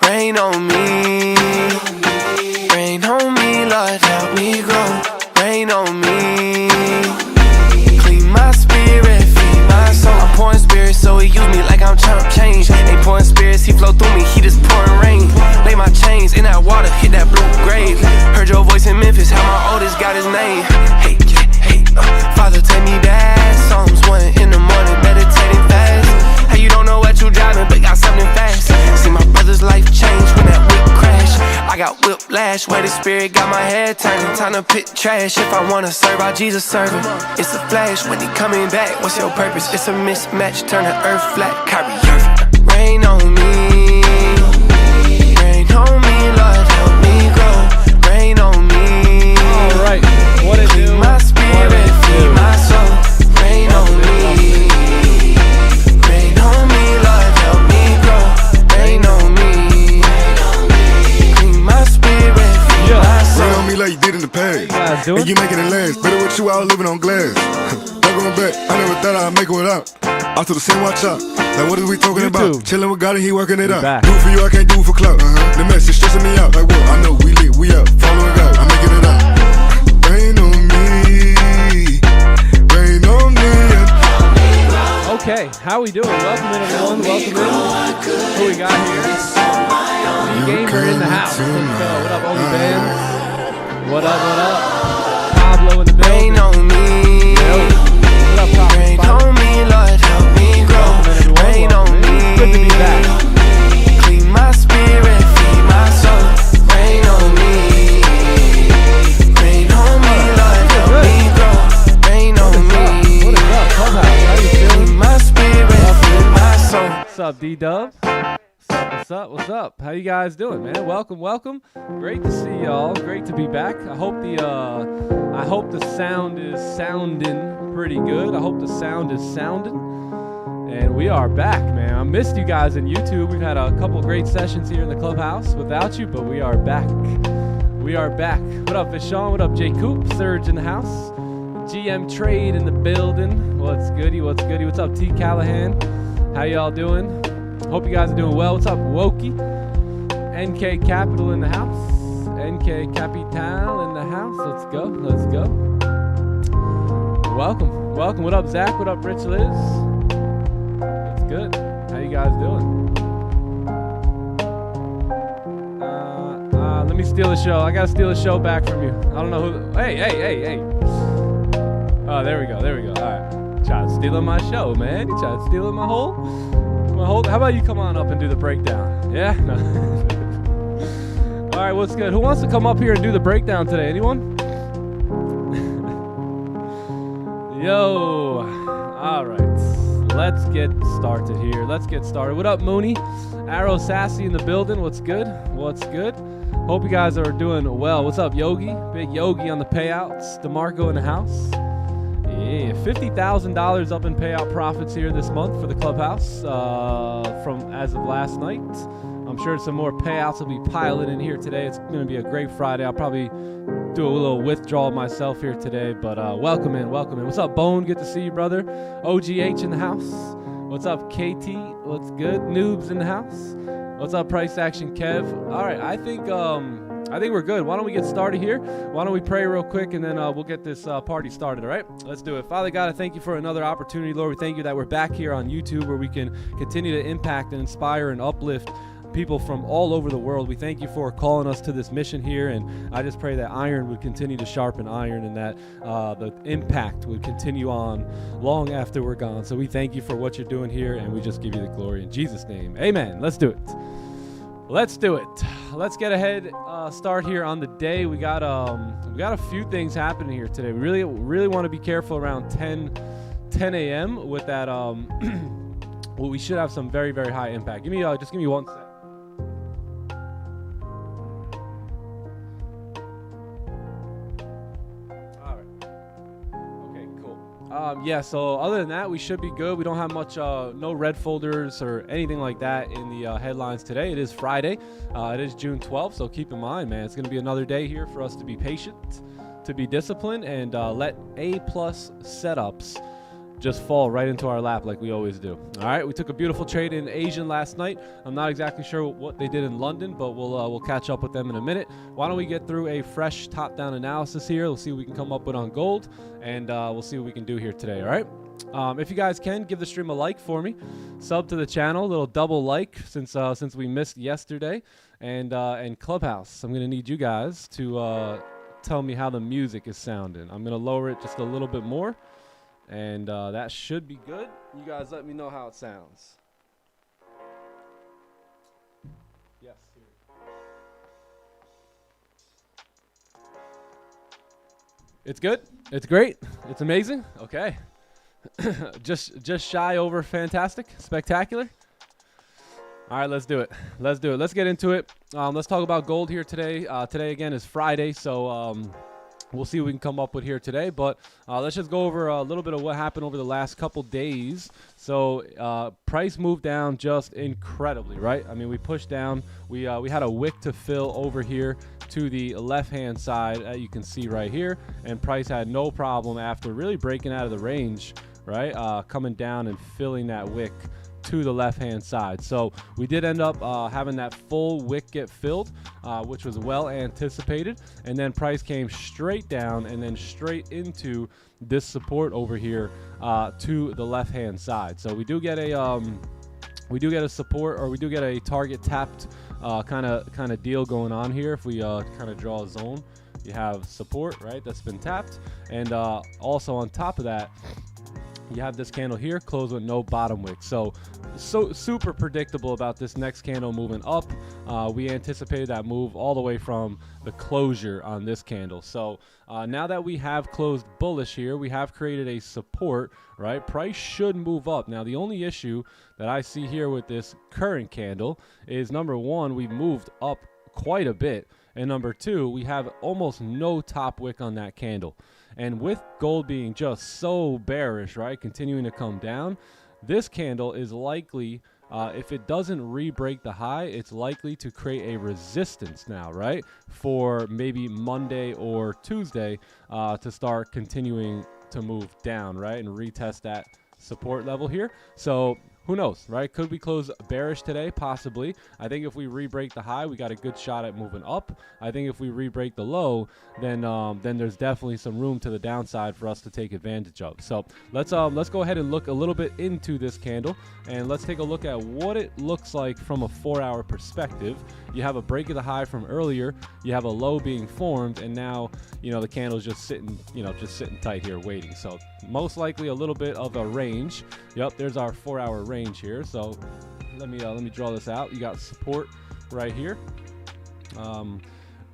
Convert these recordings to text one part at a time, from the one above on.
Rain on me, rain on me, Lord, help me grow. Rain on me, clean my spirit, feed my soul. I'm pouring spirits, so he use me like I'm chump change. Ain't pouring spirits, he flow through me, he just pouring rain. Lay my chains in that water, hit that blue grave. Heard your voice in Memphis, how my oldest got his name. Hey, hey, Father, take me back. Psalms 1 in the morning, meditating fast. How you don't know what you driving, but got something fast. See my brother's life change when that whip crash. I got whiplash, where the spirit got my head turning. Time to pit trash, if I wanna serve, I Jesus serving. It's a flash, when he coming back, what's your purpose? It's a mismatch, turn the earth flat, Kyrie Irving. Rain on me, rain on me, Lord, help me grow. Rain on me, alright, what it do? My spirit, feed my soul. Rain on me, rain on me, Lord, help me grow. Rain on me, clean my spirit, feed my guys doing? And you making it last. Better with you, I was living on glass. No going back. I never thought I'd make it without. Out to the same watch out. Like what are we talking about? Chilling with God and he working it out. Back. Do it for you, I can't do it for clout. The message stressing me out. Like what? I know we lit, we up. Following God, I'm making it out. Rain on me. Rain on me. Okay, how we doing? Welcome in, everyone. Welcome in. Who we got here? Gamer in the house. Let's go. What up, OnlyFans? What up, what up? Pablo in the building. Rain on me. What up, Pablo? Rain on me, Lord, help me grow. Rain on me. Good to be back. Clean my spirit, feed my soul. Rain on me. Rain on me, Lord, help me grow. Rain on me. What is up, Clubhouse? How you feeling? Clean my spirit, feed my soul. What's up, D-Dub? What's up? What's up? How you guys doing, man? Welcome, welcome. Great to see y'all. Great to be back. I hope the sound is sounding pretty good. I hope the sound is sounding. And we are back, man. I missed you guys on YouTube. We've had a couple great sessions here in the clubhouse without you, but we are back. We are back. What up, Vishon? What up, Jay Coop? Surge in the house. GM Trade in the building. What's goody? What's goody? What's up, T. Callahan? How y'all doing? Hope you guys are doing well. What's up, Wokey? NK Capital in the house. NK Capital in the house. Let's go. Let's go. Welcome. Welcome. What up, Zach? What up, Rich Liz? That's good. How you guys doing? Let me steal the show. I gotta steal the show back from you. I don't know who. Hey. Oh, there we go. There we go. All right. Trying to steal my show, man. You trying to steal my whole. How about you come on up and do the breakdown? Yeah? No. All right, what's good? Who wants to come up here and do the breakdown today? Anyone? Yo. All right. Let's get started here. Let's get started. What up, Mooney? Arrow Sassy in the building. What's good? What's good? Hope you guys are doing well. What's up, Yogi? Big Yogi on the payouts. DeMarco in the house. Yeah, $50,000 up in payout profits here this month for the clubhouse from as of last night. I'm sure some more payouts will be piling in here today. It's going to be a great Friday. I'll probably do a little withdrawal myself here today, but welcome in, welcome in. What's up, Bone? Good to see you, brother. OGH in the house. What's up, KT? What's good? Noobs in the house. What's up, Price Action Kev? All right, I think we're good. Why don't we get started here? Why don't we pray real quick, and then we'll get this party started, all right? Let's do it. Father God, I thank you for another opportunity, Lord. We thank you that we're back here on YouTube where we can continue to impact and inspire and uplift people from all over the world. We thank you for calling us to this mission here, and I just pray that iron would continue to sharpen iron and that the impact would continue on long after we're gone. So we thank you for what you're doing here, and we just give you the glory in Jesus' name. Amen. Let's do it. Let's do it. Let's get ahead. Start here on the day. We got a few things happening here today. We really want to be careful around 10 a.m. with that. Well, we should have some very, very high impact. Give me 1 sec. Yeah, so other than that, we should be good. We don't have much, no red folders or anything like that in the headlines today. It is Friday. It is June 12th, so keep in mind, man, it's going to be another day here for us to be patient, to be disciplined, and let A-plus setups just fall right into our lap like we always do. All right, we took a beautiful trade in Asian last night. I'm not exactly sure what they did in London, but we'll catch up with them in a minute. Why don't we get through a fresh top-down analysis here? We'll see what we can come up with on gold, and we'll see what we can do here today, all right? If you guys can, give the stream a like for me. Sub to the channel, a little double like since we missed yesterday. And Clubhouse, I'm going to need you guys to tell me how the music is sounding. I'm going to lower it just a little bit more. And that should be good. You guys let me know how it sounds. Yes. It's good. It's great. It's amazing. Okay. just shy over fantastic, spectacular. All right, let's do it. Let's do it. Let's get into it. Let's talk about gold here today. Today again is Friday, so we'll see what we can come up with here today, but let's just go over a little bit of what happened over the last couple days. So price moved down just incredibly, right? I mean, we pushed down. We had a wick to fill over here to the left-hand side, you can see right here, and price had no problem after really breaking out of the range, right? Coming down and filling that wick to the left-hand side. So we did end up having that full wick get filled, which was well anticipated, and then price came straight down and then straight into this support over here to the left-hand side. So we do get a support, or we do get a target tapped kind of deal going on here. If we kind of draw a zone, you have support, right, that's been tapped, and also on top of that, you have this candle here closed with no bottom wick. So super predictable about this next candle moving up. We anticipated that move all the way from the closure on this candle. So now that we have closed bullish here, we have created a support, right? Price should move up. Now the only issue that I see here with this current candle is, number one, we've moved up quite a bit, and number two, we have almost no top wick on that candle. And with gold being just so bearish, right, continuing to come down, this candle is likely, if it doesn't re-break the high, it's likely to create a resistance now, right, for maybe Monday or Tuesday to start continuing to move down, right, and retest that support level here. So who knows, right? Could we close bearish today? Possibly. I think if we re-break the high, we got a good shot at moving up. I think if we re-break the low, then there's definitely some room to the downside for us to take advantage of. So let's go ahead and look a little bit into this candle, and let's take a look at what it looks like from a 4-hour perspective. You have a break of the high from earlier, you have a low being formed, and now, you know, the candle's just sitting, you know, just sitting tight here waiting. So most likely a little bit of a range. Yep, there's our 4-hour range here. So let me draw this out. You got support right here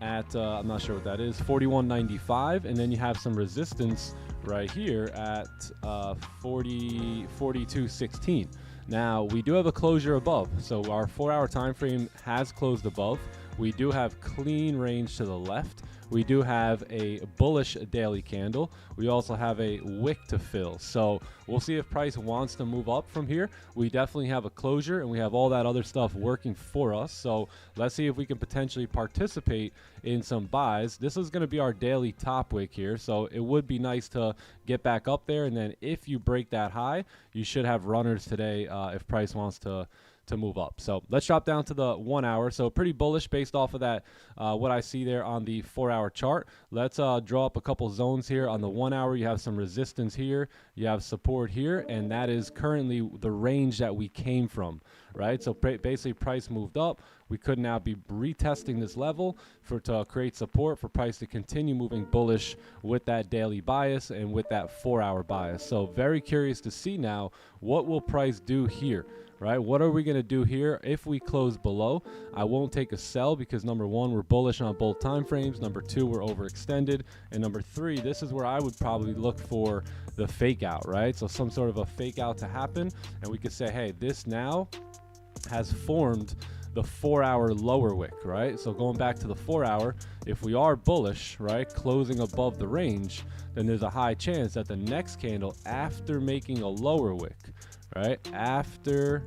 at I'm not sure what that is, 41.95, and then you have some resistance right here at 42.16. Now we do have a closure above, so our 4-hour time frame has closed above. We do have clean range to the left. We do have a bullish daily candle. We also have a wick to fill. So we'll see if price wants to move up from here. We definitely have a closure, and we have all that other stuff working for us. So let's see if we can potentially participate in some buys. This is going to be our daily top wick here. So it would be nice to get back up there. And then if you break that high, you should have runners today if price wants to move up. So let's drop down to the 1 hour. So pretty bullish based off of that, what I see there on the 4-hour chart. Let's draw up a couple zones here. On the 1 hour, you have some resistance here, you have support here, and that is currently the range that we came from, right? So basically price moved up. We could now be retesting this level to create support for price to continue moving bullish with that daily bias and with that 4-hour bias. So very curious to see now, what will price do here? Right? What are we going to do here if we close below? I won't take a sell because, number one, we're bullish on both time frames. Number two, we're overextended. And number three, this is where I would probably look for the fake out, right? So some sort of a fake out to happen. And we could say, hey, this now has formed the 4-hour lower wick, right? So going back to the 4-hour, if we are bullish, right, closing above the range, then there's a high chance that the next candle after making a lower wick, right, after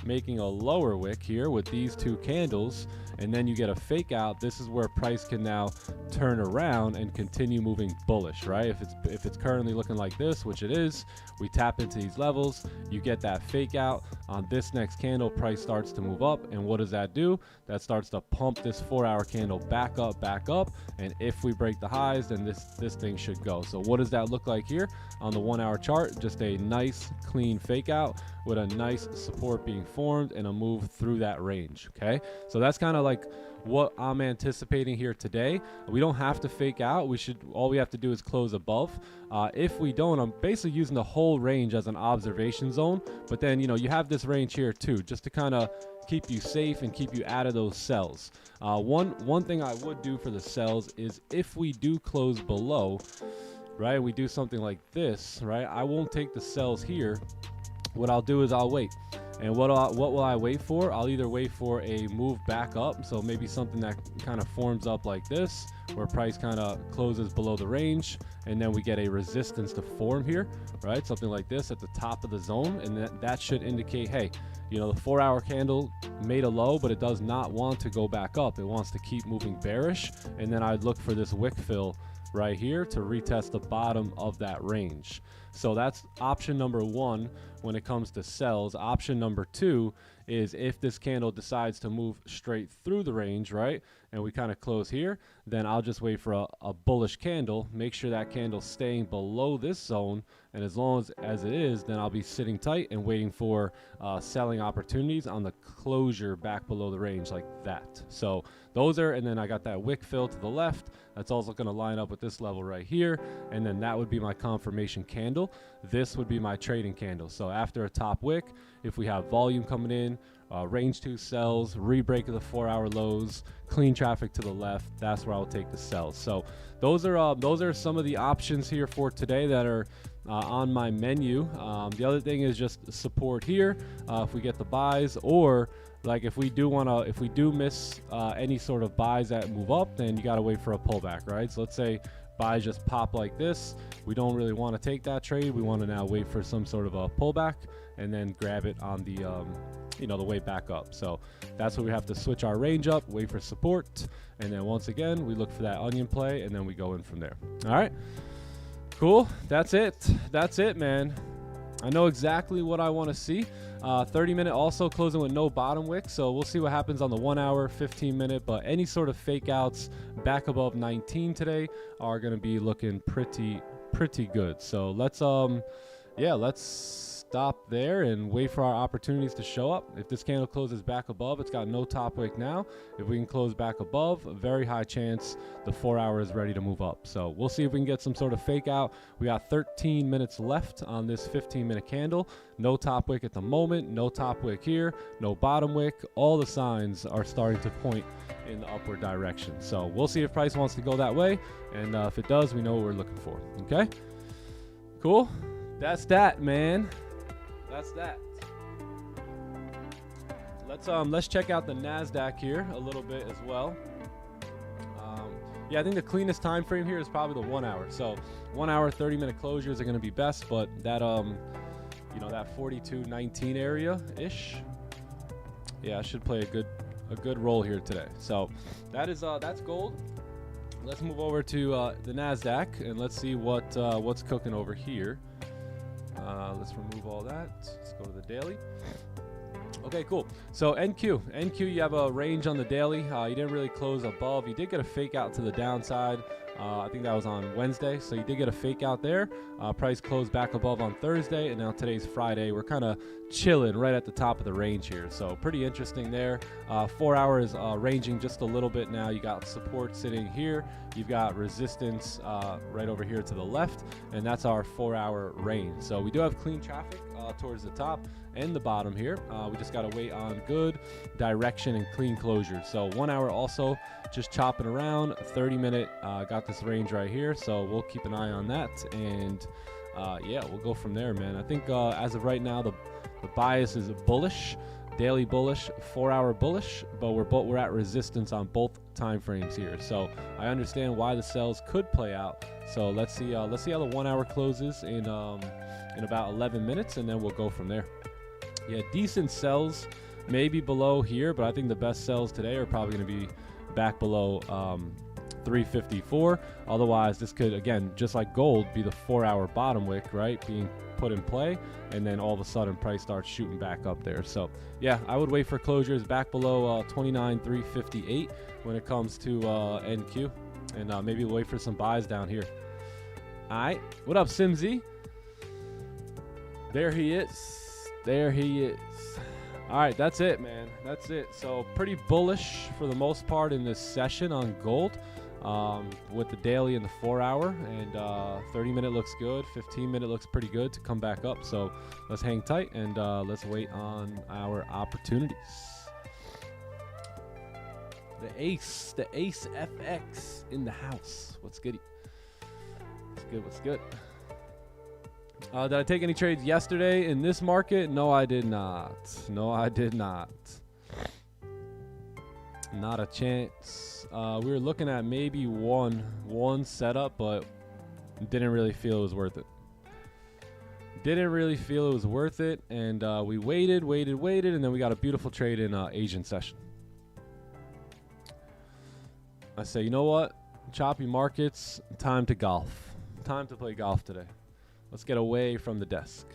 making a lower wick here with these two candles, and then you get a fake out, this is where price can now turn around and continue moving bullish, right? If it's currently looking like this, which it is, we tap into these levels, you get that fake out on this next candle, price starts to move up, and what does that do? That starts to pump this 4-hour candle back up, and if we break the highs, then this thing should go. So what does that look like here on the 1-hour chart? Just a nice clean fake out with a nice support being formed and a move through that range. Okay, so that's kind of like what I'm anticipating here today. We don't have to fake out. All we have to do is close above. If we don't, I'm basically using the whole range as an observation zone, but then, you know, you have this range here too, just to kind of keep you safe and keep you out of those sells. One thing I would do for the sells is if we do close below, right, we do something like this, right, I won't take the sells here. What I'll do is I'll wait. And what will I wait for? I'll either wait for a move back up, so maybe something that kind of forms up like this, where price kind of closes below the range, and then we get a resistance to form here, right? Something like this at the top of the zone, and that should indicate, hey, you know, the 4-hour candle made a low, but it does not want to go back up. It wants to keep moving bearish, and then I'd look for this wick fill right here to retest the bottom of that range. So that's option number one when it comes to sells. Option number two is if this candle decides to move straight through the range, right, and we kind of close here, then I'll just wait for a bullish candle, make sure that candle's staying below this zone, and as long as it is, then I'll be sitting tight and waiting for selling opportunities on the closure back below the range like that. So those are, and then I got that wick fill to the left. That's also going to line up with this level right here, and then that would be my confirmation candle. This would be my trading candle. So after a top wick, if we have volume coming in, range 2 sells, re-break of the 4-hour lows, clean traffic to the left, that's where I'll take the sells. So those are some of the options here for today that are on my menu. The other thing is just support here if we get the buys, or like if we do miss any sort of buys that move up, then you got to wait for a pullback, right? So let's say buys just pop like this. We don't really want to take that trade. We want to now wait for some sort of a pullback and then grab it on the the way back up. So that's where we have to switch our range up, wait for support, and then once again we look for that onion play, and then we go in from there. All right, cool. That's it, man. I know exactly what I want to see. 30-minute also closing with no bottom wick, so we'll see what happens on the 1 hour, 15-minute, but any sort of fake outs back above 19 today are going to be looking pretty good. So let's stop there and wait for our opportunities to show up. If this candle closes back above, it's got no top wick now. If we can close back above, a very high chance the 4 hour is ready to move up. So we'll see if we can get some sort of fake out. We got 13 minutes left on this 15-minute candle. No top wick at the moment, no top wick here, no bottom wick. All the signs are starting to point in the upward direction. So we'll see if price wants to go that way, and if it does, we know what we're looking for. Okay, cool. That's that, man. That's that. Let's check out the NASDAQ here a little bit as well. Yeah, I think the cleanest time frame here is probably the 1 hour. So 1 hour, 30-minute closures are going to be best, but that that 42.19 area ish, yeah, should play a good role here today. So that's gold. Let's move over to the NASDAQ and let's see what's cooking over here. Let's remove all that. Let's go to the daily. Okay, cool. So NQ, you have a range on the daily. You didn't really close above. You did get a fake out to the downside. I think that was on Wednesday. So you did get a fake out there. Price closed back above on Thursday, and now today's Friday. We're kind of chilling right at the top of the range here. So pretty interesting there. 4 hours ranging just a little bit now. You got support sitting here. You've got resistance right over here to the left, and that's our 4 hour range. So we do have clean traffic towards the top and the bottom here. We just got to wait on good direction and clean closure. So 1 hour also just chopping around. 30-minute got this range right here, so we'll keep an eye on that, and yeah, we'll go from there, man. I think as of right now the bias is bullish, daily bullish, 4 hour bullish, but we're at resistance on both time frames here. So I understand why the sells could play out. So let's see how the 1 hour closes in about 11 minutes, and then we'll go from there. Yeah, decent sells, maybe below here, but I think the best sells today are probably going to be back below 354. Otherwise, this could, again, just like gold, be the 4 hour bottom wick, right, being put in play, and then all of a sudden price starts shooting back up there. So yeah, I would wait for closures back below 29,358 when it comes to NQ, and maybe wait for some buys down here. All right, what up, Simzy? There he is. There he is. All right, that's it, man. That's it. So pretty bullish for the most part in this session on gold, with the daily and the 4 hour, and 30-minute looks good. 15-minute looks pretty good to come back up. So let's hang tight and let's wait on our opportunities. The Ace FX in the house. What's goody? What's good? What's good? Did I take any trades yesterday in this market? No, I did not. No, I did not. Not a chance. We were looking at maybe one setup, but didn't really feel it was worth it. Didn't really feel it was worth it, and we waited, and then we got a beautiful trade in Asian session. I say, you know what? Choppy markets, time to golf. Time to play golf today. Let's get away from the desk.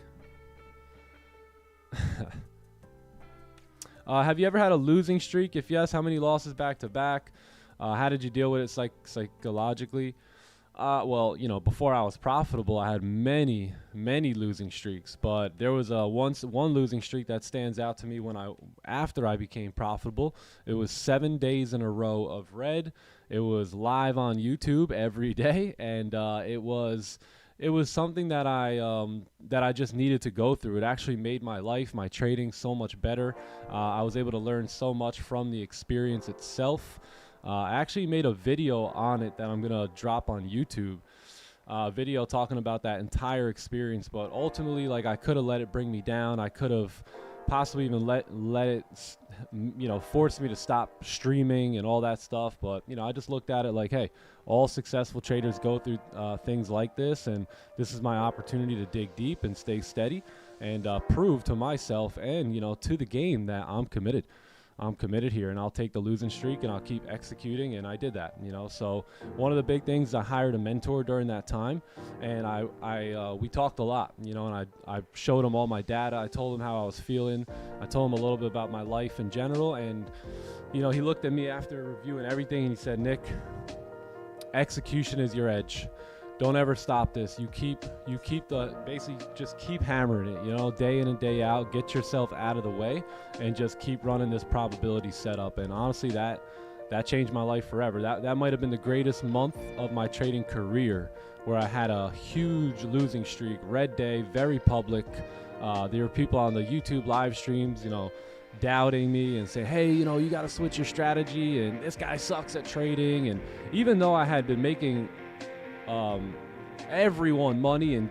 Have you ever had a losing streak? If yes, how many losses back to back? How did you deal with it psychologically? Well, you know, before I was profitable, I had many losing streaks, but there was one losing streak that stands out to me after I became profitable. It was 7 days in a row of red. It was live on YouTube every day, and it was something that I just needed to go through. It actually made my life, my trading so much better. I was able to learn so much from the experience itself. I actually made a video on it that I'm going to drop on YouTube. Video talking about that entire experience, but ultimately, like, I could have let it bring me down. I could have possibly even let it, you know, force me to stop streaming and all that stuff. But, you know, I just looked at it like, hey, all successful traders go through things like this, and this is my opportunity to dig deep and stay steady and prove to myself and, you know, to the game that I'm committed. I'm committed here, and I'll take the losing streak and I'll keep executing, and I did that, you know. So one of the big things, I hired a mentor during that time, and we talked a lot, you know, and I showed him all my data. I told him how I was feeling. I told him a little bit about my life in general, and, you know, he looked at me after reviewing everything and he said, Nick, execution is your edge. Don't ever stop this. You keep basically just keep hammering it, you know, day in and day out. Get yourself out of the way and just keep running this probability setup. And honestly, that changed my life forever. That might have been the greatest month of my trading career, where I had a huge losing streak, red day, very public. There were people on the YouTube live streams, you know, doubting me and say, hey, you know, you got to switch your strategy, and this guy sucks at trading. And even though I had been making everyone money, and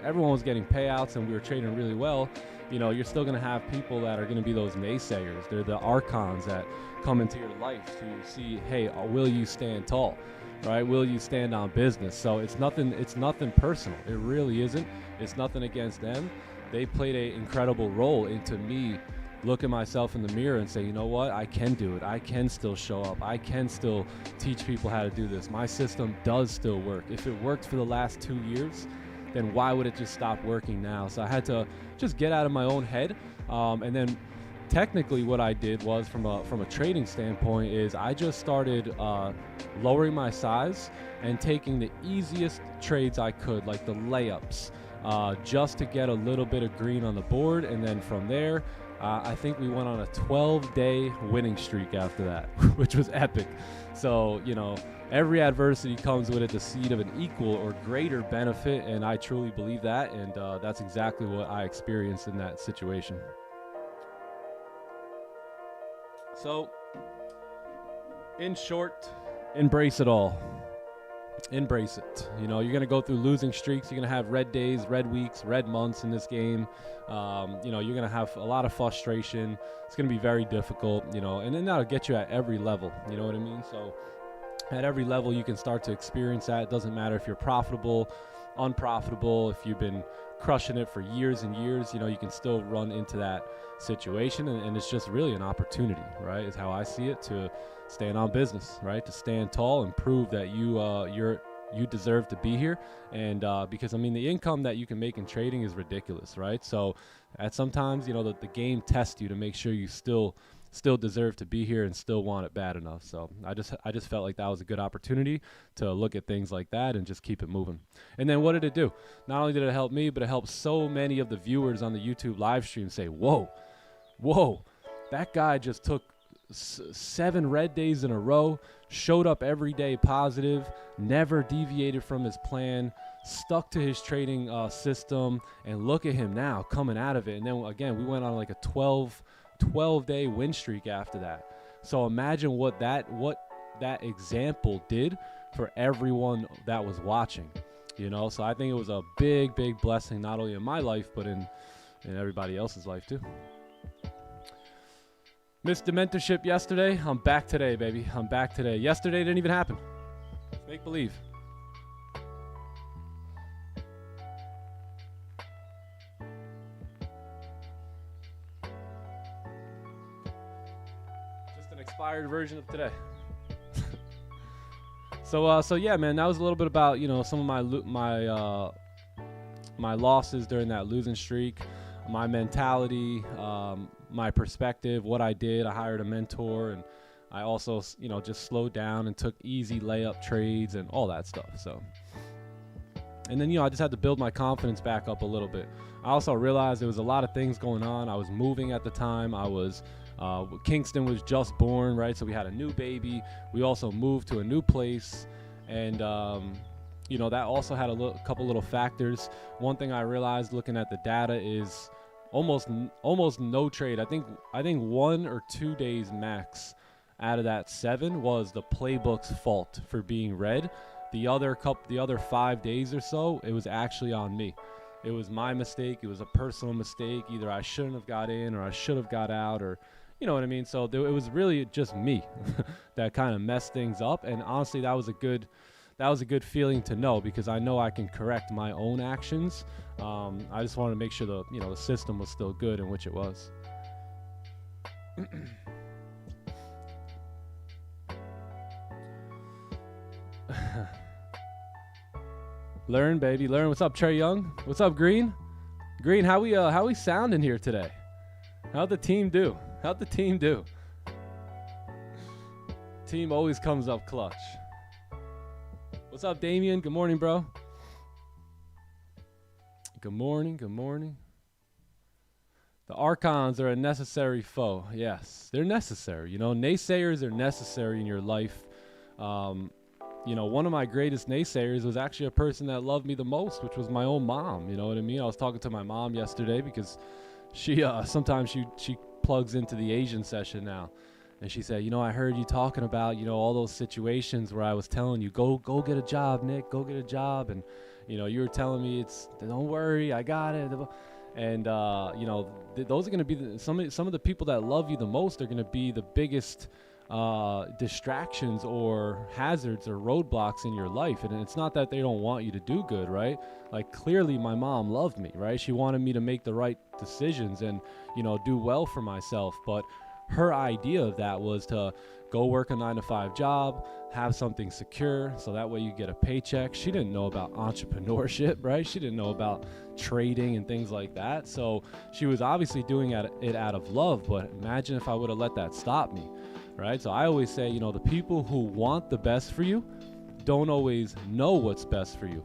everyone was getting payouts, and we were trading really well, you know, you're still going to have people that are going to be those naysayers. They're the archons that come into your life to see, hey, will you stand tall, right? Will you stand on business? So it's nothing personal. It really isn't. It's nothing against them. They played an incredible role into me look at myself in the mirror and say, you know what, I can do it. I can still show up. I can still teach people how to do this. My system does still work. If it worked for the last 2 years, then why would it just stop working now? So I had to just get out of my own head. And then technically what I did was, from a trading standpoint, is I just started lowering my size and taking the easiest trades I could, like the layups, just to get a little bit of green on the board. And then from there, I think we went on a 12-day winning streak after that, which was epic. So, you know, every adversity comes with it the seed of an equal or greater benefit, and I truly believe that, and that's exactly what I experienced in that situation. So, in short, embrace it all. Embrace it. You know, you're going to go through losing streaks. You're going to have red days, red weeks, red months in this game. You know, you're going to have a lot of frustration. It's going to be very difficult, you know, and then that'll get you at every level. You know what I mean? So at every level, you can start to experience that. It doesn't matter if you're profitable, unprofitable, if you've been crushing it for years and years, you know, you can still run into that situation. And it's just really an opportunity, right? Is how I see it, to stand on business, right? To stand tall and prove that you deserve to be here. And because, I mean, the income that you can make in trading is ridiculous, right? So at sometimes, you know, the game tests you to make sure you still deserve to be here and still want it bad enough. So I just felt like that was a good opportunity to look at things like that and just keep it moving. And then what did it do? Not only did it help me, but it helped so many of the viewers on the YouTube live stream say, whoa, that guy just took 7 red days in a row, showed up every day positive, never deviated from his plan, stuck to his trading system, and look at him now coming out of it. And then again, we went on like a 12-day win streak after that. So imagine what that example did for everyone that was watching. You know, so I think it was a big, big blessing, not only in my life, but in everybody else's life too. Missed the mentorship yesterday. I'm back today, baby. I'm back today. Yesterday didn't even happen. It's make believe. Just an expired version of today. So yeah, man, that was a little bit about, you know, some of my losses during that losing streak, my mentality, my perspective, what I did. I hired a mentor, and I also, you know, just slowed down and took easy layup trades and all that stuff. So, and then, you know, I just had to build my confidence back up a little bit. I also realized there was a lot of things going on. I was moving at the time. I was Kingston was just born, right? So we had a new baby. We also moved to a new place, and you know, that also had a couple little factors. One thing I realized looking at the data is almost no trade. I think 1 or 2 days max out of that 7 was the playbook's fault for being red. The other 5 days or so, it was actually on me. It was my mistake. It was a personal mistake. Either I shouldn't have got in, or I should have got out, or you know what I mean? So it was really just me that kind of messed things up. And honestly, that was a good feeling to know, because I know I can correct my own actions. I just wanted to make sure the system was still good, in which it was. Learn, baby, learn. What's up, Trey Young? What's up, Green? Green, how we sounding here today? How'd the team do? Team always comes up clutch. What's up, Damien? Good morning, bro. Good morning. The archons are a necessary foe. Yes, they're necessary. You know, naysayers are necessary in your life. You know, one of my greatest naysayers was actually a person that loved me the most, which was my own mom. You know what I mean? I was talking to my mom yesterday, because she sometimes she plugs into the Asian session now. And she said, you know, I heard you talking about, you know, all those situations where I was telling you, go get a job, Nick, go get a job. And, you know, you were telling me don't worry, I got it. And, you know, those are going to be some of the people that love you the most are going to be the biggest distractions or hazards or roadblocks in your life. And it's not that they don't want you to do good, right? Like, clearly my mom loved me, right? She wanted me to make the right decisions and, you know, do well for myself. But her idea of that was to go work a 9-to-5 job, have something secure, so that way you get a paycheck. She didn't know about entrepreneurship, right? She didn't know about trading and things like that. So she was obviously doing it out of love, but imagine if I would have let that stop me, right? So I always say, you know, the people who want the best for you don't always know what's best for you.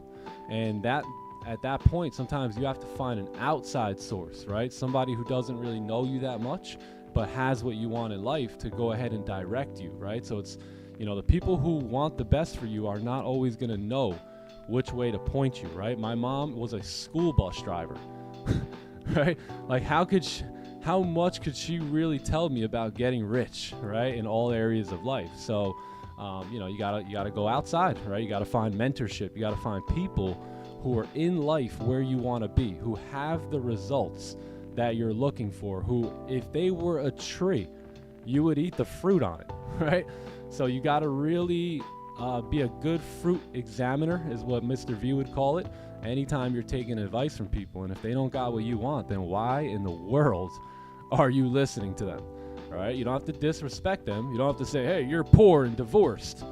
And that at that point, sometimes you have to find an outside source, right? Somebody who doesn't really know you that much, but has what you want in life to go ahead and direct you, right? So it's, you know, the people who want the best for you are not always going to know which way to point you, right? My mom was a school bus driver, right? Like, how much could she really tell me about getting rich, right? In all areas of life. So, you know, you gotta go outside, right? You gotta find mentorship. You gotta find people who are in life where you want to be, who have the results that you're looking for, who, if they were a tree, you would eat the fruit on it, right? So you got to really be a good fruit examiner, is what Mr. V would call it, anytime you're taking advice from people. And if they don't got what you want, then why in the world are you listening to them, all right? You don't have to disrespect them. You don't have to say, hey, you're poor and divorced,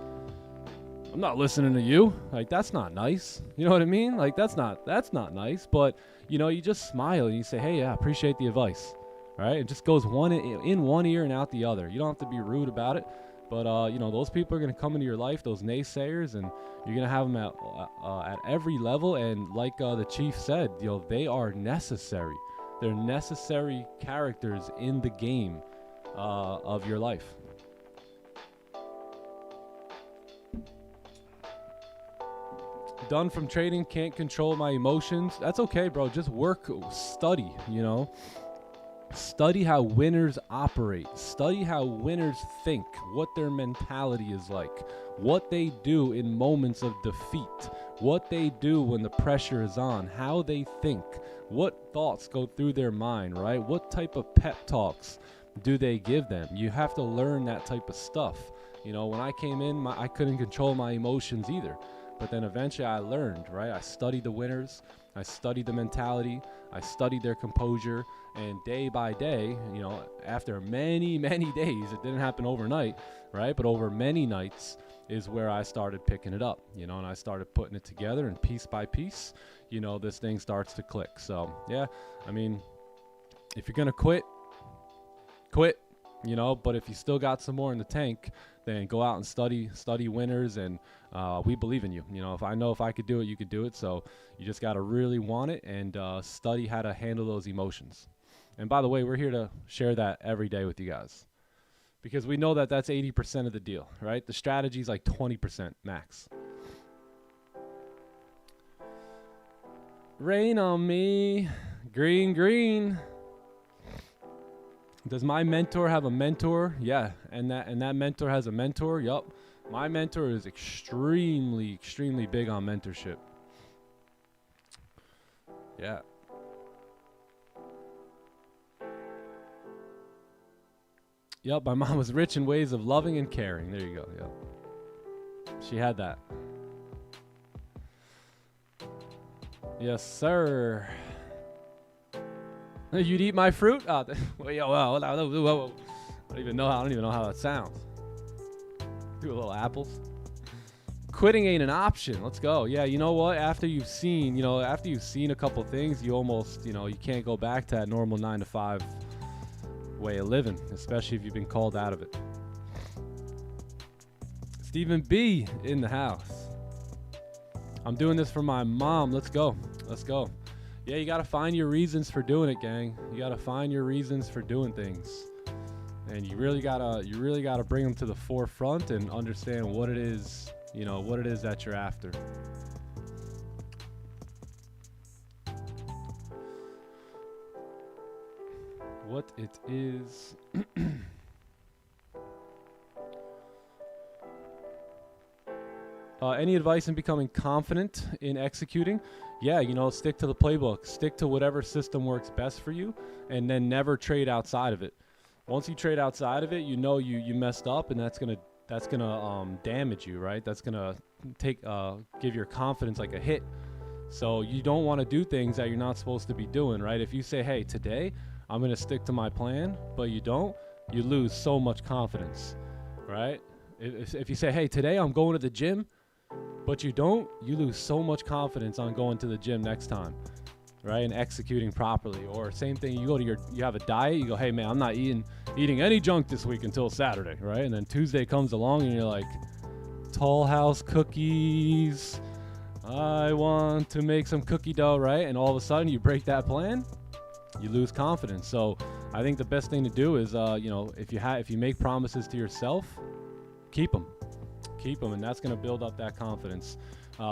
I'm not listening to you. Like, that's not nice. You know what I mean? Like, that's not nice. But, you know, you just smile and you say, hey, yeah, I appreciate the advice. All right? It just goes in one ear and out the other. You don't have to be rude about it. But, you know, those people are going to come into your life, those naysayers, and you're going to have them at every level. And like the chief said, you know, they are necessary. They're necessary characters in the game of your life. Done from trading, can't control my emotions. That's okay, bro. Just work, study, you know. Study how winners operate. Study how winners think, what their mentality is like, what they do in moments of defeat, what they do when the pressure is on, how they think, what thoughts go through their mind, right? What type of pep talks do they give them? You have to learn that type of stuff. You know, when I came in, I couldn't control my emotions either. But then eventually I learned, right? I studied the winners. I studied the mentality. I studied their composure. And day by day, you know, after many, many days, it didn't happen overnight, right? But over many nights is where I started picking it up, you know, and I started putting it together, and piece by piece, you know, this thing starts to click. So, yeah, I mean, if you're going to quit, you know, but if you still got some more in the tank, then go out and study winners, and we believe in you. You know, if I could do it, you could do it. So you just got to really want it and study how to handle those emotions. And by the way, we're here to share that every day with you guys, because we know that that's 80% of the deal, right? The strategy is like 20% max. Rain on me, green, green. Does my mentor have a mentor? Yeah, and that mentor has a mentor. Yup. My mentor is extremely, extremely big on mentorship. Yeah. Yup, my mom was rich in ways of loving and caring. There you go. Yup. She had that. Yes, sir. You'd eat my fruit? Oh, whoa. I don't even know how that sounds. Do a little apples. Quitting ain't an option. Let's go. Yeah, you know what? After you've seen a couple things, you almost, you can't go back to that normal 9-to-5 way of living, especially if you've been called out of it. Stephen B in the house. I'm doing this for my mom. Let's go. Yeah, you got to find your reasons for doing it, gang. You got to find your reasons for doing things. And you really got to bring them to the forefront and understand what it is, what it is that you're after. What it is. Any advice in becoming confident in executing? Yeah, stick to the playbook. Stick to whatever system works best for you, and then never trade outside of it. Once you trade outside of it, you messed up, and that's gonna damage you, right? That's gonna give your confidence like a hit. So you don't want to do things that you're not supposed to be doing, right? If you say, hey, today I'm gonna stick to my plan, but you don't, you lose so much confidence, right? If you say, hey, today I'm going to the gym, but you don't, you lose so much confidence on going to the gym next time, right? And executing properly. Or same thing, you have a diet, you go, hey man, I'm not eating any junk this week until Saturday, right? And then Tuesday comes along and you're like, Toll House cookies, I want to make some cookie dough, right? And all of a sudden you break that plan, you lose confidence. So I think the best thing to do is, if you make promises to yourself, keep them, and that's going to build up that confidence.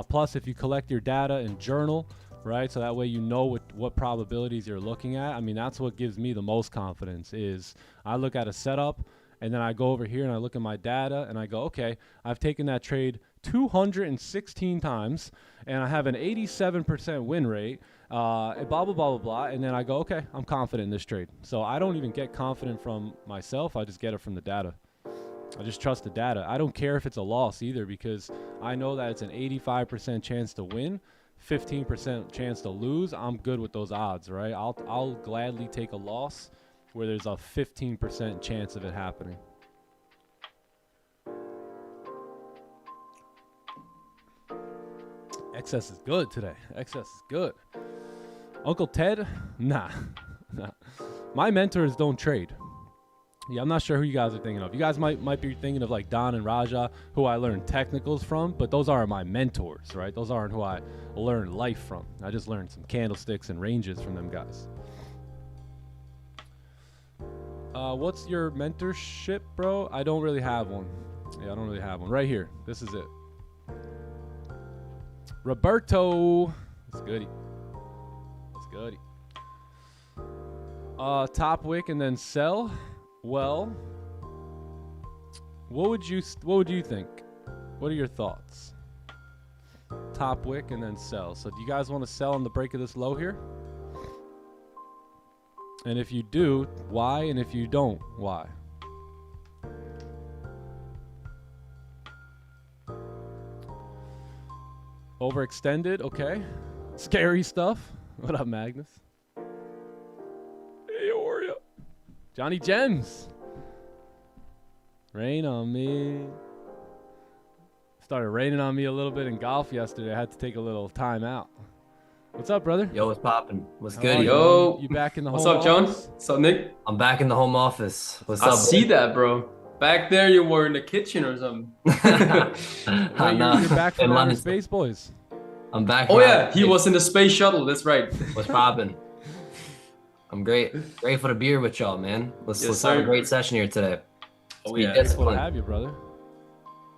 Plus, if you collect your data and journal, right, so that way you know what probabilities you're looking at. I mean, that's what gives me the most confidence. Is I look at a setup, and then I go over here and I look at my data, and I go, okay, I've taken that trade 216 times, and I have an 87% win rate, blah, blah, blah, blah, blah, and then I go, okay, I'm confident in this trade. So I don't even get confident from myself. I just get it from the data. I just trust the data. I don't care if it's a loss either, because I know that it's an 85% chance to win, 15% chance to lose. I'm good with those odds, right? I'll gladly take a loss where there's a 15% chance of it happening. Excess is good today. Excess is good. Uncle Ted? Nah. My mentors don't trade. Yeah, I'm not sure who you guys are thinking of. You guys might be thinking of like Don and Raja, who I learned technicals from, but those aren't my mentors, right? Those aren't who I learned life from. I just learned some candlesticks and ranges from them guys. What's your mentorship, bro? I don't really have one. Yeah, I don't really have one. Right here. This is it. Roberto. That's goody. That's goody. Top wick and then sell. Well, what would you think? What are your thoughts? top wick, and then sell. So do you guys want to sell on the break of this low here? And if you do, why? And if you don't, why? Overextended, okay. Scary stuff. What up, Magnus? Hey, Oreo. Johnny Gems. Rain on me. Started raining on me a little bit in golf yesterday. I had to take a little time out. What's up, brother? Yo, what's poppin'? What's How good? are you, Yo. man? You back in the What's home up, John? office? What's up, Nick? I'm back in the home office. What's I up? see that, bro. Back there, you were in the kitchen or something. Wait, you're back from outer space, boys. I'm back. Oh from yeah, outer he space. was in the space shuttle. That's right. What's poppin'? I'm grateful to be here with y'all, man. Let's Yes, have a sir. great session here today. Oh Be yeah. Grateful to disciplined. have you, brother.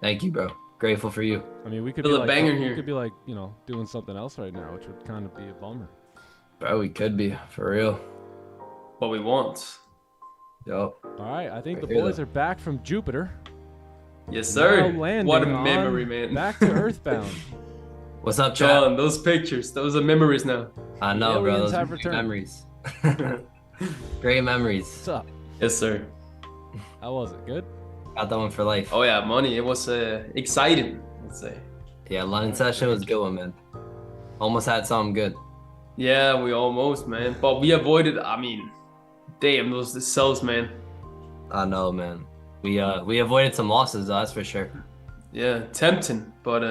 Thank you, bro. Grateful for you. I mean, we could Feel be a like, banger we here. could be like, you know, doing something else right now, which would kind of be a bummer. Bro, we could be, for real. What we want. Yo. All right, I think Right the here, boys though. are back from Jupiter. Yes, sir. Now landing What a on memory, man. Back to Earthbound. What's up, chat? John, those pictures, those are memories now. I know, bro. Aliens Those are have great returned. memories. Great memories. What's up? Yes, sir. How was it? Good? Got that one for life. Oh yeah, money. It was exciting, let's say. Yeah, London session was a good one, man. Almost had something good. Yeah, we almost, man. But we avoided, I mean, damn, those cells, man. I know, man. We avoided some losses, though, that's for sure. Yeah, tempting, but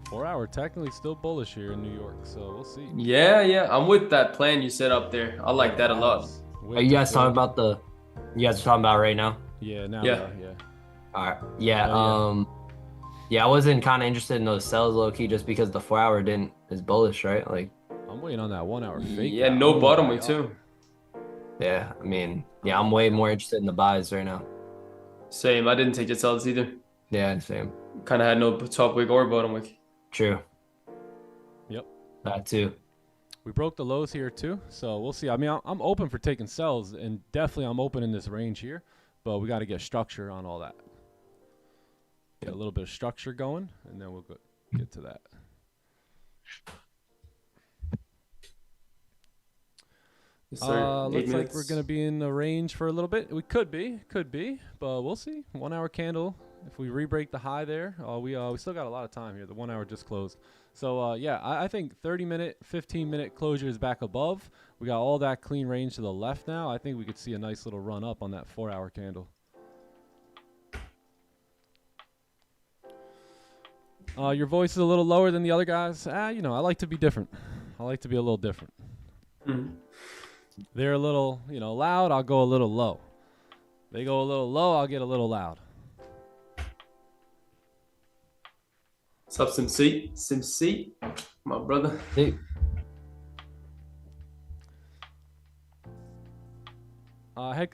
4 hour technically still bullish here in New York, so we'll see. yeah, I'm with that plan you set up there. I like that a lot. Are you guys talking about you guys are talking about right now? Yeah, now Yeah. we are, yeah. All right. Yeah. Oh, Yeah, I wasn't kind of interested in those sells low key just because the 4 hour is bullish, right? Like, I'm waiting on that 1 hour fake. Yeah, out. no Oh bottom my way God. too. yeah, I mean, yeah, I'm way more interested in the buys right now. Same. I didn't take the cells either. Yeah, same. Kind of had no top wick or bottom wick. True. Yep. That too. We broke the lows here too, so we'll see. I mean, I'm open for taking sells, and definitely I'm open in this range here, but we got to get structure on all that. Get a little bit of structure going, and then we'll get to that. Yes, sir. 8 Looks like minutes. we're gonna be in the range for a little bit. We could be, but we'll see. 1 hour candle. If we re-break the high there, we still got a lot of time here. The 1 hour just closed. So yeah, I think 30-minute, 15-minute closure is back above. We got all that clean range to the left now. I think we could see a nice little run up on that 4 hour candle. Your voice is a little lower than the other guys. You know, I like to be different. I like to be a little different. Mhm. They're a little, you know, loud. I'll go a little low. They go a little low. I'll get a little loud. What's up, Sim C? My brother. Hey, I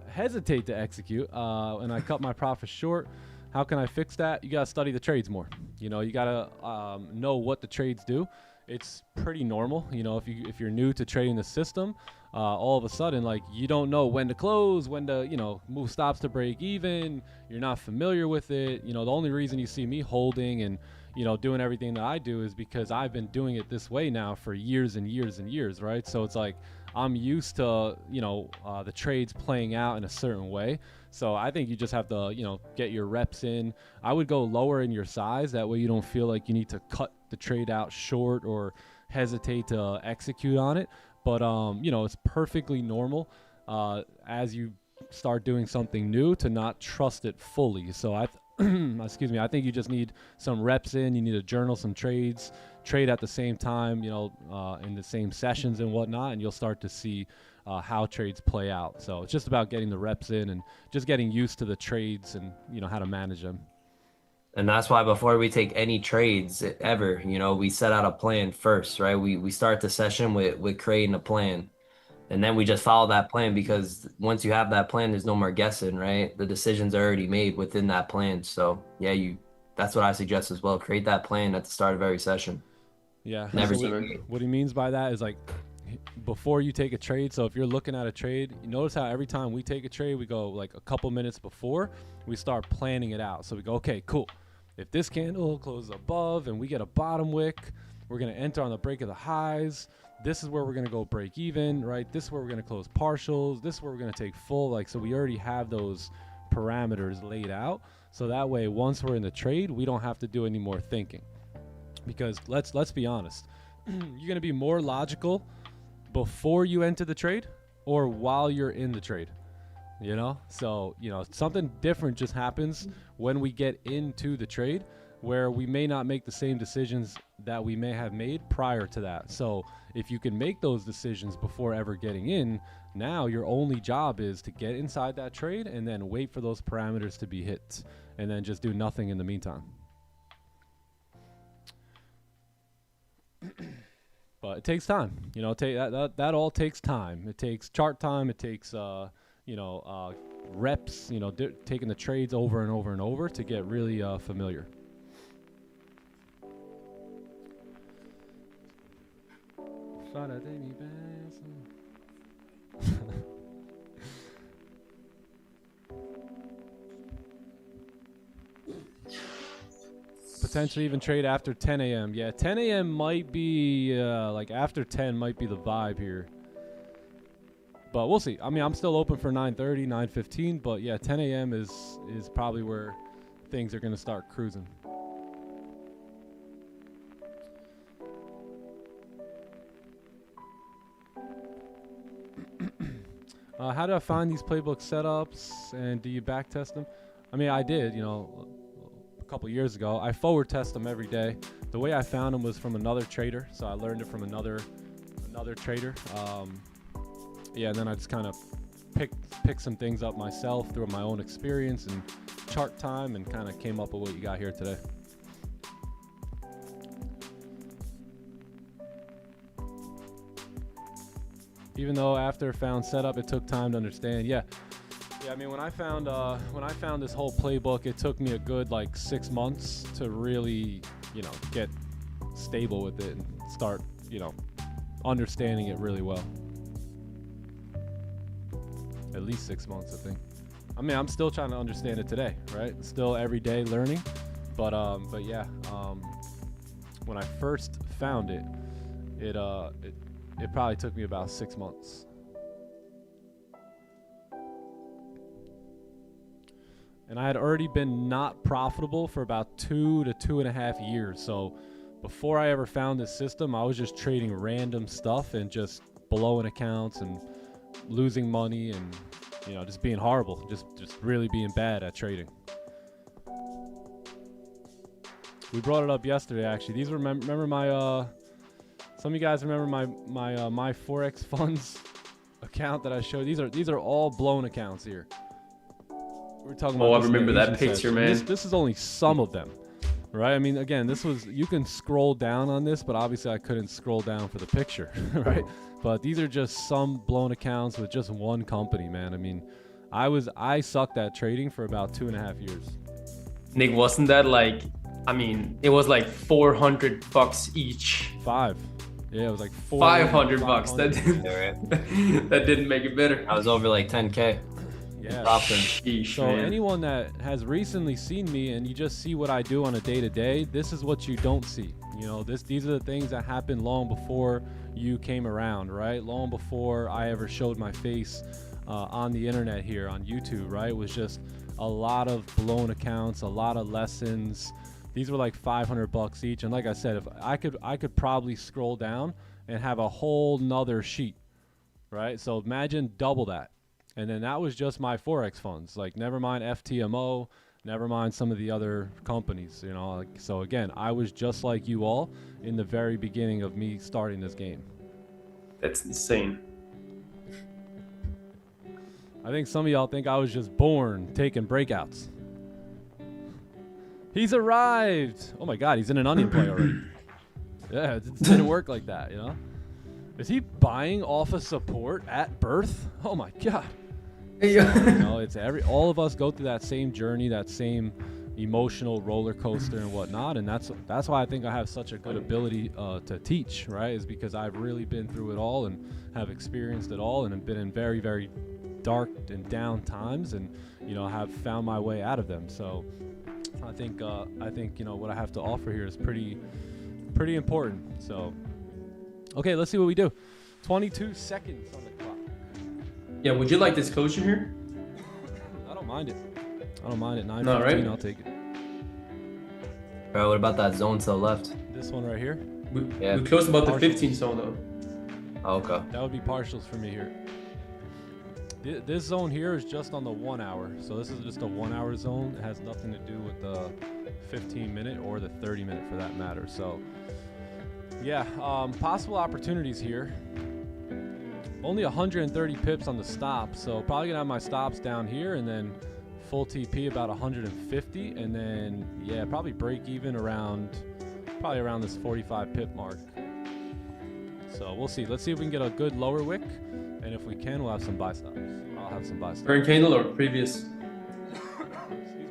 hesitate to execute, and I cut my profits short. How can I fix that? You gotta study the trades more. You know, you gotta know what the trades do. It's pretty normal. You know, if you're new to trading the system, all of a sudden, like, you don't know when to close, when to, you know, move stops to break even. You're not familiar with it. You know, the only reason you see me holding and, you know, doing everything that I do is because I've been doing it this way now for years and years and years, right? So it's like I'm used to, you know, the trades playing out in a certain way. So I think you just have to, you know, get your reps in. I would go lower in your size. That way you don't feel like you need to cut the trade out short or hesitate to execute on it. But, you know, it's perfectly normal as you start doing something new to not trust it fully. So excuse me, I think you just need some reps in. You need to journal some trades, trade at the same time, you know, in the same sessions and whatnot, and you'll start to see how trades play out. So it's just about getting the reps in and just getting used to the trades and, you know, how to manage them. and that's why before we take any trades ever, you know, we set out a plan first, right? We start the session with creating a plan. And then we just follow that plan, because once you have that plan, there's no more guessing, right? The decisions are already made within that plan. So yeah, that's what I suggest as well. Create that plan at the start of every session. Yeah. Never So deviate. what he means by that is, like, before you take a trade. So if you're looking at a trade, you notice how every time we take a trade, we go like a couple minutes before we start planning it out. So we go, okay, cool. if this candle closes above and we get a bottom wick, we're going to enter on the break of the highs. This is where we're going to go break even, right? This is where we're going to close partials. This is where we're going to take full. Like, so we already have those parameters laid out. So that way, once we're in the trade, we don't have to do any more thinking. Because let's be honest, you're going to be more logical before you enter the trade or while you're in the trade, you know? So, you know, something different just happens when we get into the trade, where we may not make the same decisions that we may have made prior to that. So if you can make those decisions before ever getting in, now your only job is to get inside that trade and then wait for those parameters to be hit and then just do nothing in the meantime. But it takes time, you know. That all takes time. It takes chart time. It takes reps, you know, taking the trades over and over and over to get really familiar. Potentially even trade after 10 a.m. Yeah, 10 a.m. might be, like after 10 might be the vibe here. But we'll see. I mean, I'm still open for 9:30, 9:15, but yeah, 10 a.m. is probably where things are going to start cruising. How do I find these playbook setups, and do you back test them? I mean, I did, you know, a couple years ago. I forward test them every day. The way I found them was from another trader, so I learned it from another trader. Yeah, and then I just kind of picked some things up myself through my own experience and chart time, and kind of came up with what you got here today. Even though after found setup, it took time to understand. Yeah. I mean, when I found this whole playbook, it took me a good like 6 months to really, you know, get stable with it and start, you know, understanding it really well. At least 6 months, I think. I mean, I'm still trying to understand it today, right? Still every day learning, but yeah, when I first found it, it probably took me about 6 months. And I had already been not profitable for about 2 to 2.5 years. So before I ever found this system, I was just trading random stuff and just blowing accounts and losing money and, you know, just being horrible, just really being bad at trading. We brought it up yesterday, actually. These were remember my some of you guys remember my forex funds account that I showed. These are all blown accounts here. We're talking about. Oh, I remember that picture, man. This is only some of them, right? I mean, again, you can scroll down on this, but obviously I couldn't scroll down for the picture, right? But these are just some blown accounts with just one company, man. I mean, I sucked at trading for about 2.5 years. Nick, wasn't that like, I mean, it was like $400 each. 5. Yeah, it was like $500. That didn't make it better. I was over like 10K. Yeah. Sheesh, so man. anyone that has recently seen me and you just see what I do on a day-to-day, this is what you don't see. You know, these are the things that happened long before you came around, right? Long before I ever showed my face on the internet here on YouTube, right? It was just a lot of blown accounts, a lot of lessons. These were like $500 each, and like I said, if I could probably scroll down and have a whole nother sheet, right? So imagine double that. And then that was just my forex funds, like never mind FTMO, never mind some of the other companies, you know. Like, so again, I was just like you all in the very beginning of me starting this game. That's insane. I think some of y'all think I was just born taking breakouts. He's arrived. Oh my God, he's in an onion play already. Yeah, it didn't work like that, you know. Is he buying off of support at birth? Oh my God. You know, it's all of us go through that same journey, that same emotional roller coaster and whatnot, and that's why I think I have such a good ability to teach, right? Is because I've really been through it all and have experienced it all, and have been in very, very dark and down times, and you know, have found my way out of them. So I think you know what I have to offer here is pretty important. So, okay, let's see what we do. 22 seconds on the clock. Yeah, would you like this closure here? I don't mind it. I don't mind it. 9:15, No, right? I'll take it. All right, what about that zone to the left? This one right here. We Yeah. closed about the Partials. 15 zone though. Oh, okay. That would be partials for me here. This zone here is just on the 1 hour. So this is just a 1 hour zone. It has nothing to do with the 15-minute or the 30-minute for that matter. So yeah, possible opportunities here. Only 130 pips on the stop. So probably gonna have my stops down here and then full TP about 150. And then, yeah, probably break even around this 45 pip mark. So we'll see. Let's see if we can get a good lower wick. And if we can, we'll have some buy stops. I'll have some buy stops. Current candle or previous? Excuse me.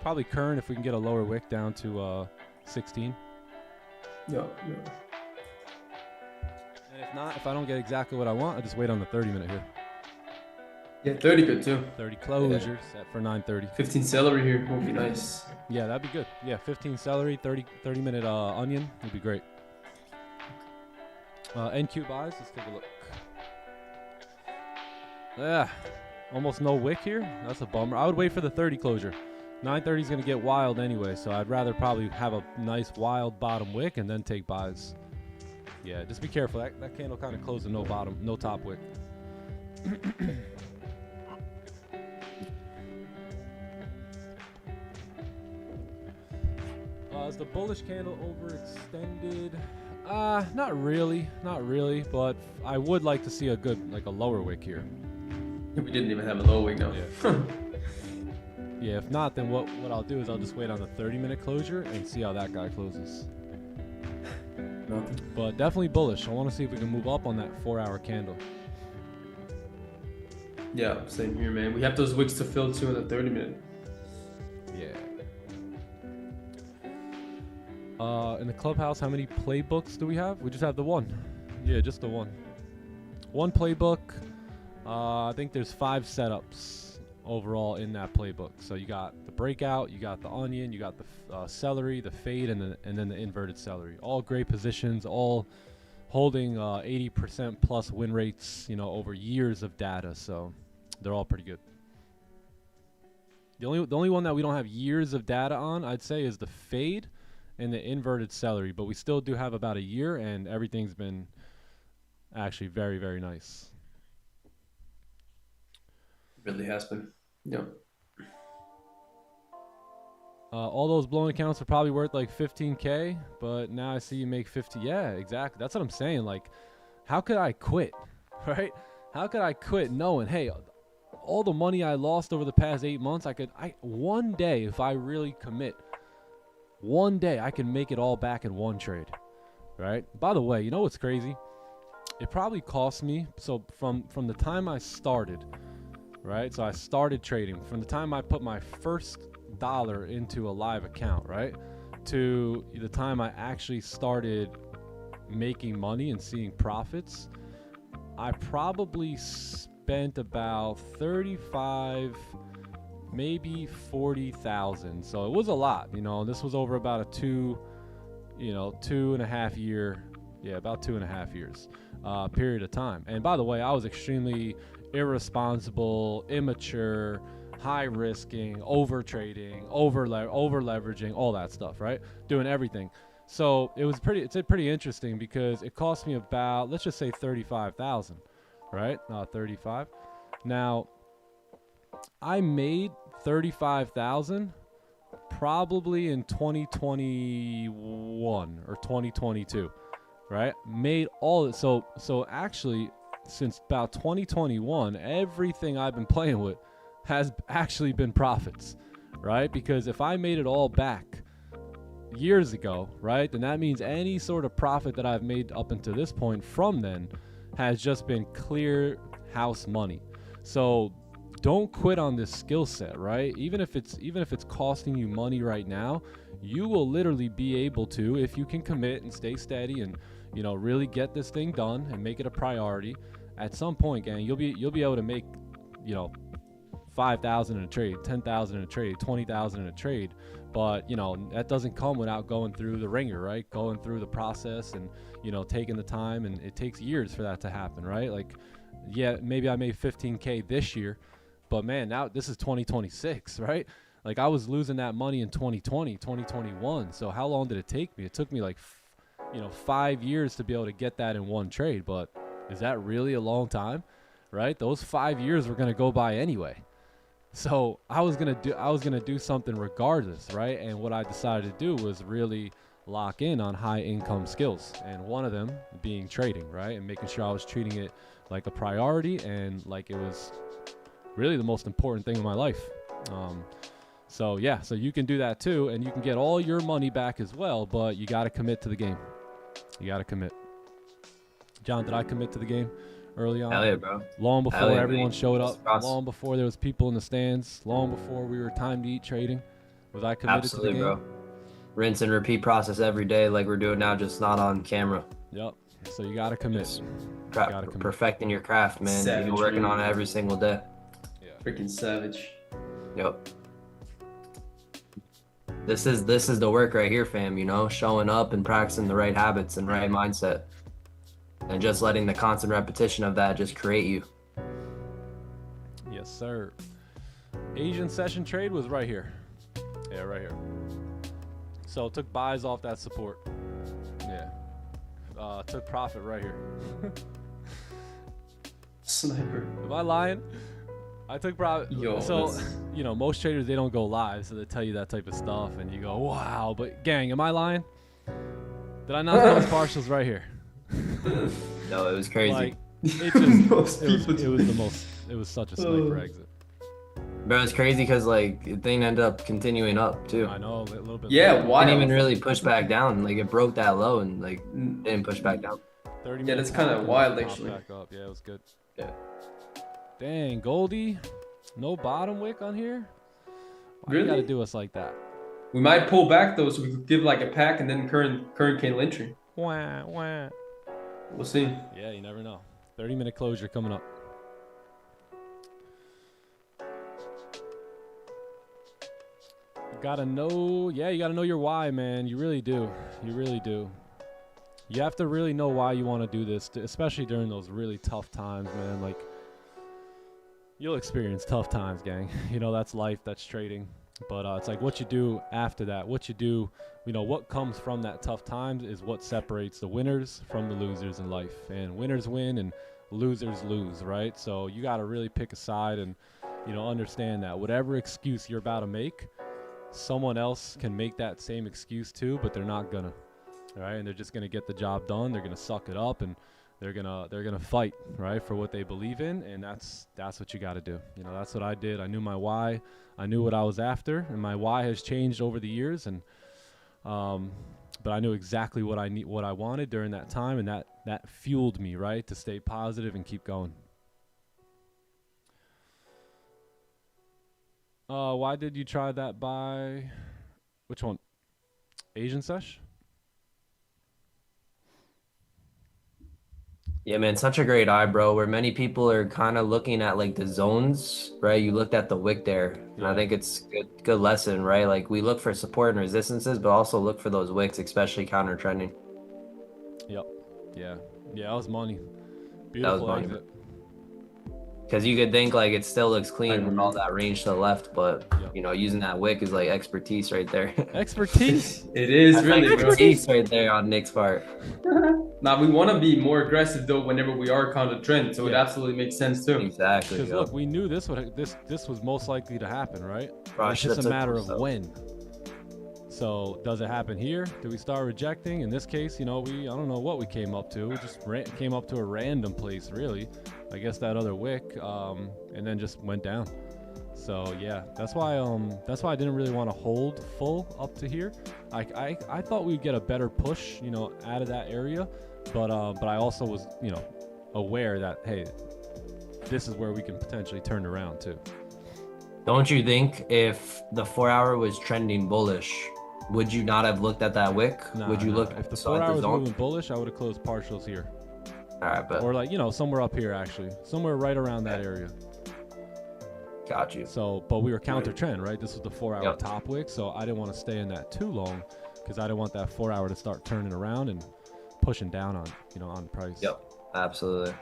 Probably current if we can get a lower wick down to 16. Yeah. And if not, if I don't get exactly what I want, I'll just wait on the 30-minute here. Yeah, 30 good too. 30 closures set for 9:30. 15 celery here would be nice. Yeah, that'd be good. Yeah, 15 celery, 30-minute onion would be great. NQ buys, let's take a look. Yeah, almost no wick here. That's a bummer. I would wait for the 30 closure. 9:30 is going to get wild anyway, so I'd rather probably have a nice wild bottom wick and then take buys. Yeah, just be careful. That candle kind of closed with no top wick. Is the bullish candle overextended? Not really, but I would like to see a good, like a lower wick here. We didn't even have a low wick now. Yeah. Yeah, if not, then what I'll do is I'll just wait on the 30-minute closure and see how that guy closes. Nothing. But definitely bullish. I want to see if we can move up on that 4-hour candle. Yeah, same here, man. We have those wicks to fill too in the 30-minute. Yeah. In the clubhouse, how many playbooks do we have? We just have the one. Yeah, just the one. One playbook. I think there's 5 setups overall in that playbook. So you got the breakout, you got the onion, you got the celery, the fade, and then the inverted celery. All great positions, all holding 80% plus win rates, you know, over years of data. So they're all pretty good. The only one that we don't have years of data on, I'd say, is the fade and the inverted celery. But we still do have about a year, and everything's been actually very, very nice. Really has been. Yeah. All those blown accounts are probably worth like 15K, but now I see you make 50. Yeah, exactly. That's what I'm saying. Like, how could I quit, right? How could I quit knowing, hey, all the money I lost over the past 8 months, one day, if I really commit, one day I can make it all back in one trade, right? By the way, you know what's crazy? It probably cost me, so from the time I started, right? So I started trading, from the time I put my first dollar into a live account, right, to the time I actually started making money and seeing profits, I probably spent about 35, maybe 40,000. So it was a lot, you know. This was over about a 2.5 year, about 2.5 years period of time. And by the way, I was extremely irresponsible, immature, high risking, over trading, over leveraging, all that stuff, right? Doing everything. So it's pretty interesting because it cost me about, let's just say 35,000, right? 35. Now I made 35,000 probably in 2021 or 2022, right? Made all it. So actually, since about 2021, everything I've been playing with has actually been profits, right? Because if I made it all back years ago, right, then that means any sort of profit that I've made up until this point from then has just been clear house money. So don't quit on this skill set, right? Even if it's costing you money right now, you will literally be able to, if you can commit and stay steady and, you know, really get this thing done and make it a priority. At some point, gang, you'll be able to make, you know, 5,000 in a trade, 10,000 in a trade, 20,000 in a trade. But, you know, that doesn't come without going through the ringer, right? Going through the process and, you know, taking the time, and it takes years for that to happen, right? Like, yeah, maybe I made 15K this year, but man, now this is 2026, right? Like, I was losing that money in 2020, 2021. So how long did it take me? It took me like, 5 years to be able to get that in one trade. But is that really a long time, right? Those 5 years were going to go by anyway. So I was going to do something regardless, right? And what I decided to do was really lock in on high income skills. And one of them being trading, right? And making sure I was treating it like a priority and like it was really the most important thing in my life. So yeah, so you can do that too, and you can get all your money back as well, but you got to commit to the game. You got to commit. John, did I commit to the game early on? Hell yeah, bro. Long before yeah, everyone showed up, Process. long before there was people in the stands, long before we were time to eat trading. Was I committed Absolutely, to the game? bro. Rinse and repeat process every day like we're doing now, just not on camera. Yep. So you got to commit. Just Gotta commit. perfecting your craft, man. Savage, You're working man. on it every single day. Freaking savage. Yep. This is the work right here, fam, you know, showing up and practicing the right habits and right mindset. And just letting the constant repetition of that just create you. Yes, sir. Asian session trade was right here. Yeah, right here. So took buys off that support. Yeah. Took profit right here. Sniper. Am I lying? I took profit. Yo, So, that's- you know, most traders, they don't go live, so they tell you that type of stuff, and you go, wow. But gang, am I lying? Did I not close partials right here? No, it was crazy. Like, it just, Most people it was the most, it was such a sniper exit. Bro, it's crazy because like the thing ended up continuing up too. I know, a little bit. Yeah, later. why? Didn't even really push back down. Like it broke that low and like Mm. didn't push back down. 30 Yeah, minutes that's kinda after, wild, popped actually. Back up. Yeah, it was good. Yeah. Dang, Goldie, no bottom wick on here. Why you Really? gotta do us like that? We might pull back though, so we could give like a pack and then current candle entry. Wah, wah. We'll see. Yeah, you never know. 30-minute closure coming up. Gotta know, yeah, you gotta know your why, man. You really do. You really do. You have to really know why you want to do this, especially during those really tough times, man. Like, you'll experience tough times, gang. You know, that's life, that's trading. But it's like what you do after that, what you do, you know, what comes from that tough times is what separates the winners from the losers in life. And winners win and losers lose, right? So you got to really pick a side and, you know, understand that whatever excuse you're about to make, someone else can make that same excuse too, but they're not gonna, right? And they're just gonna get the job done. They're gonna suck it up and they're gonna fight, right, for what they believe in. And that's what you got to do. You know, that's what I did. I knew my why. I knew what I was after, and my why has changed over the years. And but I knew exactly what I wanted during that time, and that fueled me, right, to stay positive and keep going. Why did you try that buy? Which one? Asian sesh? Yeah, man, such a great eye, bro. Where many people are kind of looking at like the zones, right? You looked at the wick there, and I Yeah. think it's good lesson, right? Like we look for support and resistances, but also look for those wicks, especially counter trending. Yep. Yeah. Yeah, that was money. was Beautiful money. exit. Because you could think like it still looks clean with all that range to the left, but Yep. you know, using that wick is like expertise right there. Expertise. It is That's really, like bro. expertise right there on Nick's part. Now we want to be more aggressive though whenever we are counter trend, so it Yeah. absolutely makes sense too. Exactly. Because yo. look, we knew this was most likely to happen, right? Bro, I It's should've just a took matter those, of though. when. So does it happen here? Do we start rejecting? In this case, you know, I don't know what we came up to. We just came up to a random place, really. I guess that other wick, and then just went down. So yeah, that's why I didn't really want to hold full up to here. I thought we'd get a better push, you know, out of that area, but I also was, you know, aware that hey, this is where we can potentially turn around too. Don't you think if the 4 hour was trending bullish, would you not have looked at that wick? Nah, Would you nah. look If the saw 4 at the hours zone? moving bullish, I would have closed partials here, All right, but or like, you know, somewhere up here actually, somewhere right around that area. Got you. So, but we were counter trend, right? This was the 4 hour Yep. top wick, so I didn't want to stay in that too long because I didn't want that 4 hour to start turning around and pushing down on, you know, on price. Yep, absolutely.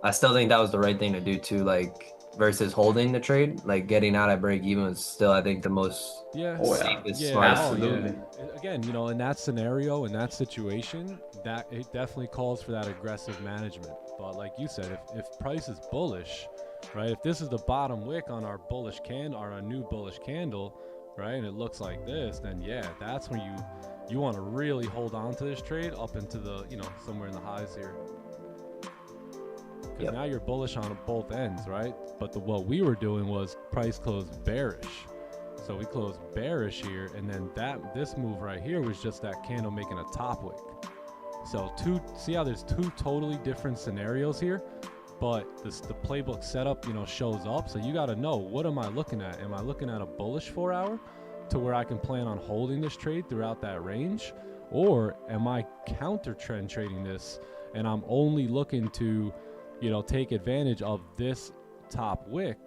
I still think that was the right thing to do too, like versus holding the trade, like getting out at break even was still, I think, the most Yeah. Oh, yeah. safest, Yeah, smartest. absolutely. Again, you know, in that scenario, in that situation, that it definitely calls for that aggressive management. But like you said, if price is bullish, right? If this is the bottom wick on our bullish candle, or our new bullish candle, right, and it looks like this, then yeah, that's when you want to really hold on to this trade up into the, you know, somewhere in the highs here. Because Yep. now you're bullish on both ends, right? But what we were doing was price closed bearish. So we closed bearish here, and then this move right here was just that candle making a top wick. So see how there's two totally different scenarios here, but the playbook setup, you know, shows up. So you got to know, what am I looking at? Am I looking at a bullish 4 hour to where I can plan on holding this trade throughout that range? Or am I counter trend trading this and I'm only looking to, you know, take advantage of this top wick,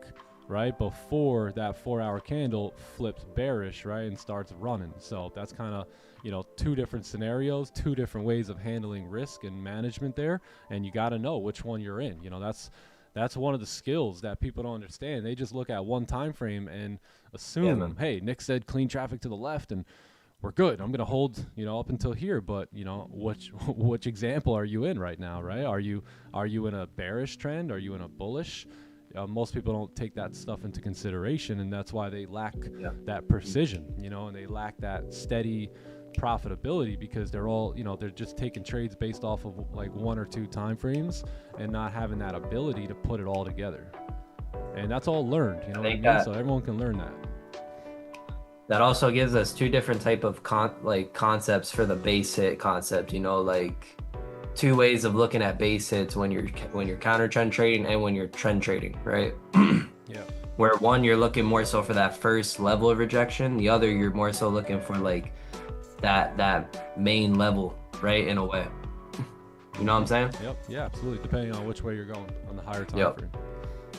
right, before that 4 hour candle flips bearish, right, and starts running? So that's kind of, you know, two different scenarios, two different ways of handling risk and management there, and you got to know which one you're in. You know, that's one of the skills that people don't understand. They just look at one time frame and assume, hey, Nick said clean traffic to the left and we're good. I'm gonna hold, you know, up until here. But you know, which example are you in right now, right? Are you in a bearish trend? Are you in a bullish? Most people don't take that stuff into consideration, and that's why they lack that precision, you know, and they lack that steady profitability, because they're all, you know, they're just taking trades based off of like 1 or 2 time frames and not having that ability to put it all together. And that's all learned, you know what I mean? So everyone can learn that. That also gives us two different type of concepts for the base hit concept, you know, like two ways of looking at base hits when you're counter trend trading and when you're trend trading, right? Yeah. Where one, you're looking more so for that first level of rejection, the other you're more so looking for like that main level, right, in a way. You know what I'm saying? Yep. Yeah, absolutely. Depending on which way you're going on the higher time frame.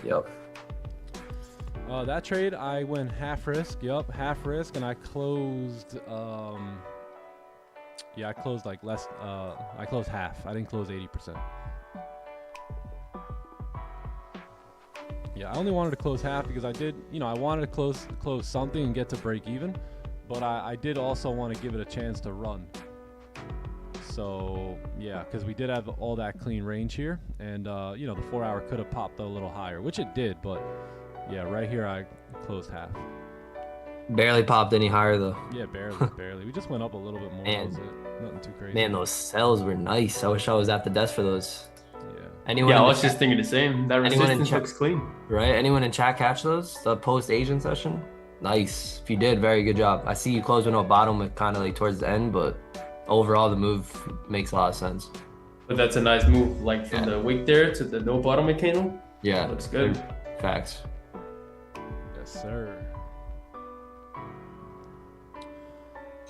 Yep. That trade, I went half risk. Yep, half risk, and I closed. I closed like less. I closed half. I didn't close 80%. Yeah, I only wanted to close half because I did. You know, I wanted to close something and get to break even, but I did also want to give it a chance to run. So yeah, because we did have all that clean range here, and you know, the 4 hour could have popped a little higher, which it did, but. Yeah, right here I closed half. Barely popped any higher though. Yeah, barely. We just went up a little bit more. Man. That was it. Nothing too crazy. Man, those sells were nice. I wish I was at the desk for those. Yeah. Yeah, I was just thinking the same. That anyone in resistance chat- looks clean. Right? Anyone in chat catch those? The post-Asian session? Nice. If you did, very good job. I see you closed with no bottom with kind of like towards the end, but overall the move makes a lot of sense. But that's a nice move, like from the wick there to the no bottom candle. Yeah. Looks good. Facts. Yes, sir.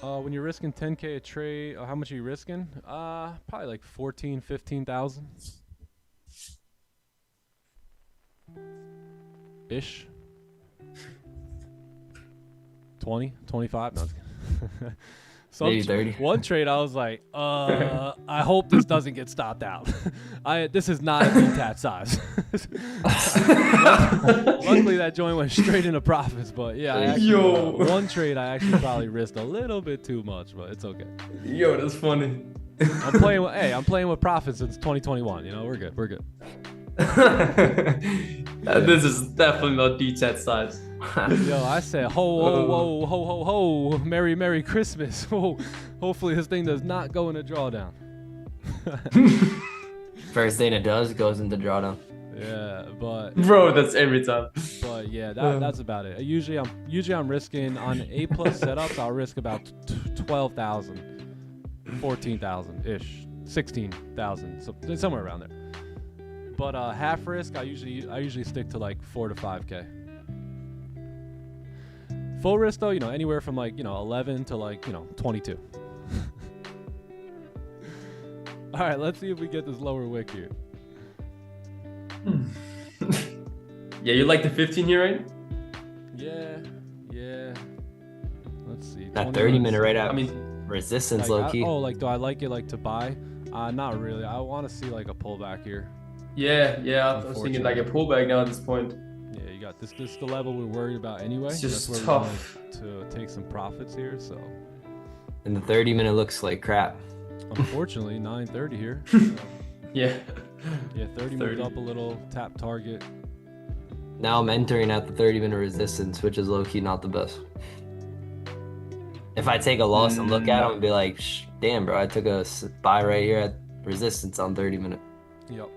When you're risking 10K a trade, how much are you risking? Probably like 14, 15,000 ish. 20, 25. No, Maybe 30. One trade, I was like, I hope this doesn't get stopped out. This is not a detached size. Luckily, that joint went straight into profits. But yeah, one trade I actually probably risked a little bit too much, but it's okay. Yo, that's funny. I'm playing with profits since 2021. You know, we're good. This is definitely not detached size. Yo, I said, ho, Merry Christmas. Hopefully this thing does not go into drawdown. First thing it does goes into drawdown. Yeah, but Bro, that's every time. But yeah, that's about it. Usually I'm risking on A+ setups. I'll risk about 12,000, 14,000 ish, 16,000, so somewhere around there. But half risk, I usually stick to like 4 to 5K. Full risk though, you know, anywhere from like, you know, 11 to like, you know, 22. All right, let's see if we get this lower wick here. Yeah, you like the 15 here, right? Yeah. Let's see. That 20 30 minutes. minute right out. I mean, Resistance Like, low key. like, do I like it like to buy? Not really. I want to see like a pullback here. yeah. I was thinking like a pullback now at this point. Yeah, you got this. This is the level we're worried about anyway. It's just That's where tough. we wanted to take some profits here. So, And the 30 minute looks like crap. unfortunately, 9:30 here. Yeah. Yeah, 30 moved up a little. Tap target. Now I'm entering at the 30 minute resistance, which is low key not the best. If I take a loss and look at them and be like, damn, bro, I took a buy right here at resistance on 30 minute. Yep.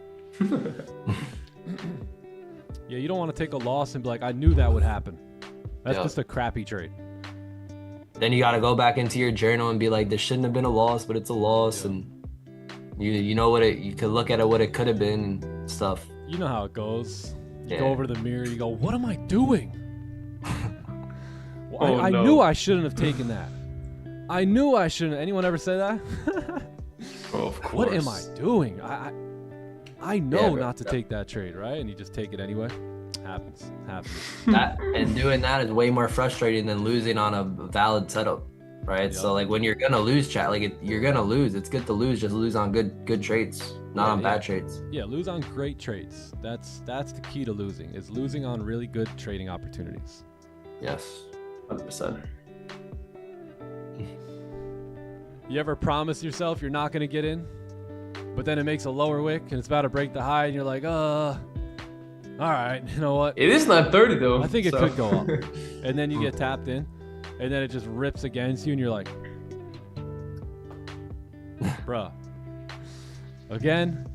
Yeah, you don't want to take a loss and be like, I knew that would happen. That's Yep. just a crappy trade. Then you got to go back into your journal and be like, this shouldn't have been a loss, but it's a loss. Yeah. And you know what you could look at it, what it could have been and stuff. You know how it goes. You Yeah. go over to the mirror, you go, what am I doing? Well, Oh, I no. knew I shouldn't have taken that. I knew I shouldn't. Anyone ever say that? Oh, of course. What am I doing? I know Yeah, bro. not to take that trade, right? And you just take it anyway. Happens. That and doing that is way more frustrating than losing on a valid setup, right? Yeah. So like when you're gonna lose, chat, like you're gonna lose. It's good to lose, just lose on good trades, not Yeah, on yeah. bad trades. Yeah, lose on great trades. That's the key to losing, is losing on really good trading opportunities. Yes. 100%. You ever promise yourself you're not going to get in, but then it makes a lower wick and it's about to break the high and you're like, all right, you know what? It is 9:30 though. I think it so- could go up. And then you get tapped in and then it just rips against you and you're like, bruh. Again.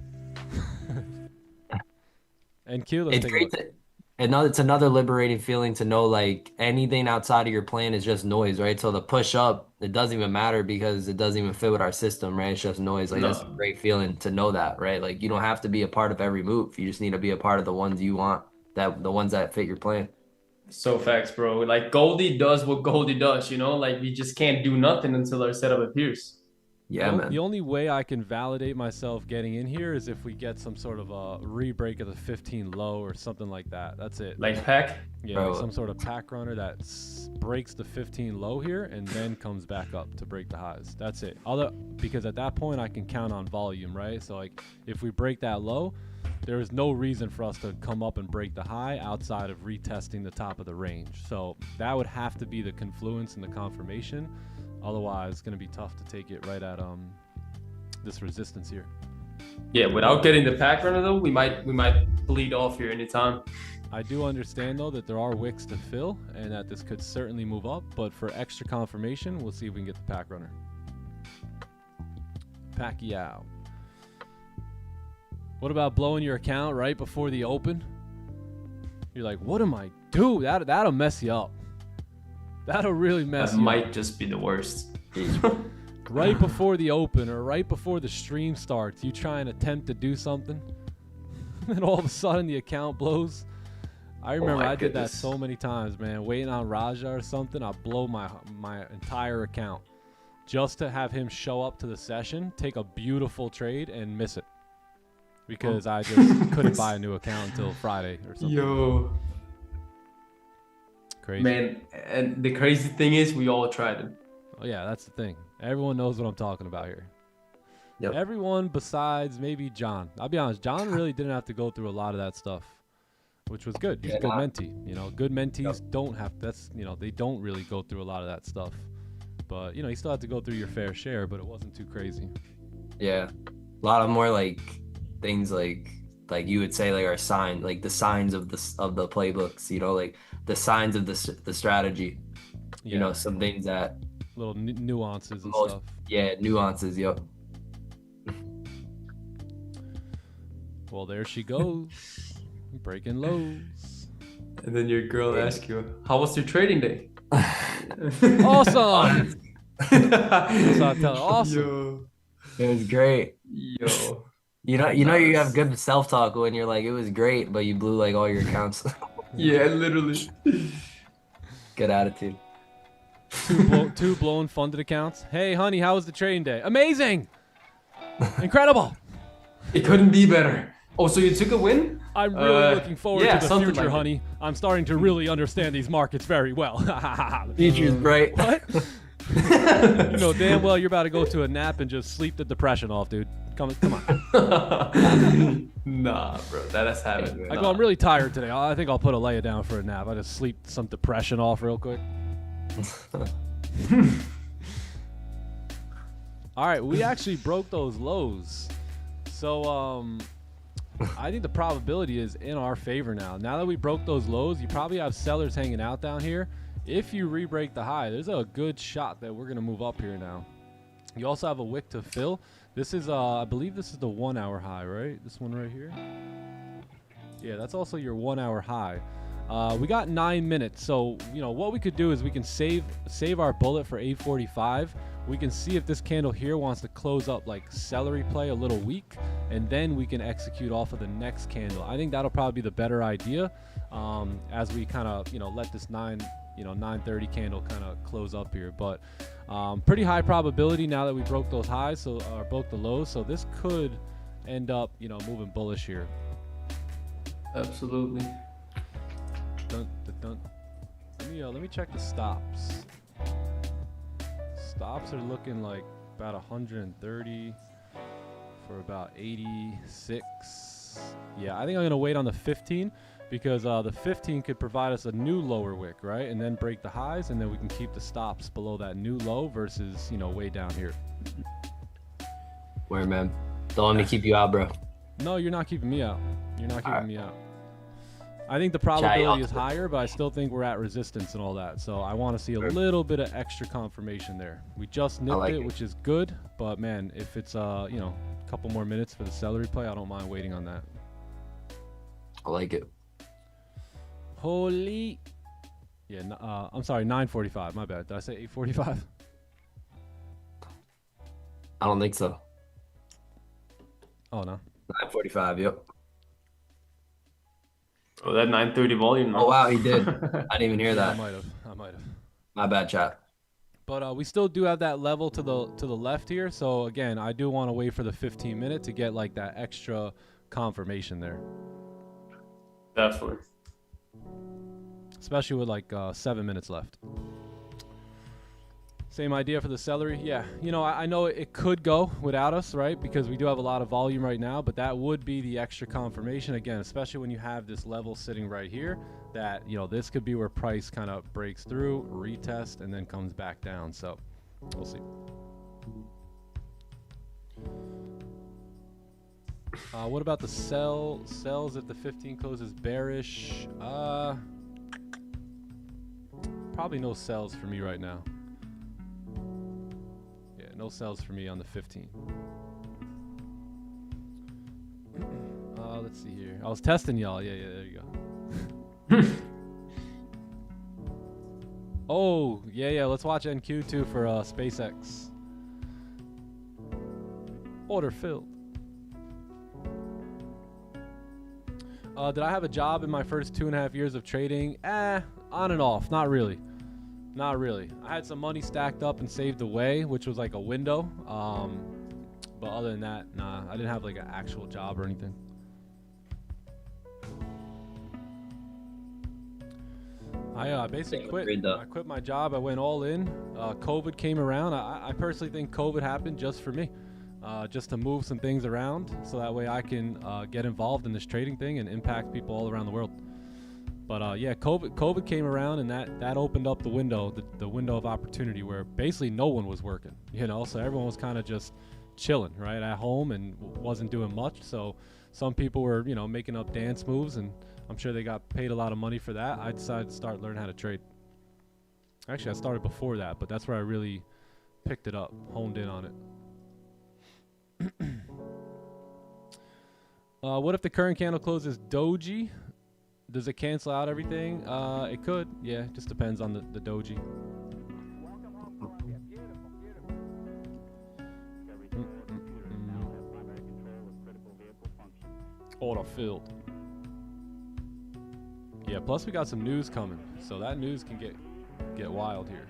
And Q, let's It's take a great look. it's another liberating feeling to know like anything outside of your plan is just noise, right? So the push up, it doesn't even matter because it doesn't even fit with our system, right? It's just noise. Like that's a No. great feeling to know that, right? Like you don't have to be a part of every move. You just need to be a part of the ones you want, the ones that fit your plan. So facts, bro. Like Goldie does what Goldie does, you know? Like we just can't do nothing until our setup appears. Yeah, man. The only way I can validate myself getting in here is if we get some sort of a re-break of the 15 low or something like that. That's it. Like pack. Yeah, Bro. like some sort of pack runner that breaks the 15 low here and then comes back up to break the highs. That's it. Because at that point I can count on volume, right? So like if we break that low, there is no reason for us to come up and break the high outside of retesting the top of the range. So that would have to be the confluence and the confirmation. Otherwise, it's going to be tough to take it right at this resistance here. Yeah, without getting the pack runner though, we might bleed off here anytime. I do understand, though, that there are wicks to fill and that this could certainly move up. But for extra confirmation, we'll see if we can get the pack runner. Pacquiao. What about blowing your account right before the open? You're like, what am I doing? That'll mess you up. That'll really mess That you might up. just be the worst. Right before the open or right before the stream starts, you try and attempt to do something, and all of a sudden the account blows. I remember my I did that goodness. so many times, man. Waiting on Raja or something, I'll blow my entire account just to have him show up to the session, take a beautiful trade, and miss it because I just couldn't buy a new account until Friday or something. Yo, Crazy. man, and the crazy thing is we all tried it. Oh yeah, that's the thing. Everyone knows what I'm talking about here. Yep. Everyone besides maybe John. I'll be honest, John really didn't have to go through a lot of that stuff, which was good. He's a Yeah, good nah. mentee. You know, good mentees don't have they don't really go through a lot of that stuff. But you still have to go through your fair share, but it wasn't too crazy. Yeah. A lot of more like things like you would say like are signs, like the signs of the playbooks, like the signs of the strategy. Yeah. Some things that Little nuances and Most- stuff. nuances, yep. Well, there she goes. Breaking lows. And then your girl asks you, "How was your trading day?" Awesome. That's what I tell her. Awesome. Yo, It was great. yo. You have good self-talk when you're like, it was great, but you blew like all your accounts. Yeah, literally. Good attitude. Two blown funded accounts. Hey, honey, how was the trading day? Amazing. Incredible. It couldn't be better. Oh, so you took a win? I'm really looking forward yeah, to the something future, like that. honey. I'm starting to really understand these markets very well. Future's bright. What? You know damn well you're about to go to a nap and just sleep the depression off, dude. Come on. Nah, bro, that has happened. I go, I'm really tired today. I think I'll put a lay down for a nap. I just sleep some depression off real quick. All right, we actually broke those lows. So, I think the probability is in our favor now. Now that we broke those lows, you probably have sellers hanging out down here. If you re-break the high, there's a good shot that we're going to move up here now. You also have a wick to fill. This is, I believe this is the 1 hour high, right? This one right here. Yeah, that's also your 1 hour high. We got 9 minutes. So, you know, what we could do is we can save our bullet for 8:45. We can see if this candle here wants to close up like celery play a little weak, and then we can execute off of the next candle. I think that'll probably be the better idea, as we kind of, you know, let this 9:30 candle kind of close up here. But pretty high probability now that we broke those highs, so broke the lows. So this could end up, you know, moving bullish here. Absolutely. Dun, dun, dun. Let me check the stops. Stops are looking like about 130 for about 86. Yeah, I think I'm gonna wait on the 15 because the 15 could provide us a new lower wick, right? And then break the highs, and then we can keep the stops below that new low versus, you know, way down here. Where, man? Don't let me keep you out, bro. No, you're not keeping me out. You're not keeping me out. I think the probability is higher, but I still think we're at resistance and all that. So I want to see a little bit of extra confirmation there. We just nipped it, which is good. But man, if it's you know, a couple more minutes for the celery play, I don't mind waiting on that. I like it. Holy. Yeah, I'm sorry, 9:45. My bad. Did I say 8:45? I don't think so. Oh no. 9:45. Yep. Oh, that 9:30 volume. Man. Oh wow, he did. I didn't even hear that. I might have. My bad, chat. But we still do have that level to the left here. So again, I do want to wait for the 15 minute to get like that extra confirmation there. Definitely. Especially with like 7 minutes left. Same idea for the celery. Yeah, you know, I know it could go without us, right? Because we do have a lot of volume right now, but that would be the extra confirmation again, especially when you have this level sitting right here, that, you know, this could be where price kind of breaks through, retest, and then comes back down. So we'll see. What about the sells if the 15 closes bearish? Probably no sells for me right now. No sells for me on the 15. Let's see here. I was testing y'all. Yeah, there you go. Oh, yeah. Let's watch NQ too for SpaceX. Order filled. Did I have a job in my first 2.5 years of trading? On and off. Not really. Not really. I had some money stacked up and saved away, which was like a window. But other than that, nah, I didn't have like an actual job or anything. I basically quit. I quit my job. I went all in. COVID came around. I personally think COVID happened just for me, just to move some things around so that way I can get involved in this trading thing and impact people all around the world. But yeah, COVID came around, and that opened up the window, the window of opportunity where basically no one was working, you know, so everyone was kind of just chilling right at home and wasn't doing much. So some people were, you know, making up dance moves, and I'm sure they got paid a lot of money for that. I decided to start learning how to trade. Actually, I started before that, but that's where I really picked it up, honed in on it. What if the current candle closes doji? Does it cancel out everything? It could. Yeah, it just depends on the doji. Order filled. Yeah, plus we got some news coming, so that news can get wild here.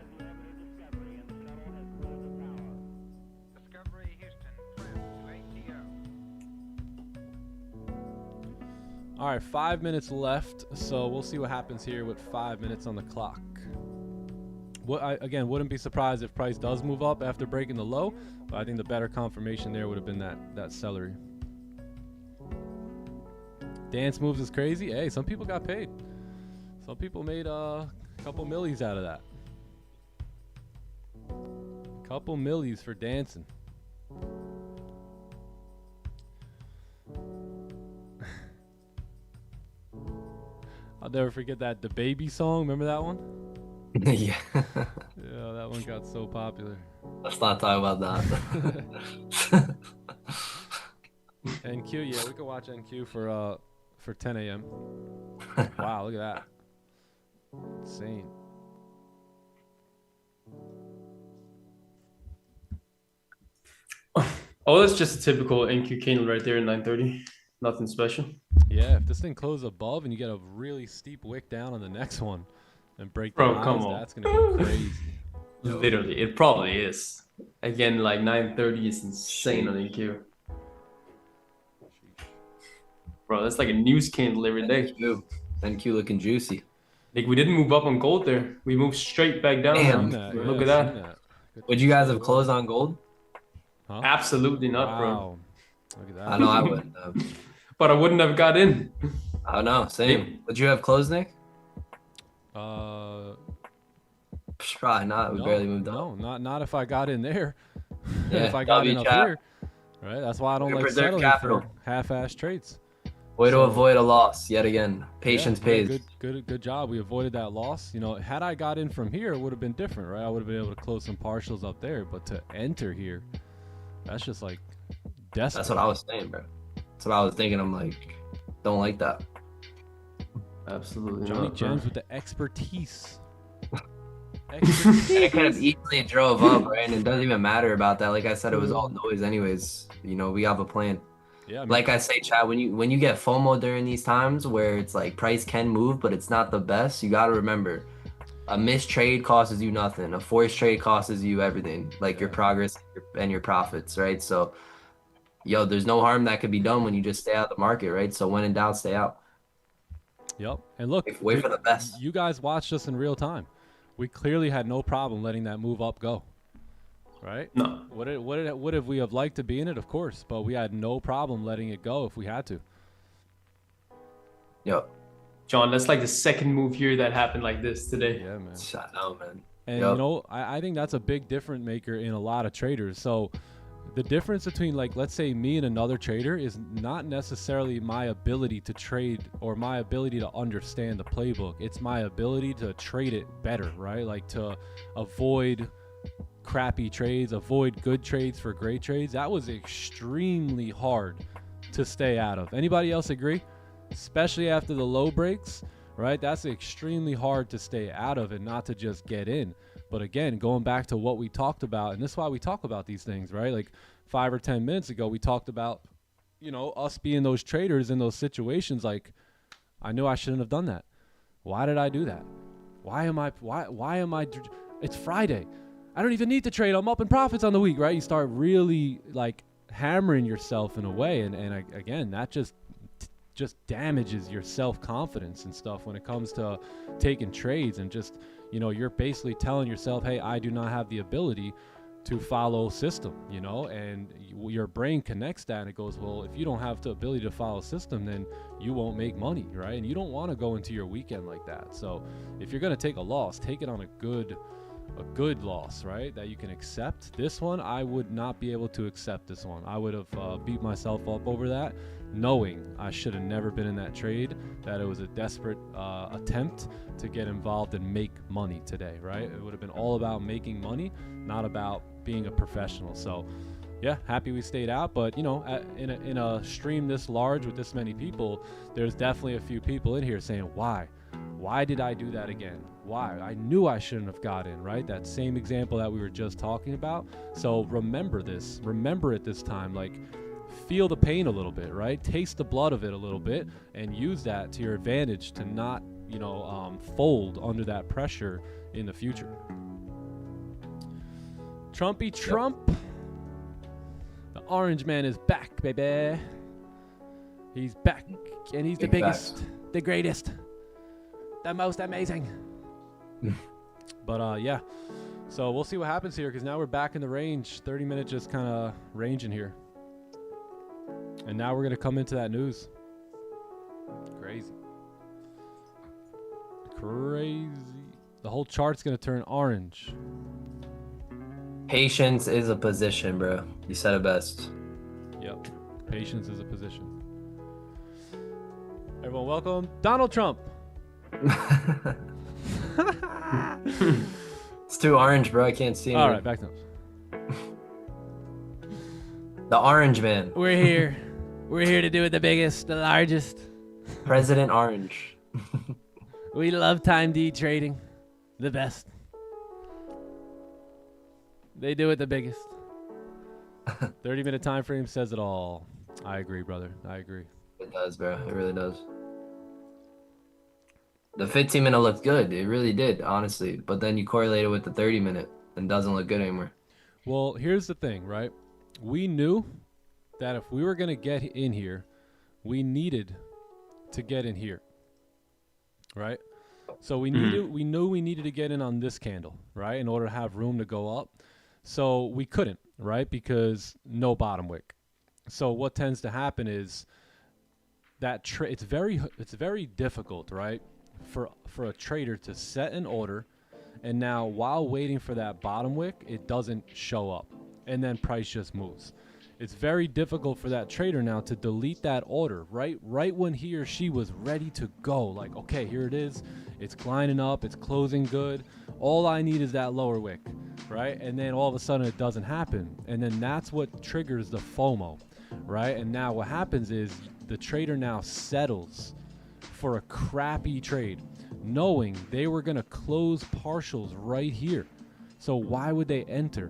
All right, 5 minutes left, so we'll see what happens here with 5 minutes on the clock. Again, wouldn't be surprised if price does move up after breaking the low, but I think the better confirmation there would have been that celery. Dance moves is crazy. Hey, some people got paid. Some people made a couple millies out of that. Couple millies for dancing. I'll never forget that The Baby song. Remember that one? Yeah. Yeah, that one got so popular. Let's not talk about that. NQ, yeah, we could watch NQ for 10 a.m. Wow, look at that. Insane. Oh, that's just a typical NQ candle right there at 9:30. Nothing special. Yeah, if this thing closes above and you get a really steep wick down on the next one and break the Bro, highs, come on. that's gonna go crazy. Literally, it probably is. Again, like 9:30 is insane on NQ. Bro, that's like a news candle every day. NQ looking juicy. Like we didn't move up on gold there. We moved straight back down. Damn. Look at that. Would you guys have closed on gold? Huh? Absolutely not, bro. Wow. Look at that. I know I wouldn't have. But I wouldn't have got in. I know, same. Would you have closed, Nick? Probably not. We barely moved up. No, not if I got in there. Yeah, if I got in up chat. here. Right? That's why I don't You like preserve settling capital. for half-ass trades. Way to So- avoid a loss yet again. Patience Yeah, pays. Good job. We avoided that loss. You know, had I got in from here, it would have been different, right? I would have been able to close some partials up there, but to enter here, that's just like desperate. That's what I was saying, bro. That's what I was thinking. I'm like, don't like that. Absolutely Johnny not. Gems with the expertise. And it could have easily drove up, right? And it doesn't even matter about that. Like I said, it was all noise anyways. You know, we have a plan. Yeah, I mean, Like I say, Chad, when you get FOMO during these times where it's like price can move, but it's not the best, you got to remember, a missed trade costs you nothing. A forced trade costs you everything, like your progress and your profits, right? So, yo, there's no harm that could be done when you just stay out of the market, right? So when in doubt, stay out. Yep. And look, Wait for the best. You guys watched us in real time. We clearly had no problem letting that move up go. Right? No. Would have we have liked to be in it? Of course, but we had no problem letting it go if we had to. Yo, John, that's like the second move here that happened like this today. Yeah, man. I know, man. And Yep. you know, I think that's a big difference maker in a lot of traders. So the difference between, like, let's say me and another trader is not necessarily my ability to trade or my ability to understand the playbook. It's my ability to trade it better, right? Like to avoid crappy trades, avoid good trades for great trades. That was extremely hard to stay out of. Anybody else agree? Especially after the low breaks, right? That's extremely hard to stay out of and not to just get in. But again, going back to what we talked about, and this is why we talk about these things, right? Like 5 or 10 minutes ago, we talked about, you know, us being those traders in those situations. Like, I knew I shouldn't have done that. Why did I do that? Why am I, it's Friday. I don't even need to trade. I'm up in profits on the week, right? You start really like hammering yourself in a way. And again, that just damages your self-confidence and stuff when it comes to taking trades. And just, you know, you're basically telling yourself, hey, I do not have the ability to follow system, you know, and your brain connects that and it goes, well, if you don't have the ability to follow system, then you won't make money, right? And you don't want to go into your weekend like that. So if you're going to take a loss, take it on a good loss, right? That you can accept. This one, I would not be able to accept this one. I would have beat myself up over that, knowing I should have never been in that trade, that it was a desperate attempt to get involved and make money today, right? It would have been all about making money, not about being a professional. So yeah, happy we stayed out. But you know, in a stream this large with this many people, there's definitely a few people in here saying, why did I do that again? Why? I knew I shouldn't have got in, right? That same example that we were just talking about. So remember this, remember it this time, like feel the pain a little bit, right? Taste the blood of it a little bit and use that to your advantage to not, you know, fold under that pressure in the future. Trumpy Trump. The orange man is back, baby. He's back, and he's the Big biggest, facts. the greatest, the most amazing. But yeah, so we'll see what happens here, because now we're back in the range. 30-minute just kind of ranging here, and now we're gonna come into that news. Crazy. The whole chart's gonna turn orange. Patience is a position, bro. You said it best. Yep. Patience is a position. Everyone, welcome Donald Trump. It's too orange, bro. I can't see All anything. right, back to The orange man. We're here. We're here to do it the biggest, the largest. President Orange. We love time D trading. The best. They do it the biggest. 30-minute time frame says it all. I agree, brother. I agree. It does, bro. It really does. The 15-minute looked good. It really did, honestly. But then you correlate it with the 30-minute and it doesn't look good anymore. Well, here's the thing, right? We knew that if we were going to get in here, we needed to get in here, right? So we knew we needed to get in on this candle, right, in order to have room to go up. So we couldn't, right, because no bottom wick. So what tends to happen is that it's very difficult, right, for a trader to set an order, and now while waiting for that bottom wick, it doesn't show up, and then price just moves. It's very difficult for that trader now to delete that order right when he or she was ready to go. Like, okay, here it is. It's lining up. It's closing good. All I need is that lower wick, right? And then all of a sudden it doesn't happen. And then that's what triggers the FOMO, right? And now what happens is the trader now settles for a crappy trade, knowing they were going to close partials right here. So why would they enter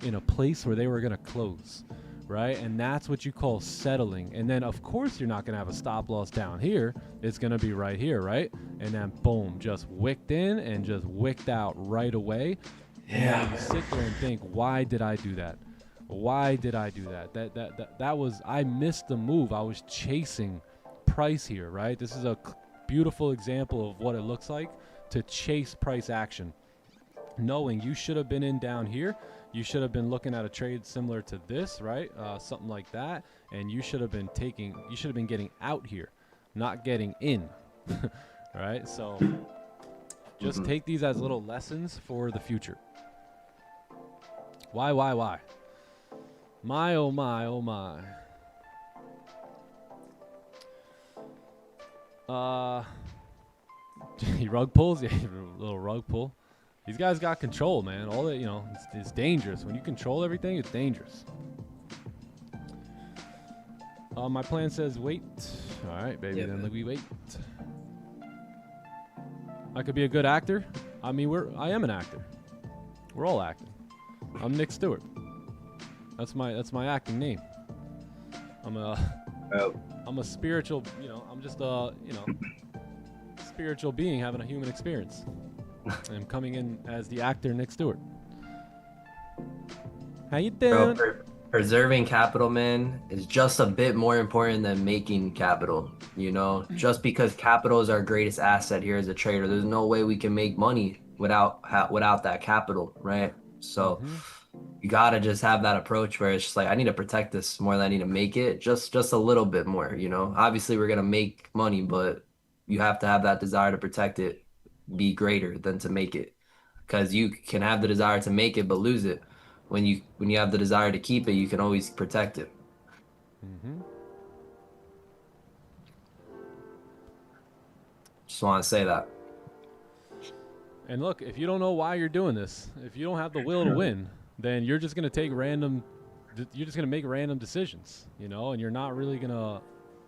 in a place where they were going to close? Right? And that's what you call settling. And then of course you're not going to have a stop loss down here. It's going to be right here, right? And then boom, just wicked in and just wicked out right away. Yeah. And you sit there and think, why did I do that? Why did I do that? That was, I missed the move. I was chasing price here, right? This is a beautiful example of what it looks like to chase price action. Knowing you should have been in down here. You should have been looking at a trade similar to this, right? Something like that. And you should have been getting out here, not getting in, right? So just take these as little lessons for the future. Why? My, oh my, oh my. He rug pulls, yeah, little rug pull. These guys got control, man. All that, it's dangerous. When you control everything, it's dangerous. My plan says wait. All right, baby, Yeah, then man. we wait. I could be a good actor. I mean, I am an actor. We're all acting. I'm Nick Stewart. That's my acting name. I'm a spiritual, I'm just a, spiritual being having a human experience. I'm coming in as the actor Nick Stewart. How you doing? Bro, preserving capital, man, is just a bit more important than making capital. Just because capital is our greatest asset here as a trader, there's no way we can make money without that capital, right? So you gotta just have that approach where it's just like, I need to protect this more than I need to make it, just a little bit more. Obviously we're gonna make money, but you have to have that desire to protect it be greater than to make it, because you can have the desire to make it but lose it. When you have the desire to keep it, you can always protect it. Just want to say that. And look, if you don't know why you're doing this, if you don't have the will to win, then you're just gonna make random decisions, and you're not really gonna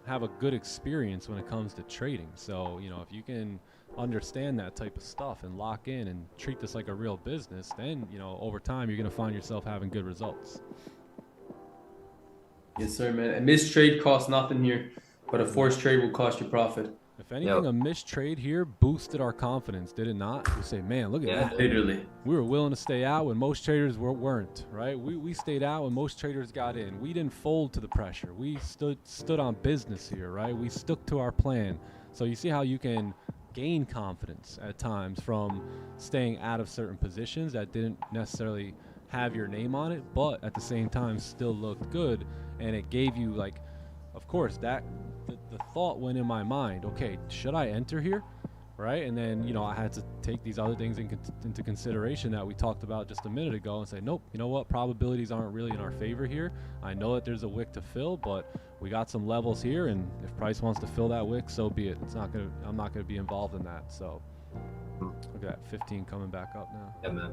have a good experience when it comes to trading. So if you can understand that type of stuff and lock in and treat this like a real business, then over time you're going to find yourself having good results. Yes, sir, man. A missed trade costs nothing here, but a forced trade will cost you profit. If anything, a missed trade here boosted our confidence, did it not? We say, man, look at that. Literally. We were willing to stay out when most traders weren't, right? We stayed out when most traders got in. We didn't fold to the pressure. We stood on business here, right? We stuck to our plan. So you see how you can gain confidence at times from staying out of certain positions that didn't necessarily have your name on it, but at the same time still looked good, and it gave you, like, of course, that the thought went in my mind, okay, should I enter here, right? And then, you know, I had to take these other things into consideration that we talked about just a minute ago and say, nope, you know what, probabilities aren't really in our favor here. I know that there's a wick to fill, but we got some levels here, and if price wants to fill that wick, so be it. I'm not gonna be involved in that. So look at that, 15 coming back up now. Yeah, man.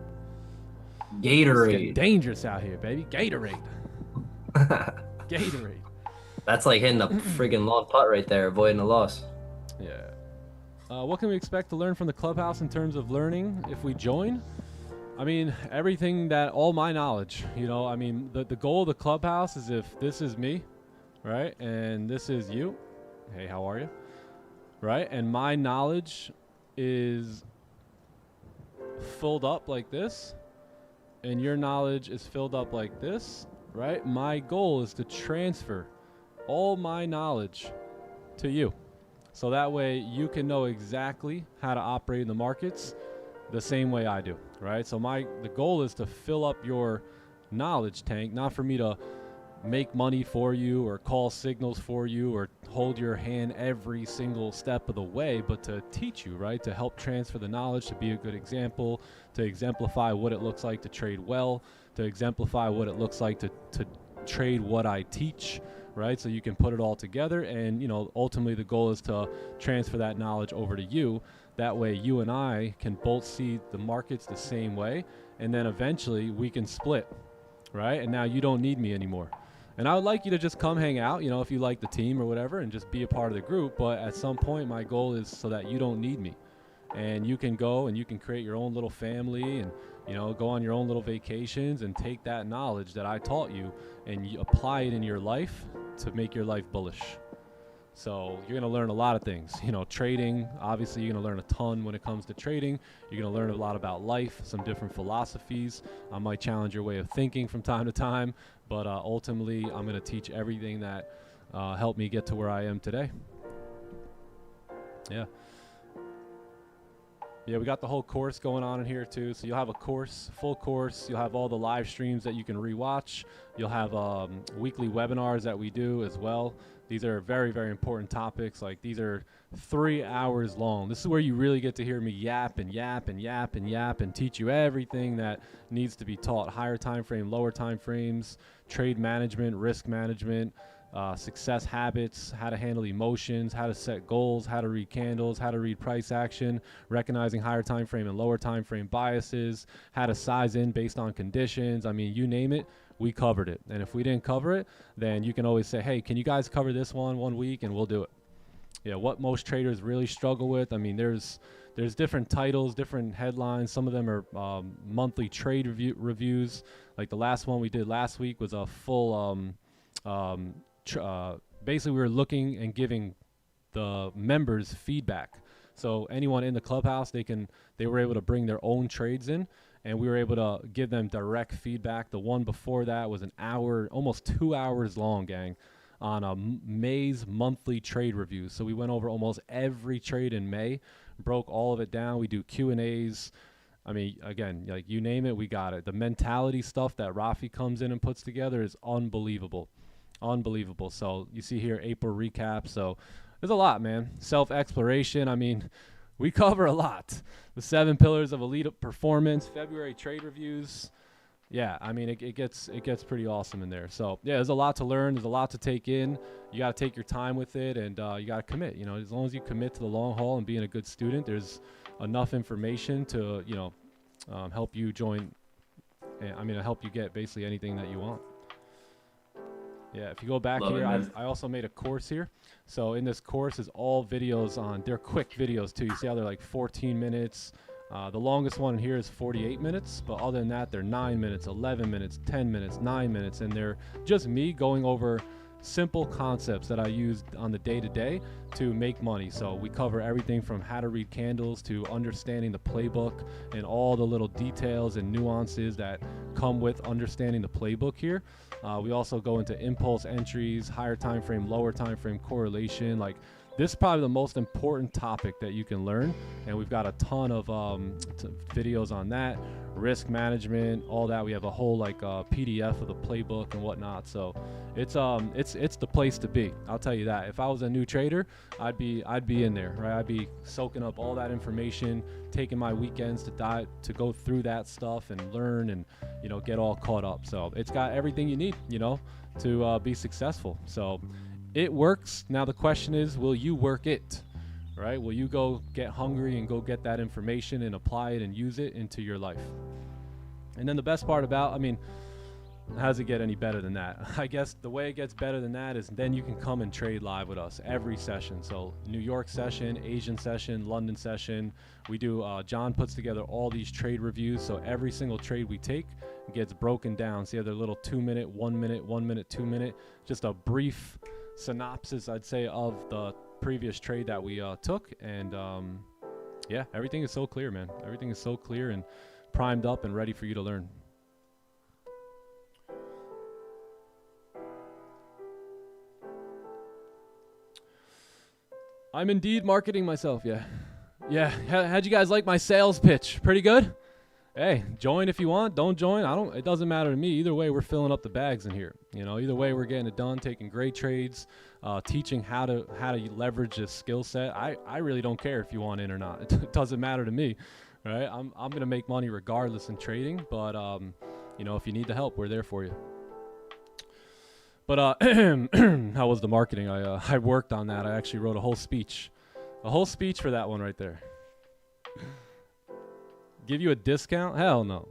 It's getting Gatorade. dangerous out here, baby. Gatorade. Gatorade. That's like hitting a friggin' long putt right there, avoiding a loss. Yeah. What can we expect to learn from the clubhouse in terms of learning if we join? I mean, everything all my knowledge, you know, I mean, the goal of the clubhouse is if this is me, right? And this is you. Hey, how are you? Right? And my knowledge is filled up like this, and your knowledge is filled up like this, right? My goal is to transfer all my knowledge to you. So that way you can know exactly how to operate in the markets the same way I do, right? So the goal is to fill up your knowledge tank, not for me to make money for you or call signals for you or hold your hand every single step of the way, but to teach you, right? To help transfer the knowledge, to be a good example, to exemplify what it looks like to trade well, to exemplify what it looks like to trade what I teach, right? So you can put it all together, and, you know, ultimately the goal is to transfer that knowledge over to you. That way you and I can both see the markets the same way, and then eventually we can split, right? And now you don't need me anymore. And I would like you to just come hang out, you know, if you like the team or whatever, and just be a part of the group. But at some point, my goal is so that you don't need me, and you can go and you can create your own little family, and, you know, go on your own little vacations and take that knowledge that I taught you and you apply it in your life to make your life bullish. So you're going to learn a lot of things, you know, trading. Obviously, you're going to learn a ton when it comes to trading. You're going to learn a lot about life, some different philosophies. I might challenge your way of thinking from time to time, but ultimately, I'm going to teach everything that helped me get to where I am today. Yeah. Yeah, we got the whole course going on in here too. So you'll have a course, full course. You'll have all the live streams that you can rewatch. You'll have weekly webinars that we do as well. These are very, very important topics. Like, these are 3 hours long. This is where you really get to hear me yap and yap and yap and yap and teach you everything that needs to be taught. Higher time frame, lower time frames, trade management, risk management, success habits, how to handle emotions, how to set goals, how to read candles, how to read price action, recognizing higher time frame and lower time frame biases, how to size in based on conditions. I mean, you name it, we covered it. And if we didn't cover it, then you can always say, hey, can you guys cover this one week, and we'll do it. Yeah, what most traders really struggle with, I mean, there's different titles, different headlines. Some of them are monthly trade reviews. Like the last one we did last week was a full basically we were looking and giving the members feedback. So anyone in the clubhouse, they were able to bring their own trades in, and we were able to give them direct feedback. The one before that was an hour, almost 2 hours long, gang, on May's monthly trade reviews. So we went over almost every trade in May, broke all of it down. We do Q&As. I mean, again, like, you name it, we got it. The mentality stuff that Rafi comes in and puts together is unbelievable. Unbelievable. So you see here, April recap. So there's a lot, man. Self-exploration. I mean, we cover a lot. The 7 pillars of elite performance, February trade reviews. Yeah, I mean, it gets pretty awesome in there. So yeah, there's a lot to learn. There's a lot to take in. You got to take your time with it, and you got to commit. You know, as long as you commit to the long haul and being a good student, there's enough information to, you know, help you join. I mean, to help you get basically anything that you want. Yeah, if you go back here, I also made a course here. So in this course is all videos they're quick videos too. You see how they're like 14 minutes. The longest one here is 48 minutes, but other than that, they're 9 minutes, 11 minutes, 10 minutes, 9 minutes, and they're just me going over simple concepts that I use on the day-to-day to make money. So we cover everything from how to read candles to understanding the playbook and all the little details and nuances that come with understanding the playbook here. We also go into impulse entries, higher time frame, lower time frame correlation. Like, this is probably the most important topic that you can learn, and we've got a ton of videos on that. Risk management, all that. We have a whole PDF of the playbook and whatnot. So it's the place to be. I'll tell you that. If I was a new trader, I'd be in there, right? I'd be soaking up all that information, taking my weekends to go through that stuff and learn and get all caught up. So it's got everything you need, to be successful. So it works. Now the question is, will you work it? Right? Will you go get hungry and go get that information and apply it and use it into your life? And then the best part about, how does it get any better than that? I guess the way it gets better than that is then you can come and trade live with us every session. So New York session, Asian session, London session. We do, John puts together all these trade reviews. So every single trade we take gets broken down. So you have their little 2 minute, 1 minute, 1 minute, 2 minute, just a brief synopsis, I'd say, of the previous trade that we took. And yeah, everything is so clear, man. Everything is so clear and primed up and ready for you to learn. I'm indeed marketing myself. Yeah. How'd you guys like my sales pitch? Pretty good? Hey, join if you want. Don't join. It doesn't matter to me. Either way, we're filling up the bags in here. Either way, we're getting it done, taking great trades, teaching how to leverage this skill set. I really don't care if you want in or not. It doesn't matter to me, right? I'm going to make money regardless in trading, but if you need the help, we're there for you. But how was the marketing? I worked on that. I actually wrote a whole speech for that one right there. Give you a discount? Hell no.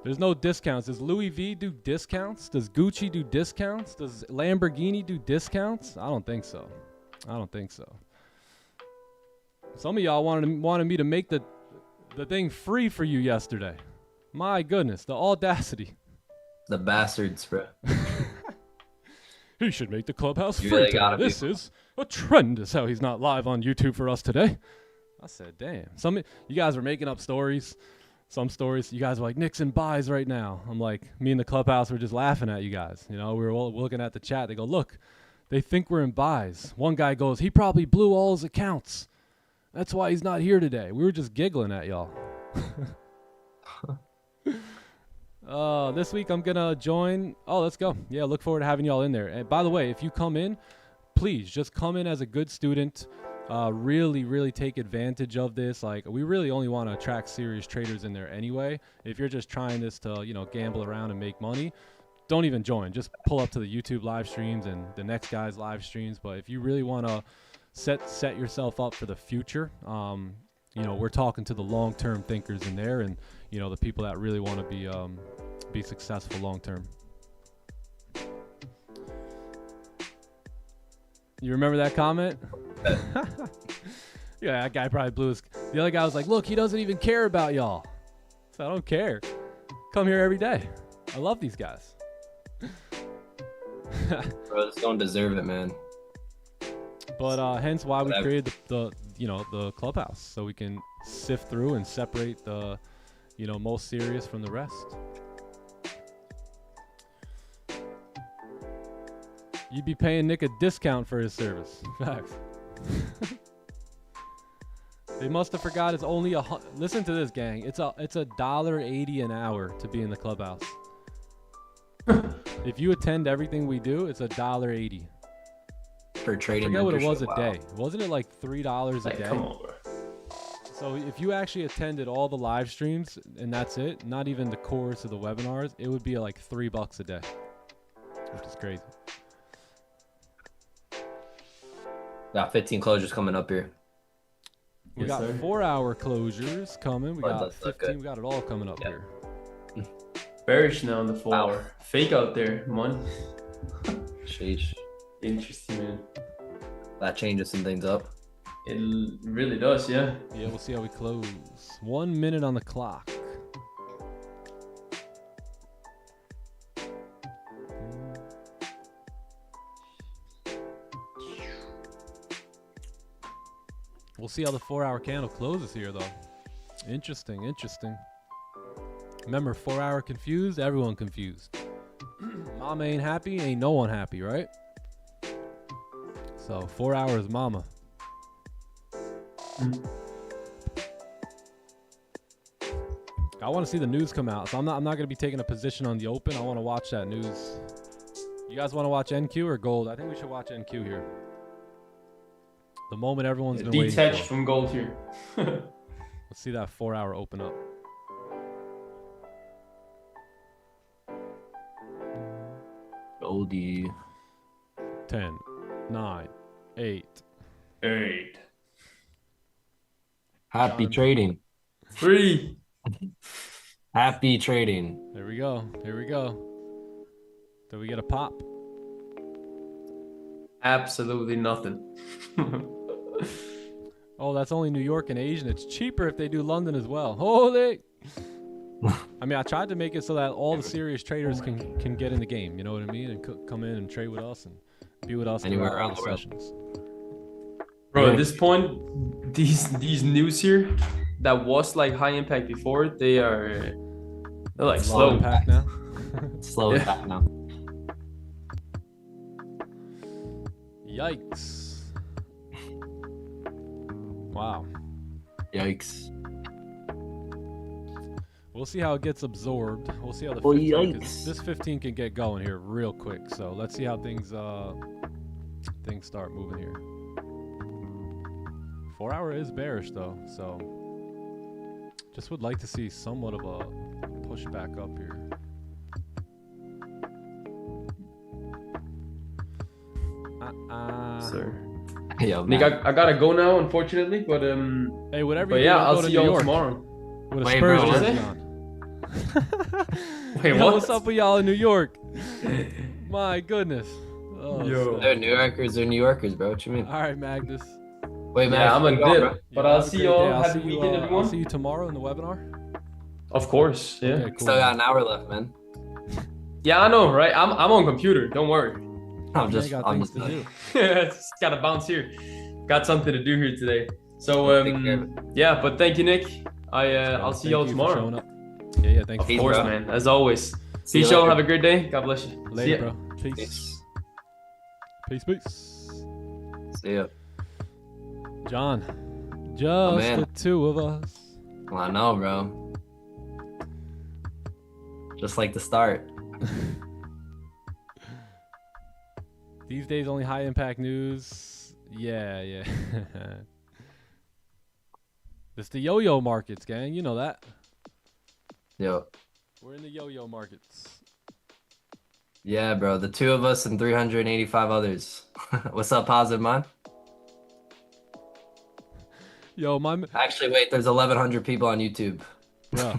There's no discounts. Does Louis V do discounts? Does Gucci do discounts? Does Lamborghini do discounts? I don't think so. Some of y'all wanted me to make the thing free for you yesterday. My goodness, the audacity. The bastards, bro. He should make the clubhouse You free. really gotta This be. is a trend, is how he's not live on YouTube for us today. I said, damn. You guys were making up stories. Some stories, you guys were like, Nixon buys right now. I'm like, me and the clubhouse were just laughing at you guys. We were all looking at the chat. They go, look, they think we're in buys. One guy goes, he probably blew all his accounts. That's why he's not here today. We were just giggling at y'all. This week I'm going to join. Oh, let's go. Yeah, look forward to having y'all in there. And by the way, if you come in, please just come in as a good student. Really take advantage of this. Like, we really only want to attract serious traders in there anyway. If you're just trying this to, gamble around and make money, don't even join. Just pull up to the YouTube live streams and the next guy's live streams. But if you really want to set yourself up for the future, we're talking to the long-term thinkers in there, and the people that really want to be successful long-term. You remember that comment? Yeah, that guy probably blew his. The other guy was like, "Look, he doesn't even care about y'all." So I don't care. Come here every day. I love these guys. Bro, just don't deserve it, man. But hence why we created the clubhouse, so we can sift through and separate the most serious from the rest. You'd be paying Nick a discount for his service. Facts. They must have forgot it's only listen to this, gang. It's $1.80 an hour to be in the clubhouse. If you attend everything we do, it's $1.80. For trading. I forget what it was wow. a day. Wasn't it like $3 a day? Come on, bro. So if you actually attended all the live streams and that's it, not even the course of the webinars, it would be like $3 a day, which is crazy. Got 15 closures coming up here. We got 4-hour closures coming. We got 15. We got it all coming up here. Bearish now on the 4-hour. Fake out there, money. Sheesh. Interesting, man. That changes some things up. It really does, yeah. Yeah, we'll see how we close. 1 minute on the clock. We'll see how the 4-hour candle closes here, though. Interesting, interesting. Remember, 4-hour confused, everyone confused. Mama ain't happy, ain't no one happy, right? So 4 hours, mama. I want to see the news come out, so I'm not gonna be taking a position on the open. I want to watch that news. You guys want to watch NQ or gold? I think we should watch NQ here. The moment everyone's been waiting Detached for. from gold here. Let's see that 4-hour open up. Goldie. 10, 9, 8. 8. Happy trading. 3. Happy trading. There we go. Here we go. Did we get a pop? Absolutely nothing. Oh, that's only New York and Asian. It's cheaper if they do London as well. Holy! I mean, I tried to make it so that all the serious traders can get in the game. You know what I mean? And come in and trade with us and be with us Anywhere throughout around all the the world. sessions. Bro, at this point, these news here that was like high impact before, they're like Low slow. impact now. Slow Yeah. it back now. Yikes! Wow. Yikes. We'll see how it gets absorbed. We'll see how the Oh, 15, 'cause yikes. this 15 can get going here real quick. So let's see how things start moving here. 4-hour is bearish though, so just would like to see somewhat of a push back up here. Sir. Yo, Nick, man. I gotta go now, unfortunately, but Hey, whatever but you yeah, do, I'll go to see New y'all York tomorrow. with a Wait, Spurs bro, what? jersey on. Wait, Yo, what? what's up with y'all in New York? My goodness. Oh, Yo. snap. They're New Yorkers. They're New Yorkers, bro. What you mean? All right, Magnus. Wait, man. Yeah, I'm a keep going, bro. dip, but Yeah, I'll have a see great y'all. day. I'll Happy see you, weekend, I'll everyone. see you tomorrow in the webinar. Of course, yeah. Okay, cool. Still got an hour left, man. Yeah, I know, right? I'm on computer. Don't worry. I'm Man, just. got I'm things just. to do. Just gotta bounce here. Got something to do here today. So Take care of it. yeah, but thank you, Nick. I'll see Thank y'all you for tomorrow. showing up. Yeah, thanks. Of Peace, course, bro. man. As always. See you Peace, y'all. later. Have a great day. God bless you. See Later, ya. bro. Peace. Peace. Peace, peace. See ya. John, just man. the two of us. Well, I know, bro. Just like the start. These days, only high impact news. Yeah. It's the yo-yo markets, gang. You know that. Yo. We're in the yo-yo markets. Yeah, bro. The two of us and 385 others. What's up, Positive Mind? Yo, Actually, wait. There's 1,100 people on YouTube. bro,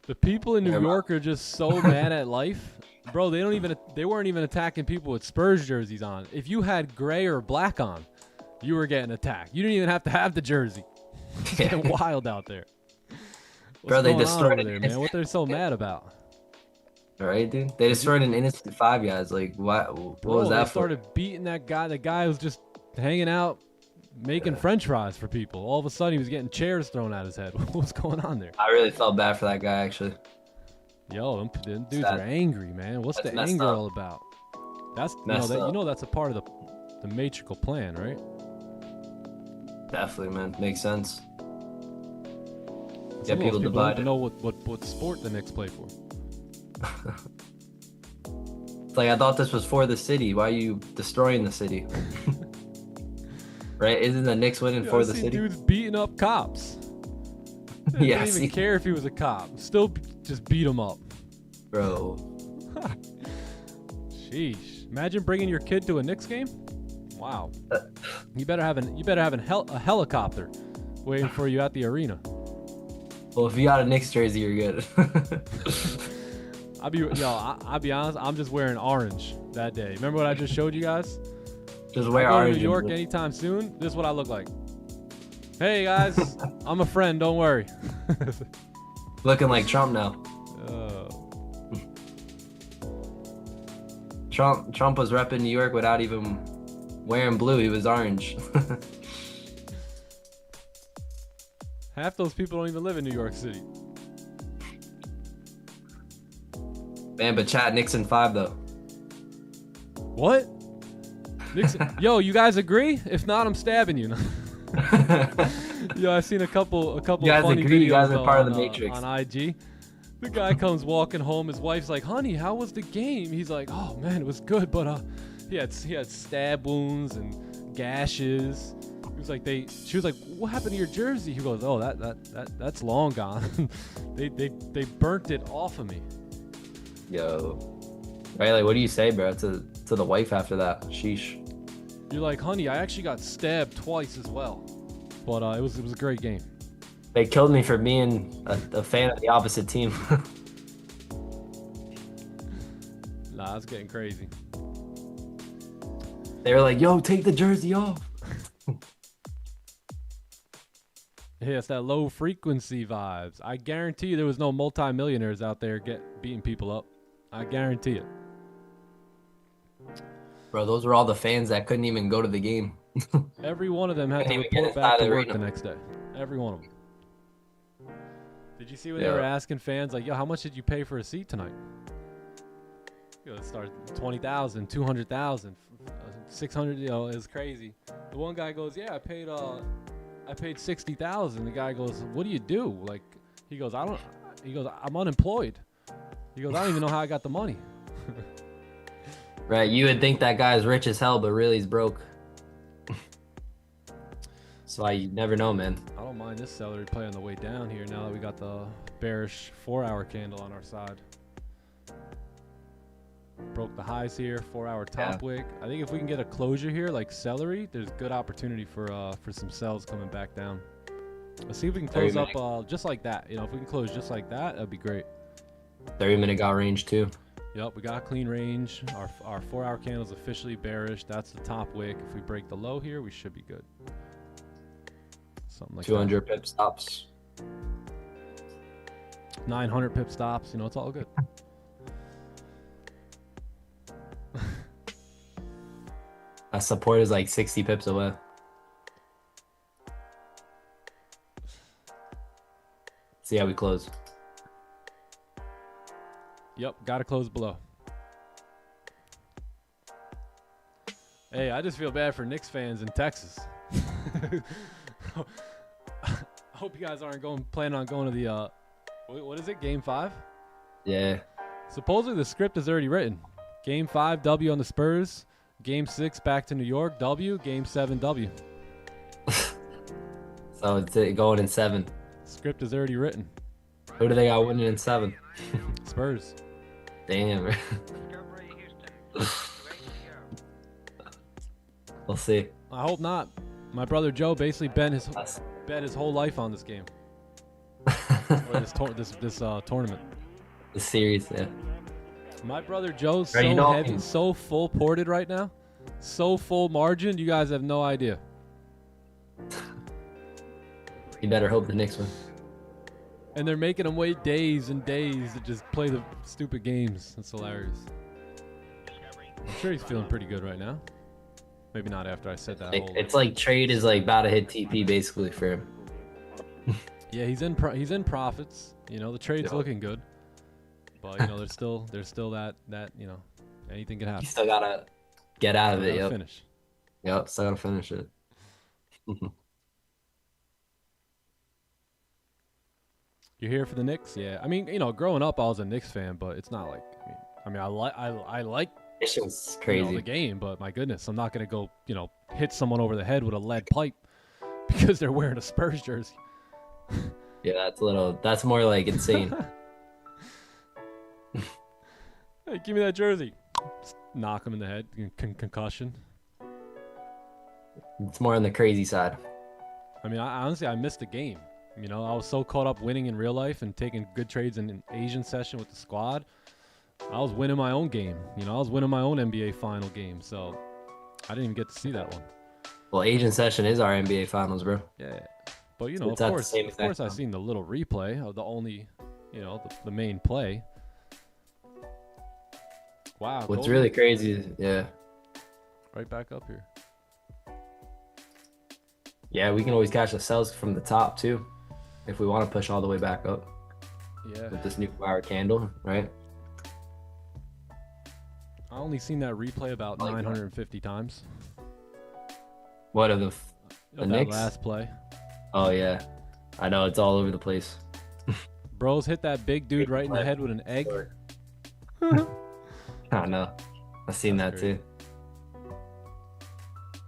the people in New Never mind. York are just so mad at life. Bro, they weren't even attacking people with Spurs jerseys on. If you had gray or black on, you were getting attacked. You didn't even have to have the jersey. It's getting wild out there. What's Bro, they going on destroyed over it. there, man? What they're so mad about? All right, dude. They destroyed an innocent five guys. Like, what? What Bro, was they that for? started beating that guy. The guy was just hanging out, making French fries for people. All of a sudden, he was getting chairs thrown at his head. What's going on there? I really felt bad for that guy, actually. Yo, them dudes Sad. are angry, man. What's That's the messed anger up. all about? That's Messed up. that's a part of the matrical plan, right? Definitely, man. Makes sense. Some Yeah, of those people don't divided. even know what sport the Knicks play for. It's like, I thought this was for the city. Why are you destroying the city? Right? Isn't the Knicks winning Yo, for I the seen city? dudes beating up cops. They Yeah, didn't even see- care if he was a cop. Still just beat him up. Bro. Sheesh. Imagine bringing your kid to a Knicks game. Wow. You better have a helicopter waiting for you at the arena. Well, if you got a Knicks jersey, you're good. I'll be honest. I'm just wearing orange that day. Remember what I just showed you guys? Just I wear go to orange. New York and blue. anytime soon. This is what I look like. Hey guys, I'm a friend. Don't worry. Looking like Trump now. Trump was repping New York without even wearing blue. He was orange. Half those people don't even live in New York City. Man, but chat Nixon 5 though. What? Nixon, yo, you guys agree? If not, I'm stabbing you. Yo, I've seen a couple You guys funny agree? videos You guys are part of the on, Matrix. on IG. The guy comes walking home. His wife's like, "Honey, how was the game?" He's like, "Oh man, it was good, but he had stab wounds and gashes." He was like, she was like, "What happened to your jersey?" He goes, "Oh, that's long gone. they burnt it off of me." Yo. Right, like what do you say, bro, to the wife after that? Sheesh. You're like, "Honey, I actually got stabbed twice as well, but it was a great game." They killed me for being a fan of the opposite team. Nah, it's getting crazy. They were like, "Yo, take the jersey off." Yeah, it's that low frequency vibes. I guarantee you there was no multi-millionaires out there beating people up. I guarantee it. Bro, those were all the fans that couldn't even go to the game. Every one of them had to Couldn't even get report back inside to the work arena. the next day. Every one of them. Did you see when they Yeah. were asking fans, like, "Yo, how much did you pay for a seat tonight?" You know, it started 20,000, 200,000, 600. You know, it was crazy. The one guy goes, "Yeah, I paid 60,000." The guy goes, "What do you do?" Like, he goes, "I'm unemployed." He goes, "I don't even know how I got the money." Right, you would think that guy's rich as hell, but really he's broke. So you never know, man. I don't mind this celery play on the way down here now that we got the bearish 4-hour candle on our side. Broke the highs here, 4-hour top wick. I think if we can get a closure here like celery, there's good opportunity for some sells coming back down. Let's see if we can close up just like that. You know, if we can close just like that, that'd be great. 30-minute got range too. Yep, we got a clean range. Our 4-hour candle's officially bearish. That's the top wick. If we break the low here, we should be good. Something like 200 pip stops. 900 pip stops. You know, it's all good. That support is like 60 pips away. See how we close. Yep, gotta close below. Hey, I just feel bad for Knicks fans in Texas. I hope you guys aren't planning on going to the what is it? Game 5? Yeah. Supposedly the script is already written. Game 5 W on the Spurs. Game 6 back to New York W. Game 7 W. So it's going in 7. Script is already written. Who do they got winning in 7? Spurs. Damn. We'll see. I hope not. My brother Joe basically bet his whole life on this game. Or this tournament. The series, yeah. My brother Joe's Right, so you know- heavy, so full ported right now, so full margin. You guys have no idea. You better hope the Knicks win. And they're making him wait days and days to just play the stupid games. That's hilarious. I'm sure he's feeling pretty good right now. Maybe not after I said that. It's like trade is like about to hit TP basically for him. Yeah, he's in profits. You know, the trade's looking good. But you know, there's still that you know, anything can happen. You still gotta get out of it. Yep. Finish. Yep. Still gotta finish it. You're here for the Knicks? Yeah. I mean, you know, growing up, I was a Knicks fan, but it's not like I like It's just you crazy. know, the game, but my goodness, I'm not gonna go, you know, hit someone over the head with a lead pipe because they're wearing a Spurs jersey. Yeah, that's more like insane. Hey, give me that jersey. Just knock him in the head. Concussion. It's more on the crazy side. I mean, honestly, I missed the game. You know, I was so caught up winning in real life and taking good trades in an Asian session with the squad. I was winning my own game. You know, I was winning my own NBA final game. So I didn't even get to see that one. Well, Asian session is our NBA finals, bro. Yeah. But, you know, It's at the of same course exact I've seen the little replay of the only, you know, the main play. Wow. What's Gold really crazy is, yeah. right back up here. Yeah, we can always catch the sells from the top too. if we want to push all the way back up Yeah. with this new power candle, right? I only seen that replay about 950 times. What of the Of that Knicks? last play. Oh yeah, I know it's all over the place. Bros hit that big dude right in the head with an egg. I know. I've seen That's that too.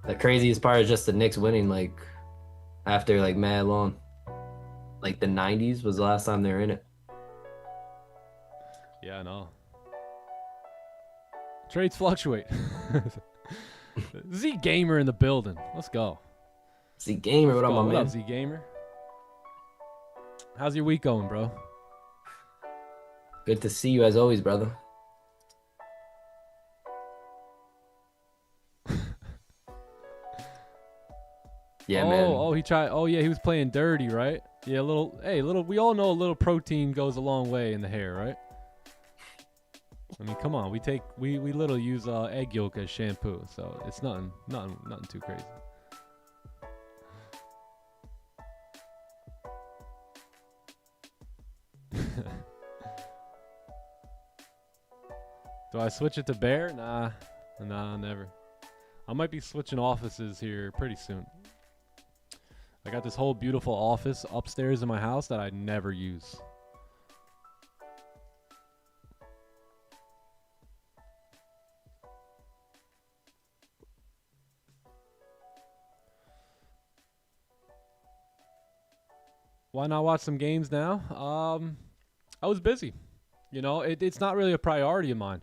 The craziest part is just the Knicks winning like after like mad long. Like the 90s was the last time they were in it. Yeah, I know. Trades fluctuate. Z Gamer in the building. Let's go. See, Gamer, what up, my What man? up, Z Gamer? How's your week going, bro? Good to see you as always, brother. Yeah, man. Oh, he tried. Oh, yeah, he was playing dirty, right? Yeah, little. We all know a little protein goes a long way in the hair, right? I mean, come on. We literally use egg yolk as shampoo, so it's nothing too crazy. Do I switch it to bear? Nah, never. I might be switching offices here pretty soon. I got this whole beautiful office upstairs in my house that I never use. Why not watch some games now? I was busy. You know, it's not really a priority of mine.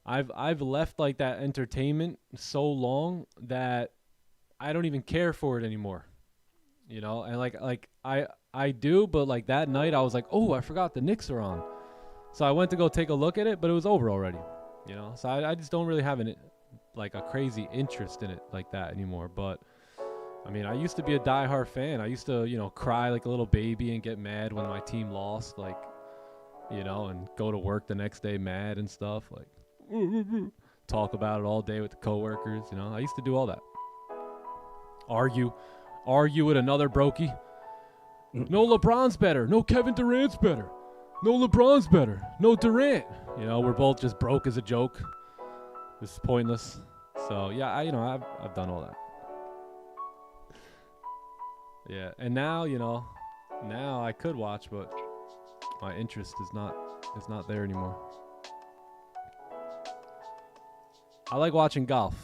I've left like that entertainment so long that I don't even care for it anymore. You know, and like I do, but like that night I was like, oh, I forgot the Knicks are on. So I went to go take a look at it, but it was over already. You know, so I just don't really have like a crazy interest in it like that anymore. But I mean, I used to be a diehard fan. I used to, you know, cry like a little baby and get mad when my team lost, like, you know, and go to work the next day mad and stuff, like talk about it all day with the coworkers. You know, I used to do all that. Argue with another brokey. No, LeBron's better. No, Kevin Durant's better. No, LeBron's better. No, Durant. You know, we're both just broke as a joke. This is pointless. So yeah, I've done all that. Yeah, and now, you know, now I could watch, but my interest is not there anymore. I like watching golf,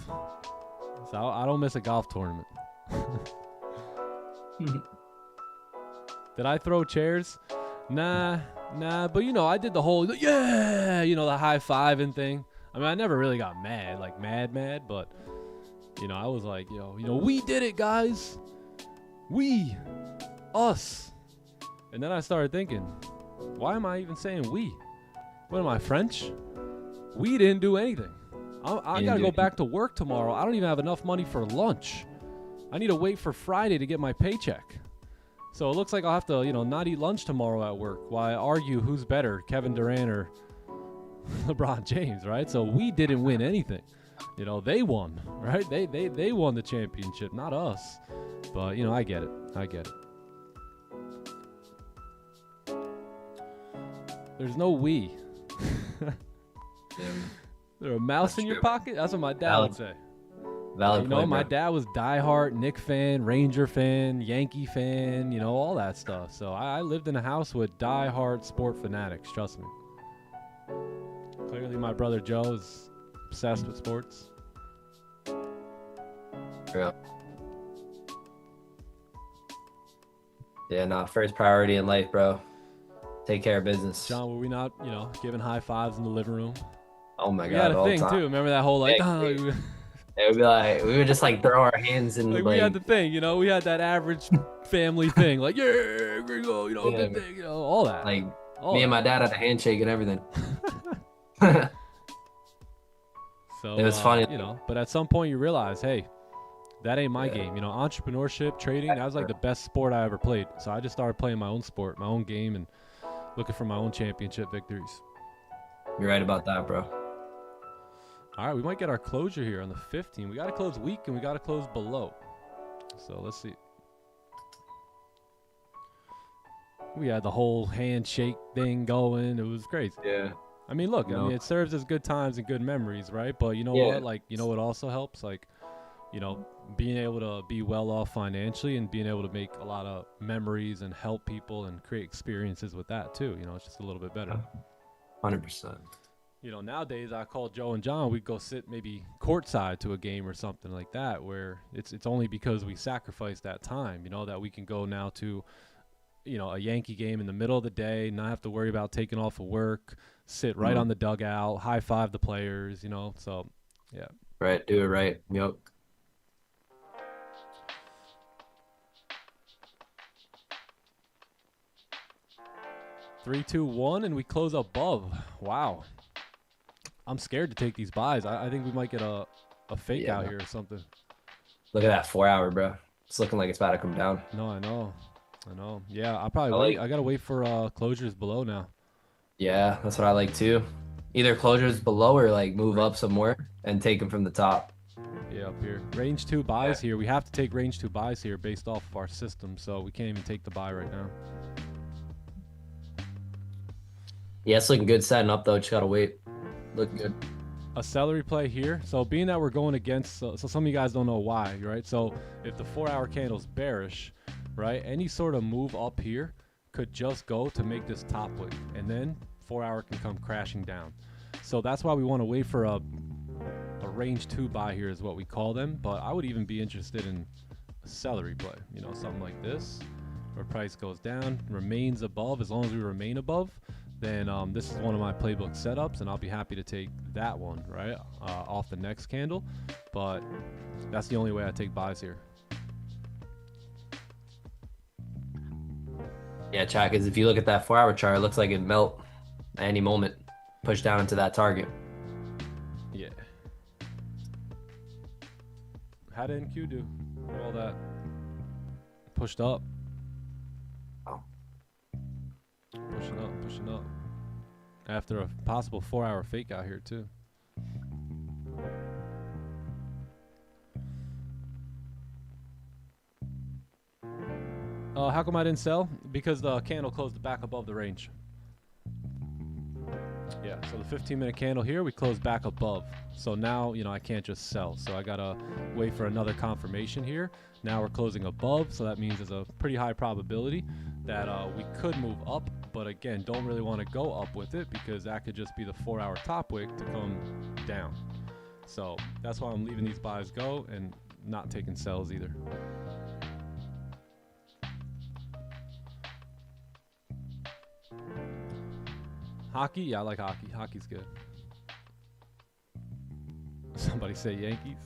so I don't miss a golf tournament. Did I throw chairs? Nah, but you know, I did the whole, yeah, you know, the high fiving thing. I mean, I never really got mad, like mad, but, you know, I was like, you know, we did it, guys. We, us. And then I started thinking, why am I even saying we? What am I, French? We didn't do anything. I gotta go back to work tomorrow. I don't even have enough money for lunch. I need to wait for Friday to get my paycheck. So it looks like I'll have to, you know, not eat lunch tomorrow at work while I argue who's better, Kevin Durant or LeBron James, right? So we didn't win anything. You know, they won, right? They won the championship, not us. But, you know, I get it. There's no we. There a mouse in your pocket? That's what my dad would say. Valid You know, point, my bro. dad was diehard Knick fan, Ranger fan, Yankee fan, you know, all that stuff. So I lived in a house with diehard sport fanatics, trust me. Clearly my brother Joe is obsessed with sports. Yeah, nah, first priority in life, bro. Take care of business. John, were we not, you know, giving high fives in the living room? Oh my We god, had a all thing time. too. Remember that whole like, Yeah, it would be like we would just like throw our hands in like like we had the thing, you know, we had that average family thing, like yeah, gringo, you know, Yeah. good thing, you know, all that. like all me and that. my dad had a handshake and everything. So It was funny. you know. But at some point you realize, hey, that ain't my game. You know, entrepreneurship, trading, that was like the best sport I ever played. So I just started playing my own sport, my own game, and looking for my own championship victories. You're right about that, bro. All right, we might get our closure here on the 15th. We got to close weak and we got to close below. So let's see. We had the whole handshake thing going. It was crazy. Yeah. I mean, look, You I know? mean, it serves as good times and good memories, right? But you know Yeah. what? Like, you know what also helps? Like, you know, being able to be well off financially and being able to make a lot of memories and help people and create experiences with that too. You know, it's just a little bit better. 100%. You know, nowadays I call Joe and John, we go sit maybe courtside to a game or something like that, where it's only because we sacrificed that time, you know, that we can go now to, you know, a Yankee game in the middle of the day, not have to worry about taking off of work, sit right on the dugout, high five the players, you know. So, yeah. Right. Do it right. Yep. 3, 2, 1, and we close above. Wow. I'm scared to take these buys. I think we might get a fake out here or something. Look at that 4 hour, bro. It's looking like it's about to come down. No, I know. Yeah, I'll probably I wait. like- I gotta wait for closures below now. Yeah, that's what I like too. Either closures below or like move up some more and take them from the top. Yeah, up here. Range 2 buys here. We have to take range 2 buys here based off of our system, so we can't even take the buy right now. Yeah, it's looking good setting up though. Just gotta wait. Looking good. A celery play here. So being that we're going against, so some of you guys don't know why, right? So if the 4 hour candle's bearish, right, any sort of move up here could just go to make this top wick, and then 4 hour can come crashing down. So that's why we want to wait for a range 2 buy here is what we call them. But I would even be interested in a celery play, you know, something like this, where price goes down, remains above. As long as we remain above, then this is one of my playbook setups, and I'll be happy to take that one, right, off the next candle. But that's the only way I take buys here. Yeah, chat, because if you look at that 4 hour chart, it looks like it'd melt at any moment. Push down into that target. Yeah. How did NQ do? All that pushed up. Oh. Pushing up. After a possible 4 hour fake out here too. How come I didn't sell? Because the candle closed back above the range. Yeah, so the 15-minute candle here, we closed back above. So now, you know, I can't just sell. So I gotta wait for another confirmation here. Now we're closing above, so that means there's a pretty high probability that we could move up. But again, don't really want to go up with it because that could just be the 4 hour top wick to come down. So that's why I'm leaving these buys go and not taking sells either. Hockey? Yeah, I like hockey. Hockey's good. Somebody say Yankees.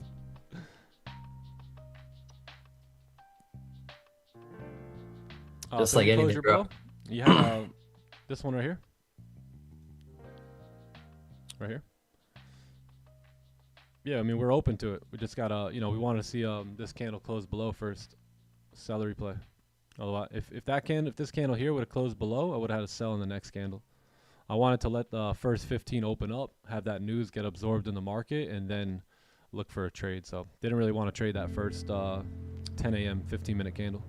Just like anything, closure, bro. You have this one right here. Right here. Yeah, I mean, we're open to it. We just gotta, you know, we want to see this candle close below first. Celery play. Otherwise, if this candle here would have closed below, I would have had a sell in the next candle. I wanted to let the first 15 open up, have that news get absorbed in the market, and then look for a trade. So didn't really want to trade that first 10 a.m. 15-minute candle.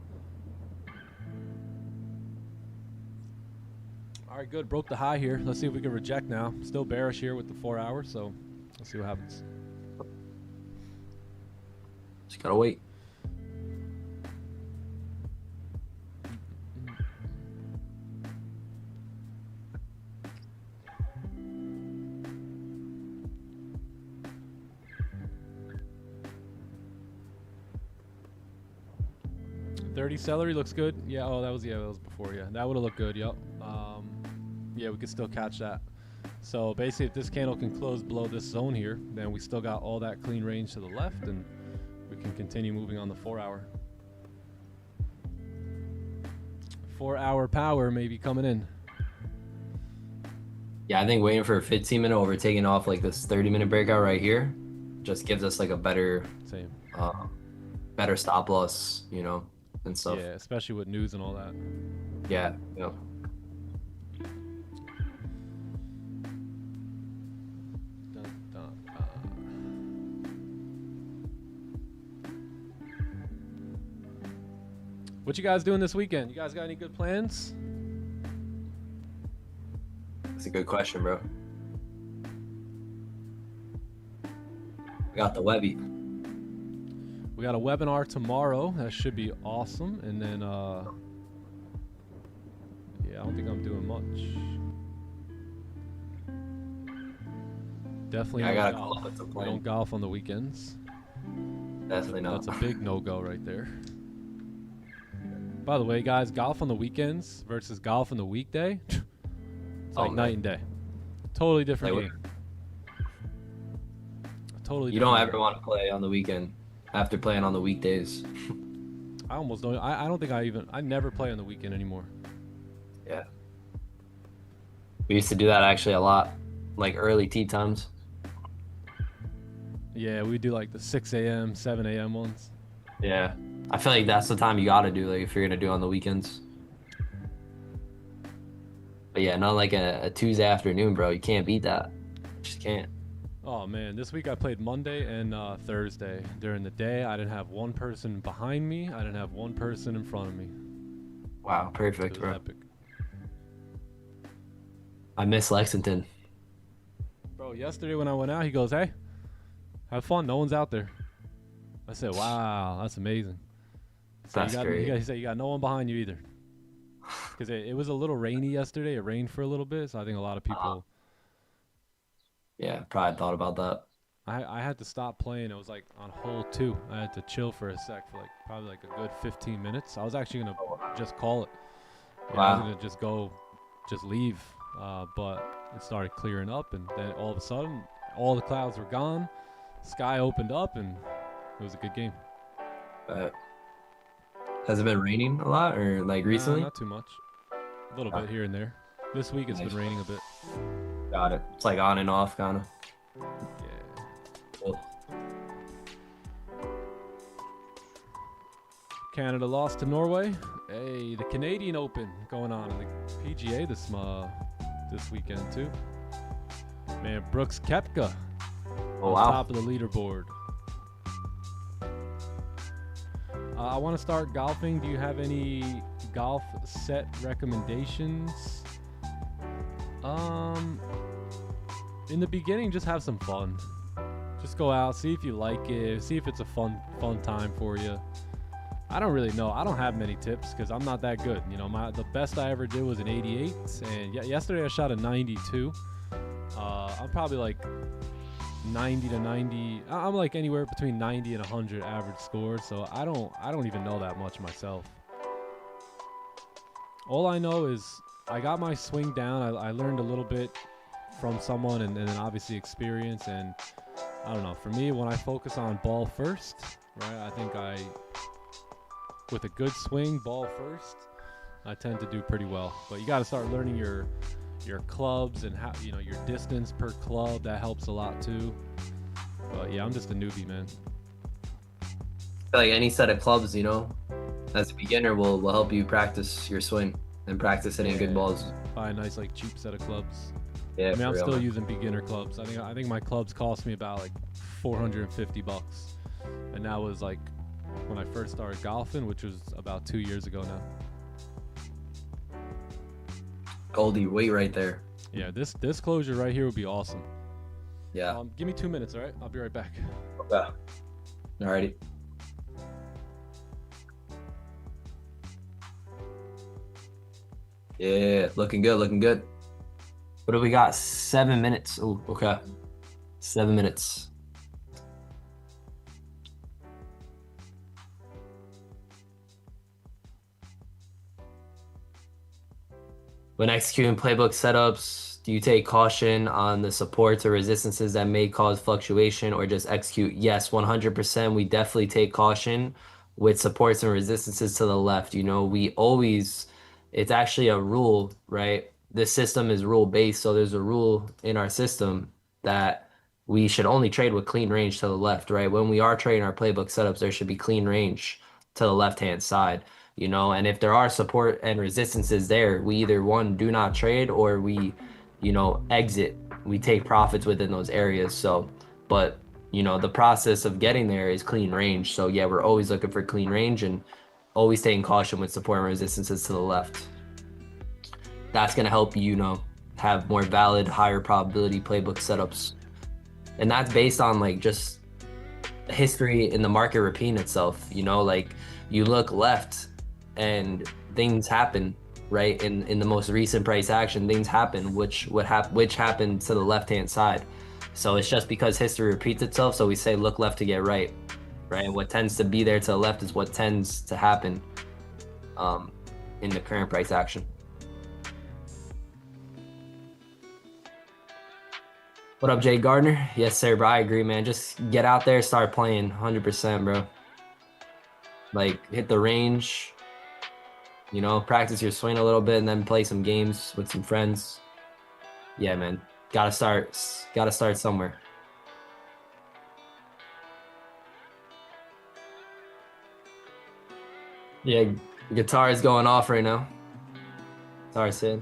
All right, good. Broke the high here. Let's see if we can reject now. Still bearish here with the 4 hour, so let's see what happens. Just gotta wait. Celery looks good. Yeah, oh, that was before. Yeah, that would have looked good. Yep. Yeah, we could still catch that. So basically, if this candle can close below this zone here, then we still got all that clean range to the left, and we can continue moving on the 4 hour. 4 hour power may be coming in. Yeah, I think waiting for a 15-minute overtaking off like this 30-minute breakout right here just gives us like a better stop loss, you know, and stuff. Yeah, especially with news and all that. Yeah, yeah. What you guys doing this weekend? You guys got any good plans? a good question, bro. We got the Webby. We got a webinar tomorrow. That should be awesome. And then, yeah, I don't think I'm doing much. Definitely I no gotta golf. come up with a We plan. don't golf on the weekends. Definitely not. That's a big no-go right there. By the way, guys, golf on the weekends versus golf on the weekday, it's like night and day. Totally different Like, game. Totally. You different don't game. ever want to play on the weekend after playing on the weekdays. I almost don't. I don't think I never play on the weekend anymore. Yeah. We used to do that actually a lot, like early tee times. Yeah, we do like the 6 a.m., 7 a.m. ones. Yeah. I feel like that's the time you gotta do, like, if you're gonna do on the weekends. But yeah, not like a Tuesday afternoon, bro. You can't beat that. Just can't. Oh man, this week I played Monday and Thursday. During the day, I didn't have one person behind me. I didn't have one person in front of me. Wow, It perfect, was bro. epic. I miss Lexington. Bro, yesterday when I went out, he goes, "Hey, have fun. No one's out there." I said, "Wow, that's amazing." So That's great. He said, "You got no one behind you either." Because it was a little rainy yesterday. It rained for a little bit, so I think a lot of people. Yeah, probably thought about that. I had to stop playing. It was like on hole 2. I had to chill for a sec for like probably like a good 15 minutes. I was actually gonna just call it. Yeah, I was Wow. gonna just leave. But it started clearing up, and then all of a sudden, all the clouds were gone. Sky opened up, and it was a good game. Has it been raining a lot or like Nah, recently? not too much. A little bit here and there. This week it's Nice. been raining a bit. Got it. It's like on and off, kind of. Yeah. Cool. Canada lost to Norway. Hey, the Canadian Open going on in the PGA this weekend too. Man, Brooks Koepka Oh, on wow. top of the leaderboard. I want to start golfing. Do you have any golf set recommendations? In the beginning, just have some fun. Just go out, see if you like it, see if it's a fun time for you. I don't really know. I don't have many tips because I'm not that good. You know, the best I ever did was an 88, and yesterday I shot a 92. I'm probably like 90 to 90. I'm like anywhere between 90 and 100 average score, so I don't even know that much myself. All I know is I got my swing down. I learned a little bit from someone, and then obviously experience. And I don't know. For me, when I focus on ball first, right? I think with a good swing, ball first, I tend to do pretty well. But you got to start learning your clubs and how your distance per club. That helps a lot too. But yeah, I'm just a newbie, man. I feel like any set of clubs, as a beginner will help you practice your swing and practice hitting good balls. Buy a nice like cheap set of clubs. Yeah, I mean, for I'm real, still man. using beginner clubs. I think my clubs cost me about like $450, and that was like when I first started golfing, which was about 2 years ago now. Goldie, wait right there. Yeah, this closure right here would be awesome. Yeah. Give me 2 minutes, all right? I'll be right back. Okay. Alrighty. Yeah, looking good, looking good. What do we got? 7 minutes. Oh, okay. 7 minutes. When executing playbook setups, do you take caution on the supports or resistances that may cause fluctuation or just execute? Yes, 100%. We definitely take caution with supports and resistances to the left. We always, it's actually a rule, right? This system is rule based. So there's a rule in our system that we should only trade with clean range to the left, right? When we are trading our playbook setups, there should be clean range to the left-hand side. And if there are support and resistances there, we either do not trade, or we, exit. We take profits within those areas. So, but, the process of getting there is clean range. So yeah, we're always looking for clean range and always taking caution with support and resistances to the left. That's going to help you, have more valid, higher probability playbook setups. And that's based on like just history in the market repeating itself. You know, like you look left and things happen, right? In the most recent price action, things happen, which happened to the left-hand side. So it's just because history repeats itself. So we say look left to get right, right? And what tends to be there to the left is what tends to happen in the current price action. What up, Jay Gardner? Yes, sir, bro. I agree, man. Just get out there, start playing 100%, bro. Like, hit the range, you know, practice your swing a little bit, and then play some games with some friends. Yeah, man. Gotta start somewhere. Yeah, guitar is going off right now. Sorry, Sid.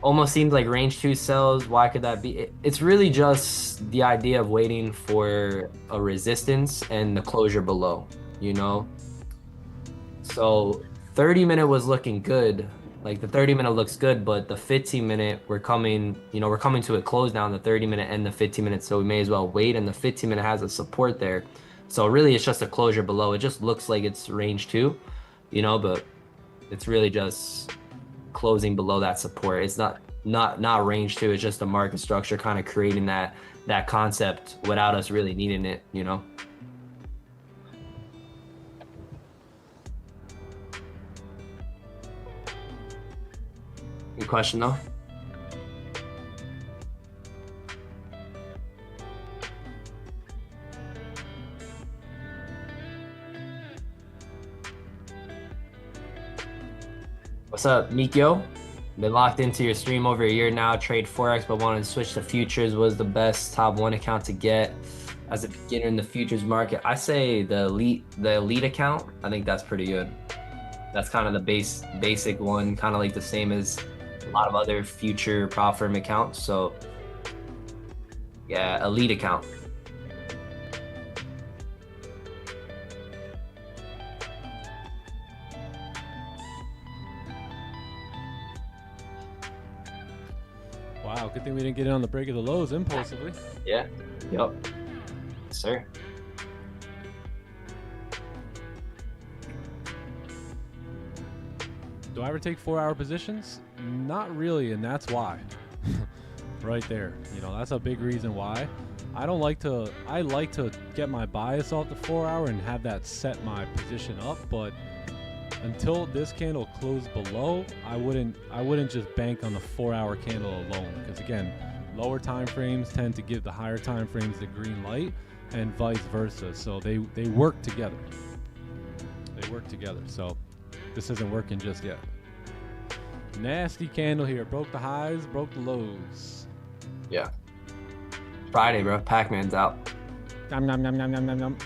Almost seems like range 2 sells. Why could that be? It's really just the idea of waiting for a resistance and the closure below, you know? So 30-minute was looking good. Like the 30-minute looks good, but the 15-minute, we're coming to a close down the 30-minute and the 15-minute. So we may as well wait, and the 15-minute has a support there. So really it's just a closure below. It just looks like it's range 2, you know, but it's really just closing below that support. It's not range 2. It's just the market structure kind of creating that concept without us really needing it, you know. Good question though. What's up, Mikyo? Been locked into your stream over a year now. Trade forex, but wanted to switch to futures. Was the best top 1 account to get as a beginner in the futures market? I say the elite account. I think that's pretty good. That's kind of the basic one, kind of like the same as a lot of other future prop firm accounts. So yeah, elite account. Wow, good thing we didn't get in on the break of the lows impulsively. Yeah. Yep. Yes, sir. Do I ever take 4-hour positions? Not really, and that's why. Right there. You know, that's a big reason why. I like to get my bias off the 4-hour and have that set my position up, but until this candle closed below, I wouldn't just bank on the 4-hour candle alone, because again, lower time frames tend to give the higher time frames the green light, and vice versa. So they work together. They work together. So this isn't working just yet. Nasty candle here. Broke the highs, broke the lows. Yeah. Friday, bro. Pac-Man's out. Nom nom nom nom nom nom nom.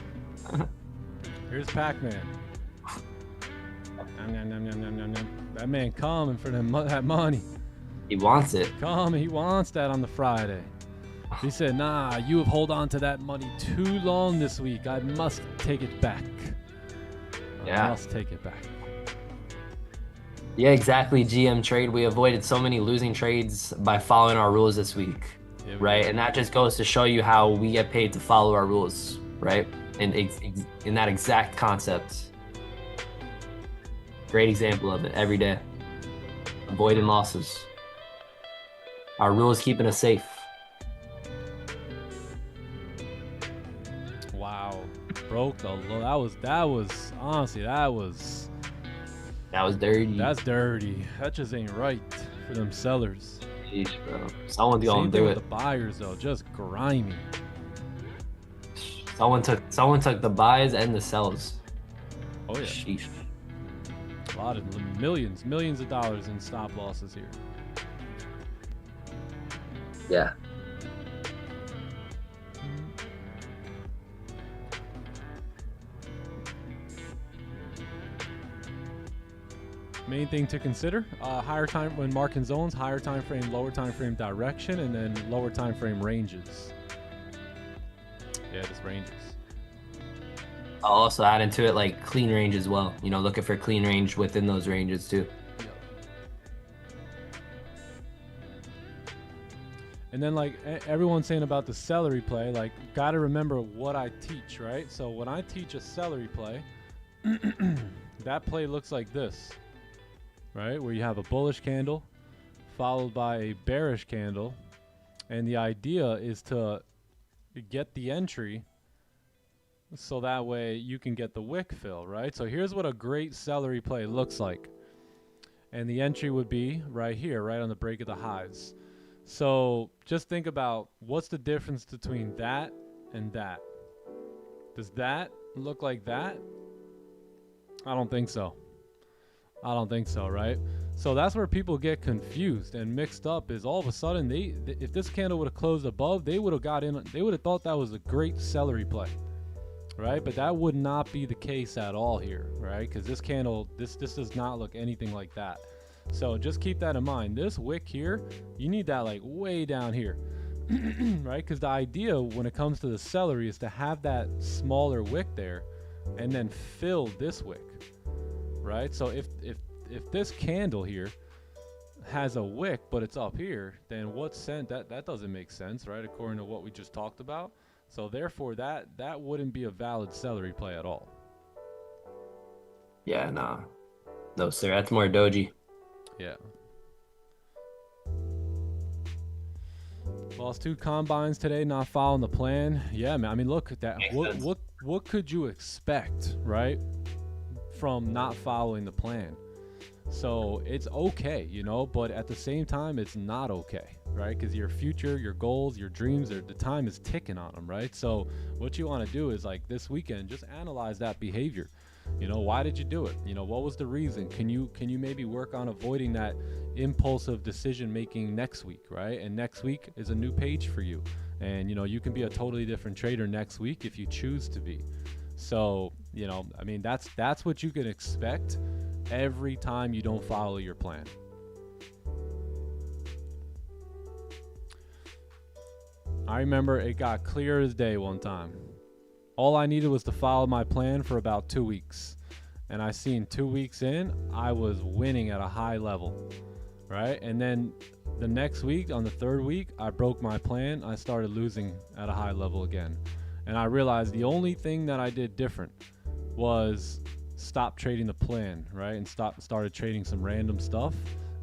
Here's Pac-Man. Nom, nom, nom, nom, nom, nom. That man coming for that money. He wants it. Coming, he wants that on the Friday. He said, nah, you have hold on to that money too long this week. I must take it back. Yeah. I must take it back. Yeah, exactly, GM Trade. We avoided so many losing trades by following our rules this week, Yeah, right? And that just goes to show you how we get paid to follow our rules, right? And in that exact concept. Great example of it every day. Avoiding losses. Our rules keeping us safe. Wow. Broke the low. That was honestly, that was dirty. That's dirty. That just ain't right for them sellers. Jeez, bro. Someone's going Same to thing do with it. the buyers though, just grimy. Someone took the buys and the sells. Oh yeah. Sheesh. A lot of millions of dollars in stop losses here. Yeah. Main thing to consider: higher time when marking zones, higher time frame, lower time frame direction, and then lower time frame ranges. Yeah, just ranges. I'll also add into it like clean range as well. You know, looking for clean range within those ranges too. Yep. And then like everyone's saying about the celery play, like gotta remember what I teach, right? So when I teach a celery play, that play looks like this, right? Where you have a bullish candle followed by a bearish candle. And the idea is to get the entry so that way you can get the wick fill, right? So here's what a great celery play looks like. And the entry would be right here, right on the break of the highs. So just think about what's the difference between that and that. Does that look like that? I don't think so. I don't think so, right? So that's where people get confused and mixed up is all of a sudden if this candle would have closed above, they would have got in, they would have thought that was a great celery play, right? But that would not be the case at all here, right? Because this candle, this does not look anything like that. So just keep that in mind. This wick here, you need that like way down here, right? Because the idea when it comes to the celery is to have that smaller wick there and then fill this wick, right? So if this candle here has a wick but it's up here, then what sense that doesn't make sense, right? According to what we just talked about. So therefore that wouldn't be a valid celery play at all. Yeah, nah. No, sir. That's more doji. Yeah. Lost 2 combines today, not following the plan. Yeah, man. I mean, look at that. What could you expect, right, from not following the plan? So it's okay, you know, but at the same time, it's not okay, right? Because your future, your goals, your dreams, the time is ticking on them, right? So what you want to do is like this weekend, just analyze that behavior. You know, why did you do it? You know, what was the reason? Can you maybe work on avoiding that impulsive decision making next week, right? And next week is a new page for you. And, you know, you can be a totally different trader next week if you choose to be. So, you know, I mean, that's what you can expect every time you don't follow your plan. I remember it got clear as day one time. All I needed was to follow my plan for about 2 weeks. And I seen 2 weeks in, I was winning at a high level, right? And then the next week, on the 3rd week, I broke my plan. I started losing at a high level again. And I realized the only thing that I did different was stop trading the plan, right? And started trading some random stuff.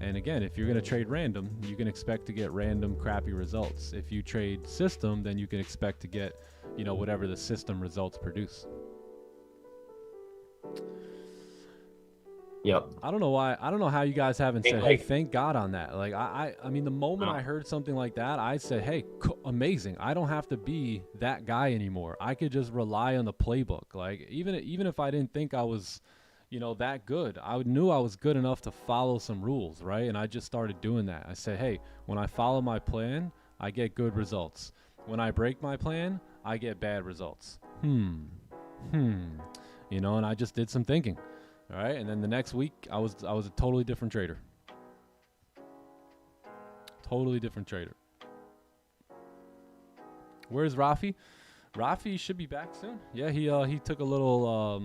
And again, if you're going to trade random, you can expect to get random crappy results. If you trade system, then you can expect to get, you know, whatever the system results produce. Yep. I don't know how you guys haven't said, hey, thank God on that. Like I mean, the moment I heard something like that, I said, hey, amazing. I don't have to be that guy anymore. I could just rely on the playbook. Like even if I didn't think I was, you know, that good, I knew I was good enough to follow some rules, right? And I just started doing that. I said, hey, when I follow my plan, I get good results. When I break my plan, I get bad results. You know, and I just did some thinking. All right, and then the next week, I was a totally different trader. Totally different trader. Where's Rafi? Rafi should be back soon. Yeah, he took a little.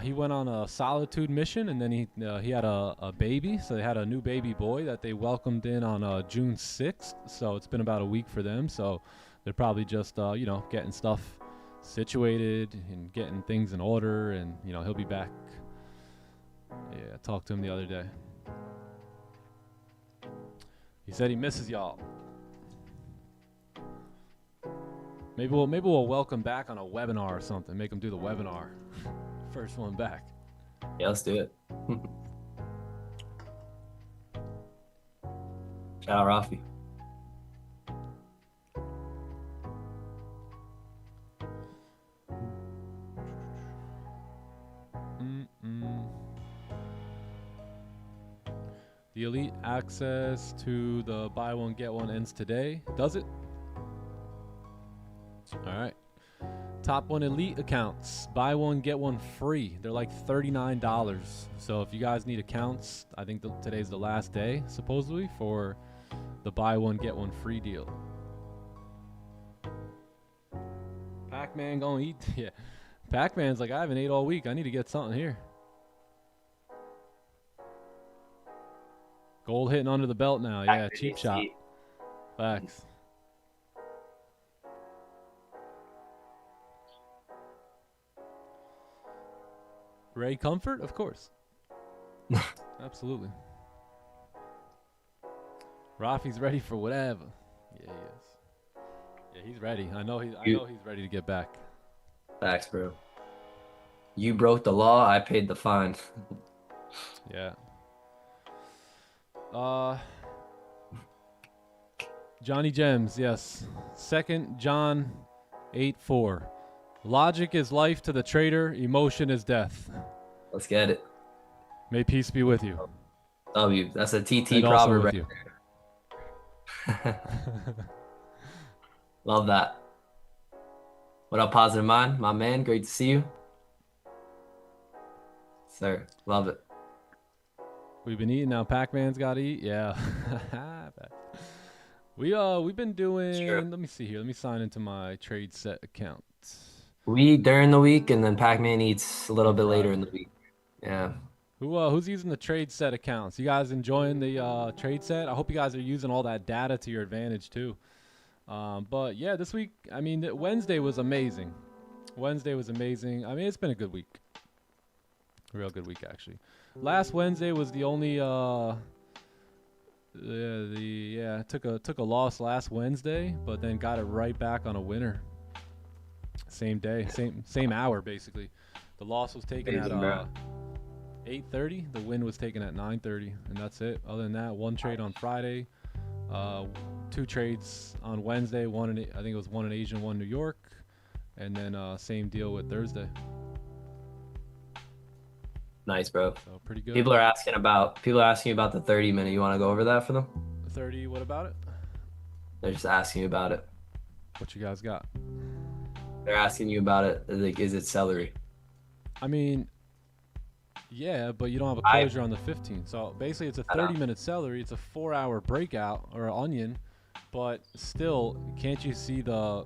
He went on a solitude mission, and then he had a baby. So they had a new baby boy that they welcomed in on June 6th. So it's been about a week for them. So they're probably just you know, getting stuff situated and getting things in order, and you know, he'll be back. Yeah, I talked to him the other day. He said he misses y'all. Maybe we'll welcome back on a webinar or something. Make him do the webinar. First one back. Yeah, let's do it. Shout out Rafi. The elite access to the buy one get one ends today. Does it? All right. Top 1 elite accounts, buy one get one free. They're like $39. So if you guys need accounts, I think today's the last day supposedly for the buy one get one free deal. Pac-Man gonna eat. Yeah, Pac-Man's like, I haven't ate all week. I need to get something here. Gold hitting under the belt now. Yeah, cheap shot. Facts. Ray Comfort, of course. Absolutely. Rafi's ready for whatever. Yeah, he is. Yeah, he's ready. I know he's ready to get back. Facts, bro. You broke the law, I paid the fine. Yeah. Johnny Gems, yes. 2nd John 8:4. Logic is life to the trader, emotion is death. Let's get it. May peace be with you. W. That's a TT And also proverb with right you. there. Love that. What up, Positive Mind? My man, great to see you. Sir, love it. We've been eating now. Pac-Man's got to eat. Yeah. We've been doing. Sure. Let me see here. Let me sign into my trade set account. We eat during the week, and then Pac-Man eats a little bit later Friday. in the week. Yeah. Who's using the trade set accounts? You guys enjoying the trade set? I hope you guys are using all that data to your advantage too. But yeah, this week, I mean, Wednesday was amazing. Wednesday was amazing. I mean, it's been a good week. A real good week, actually. Last Wednesday was the only took a loss last Wednesday, but then got it right back on a winner. Same day, same hour basically. The loss was taken at 8:30. The win was taken at 9:30, and that's it. Other than that, one trade on Friday, 2 trades on Wednesday. I think it was one in Asia, one New York, and then same deal with Thursday. Nice, bro. So pretty good. People are asking about the 30-minute. You want to go over that for them? 30. What about it? They're just asking you about it. What you guys got? They're asking you about it. Like, is it celery? I mean, yeah, but you don't have a closure on the 15. So basically, it's a 30-minute celery. It's a 4-hour breakout or onion, but still, can't you see the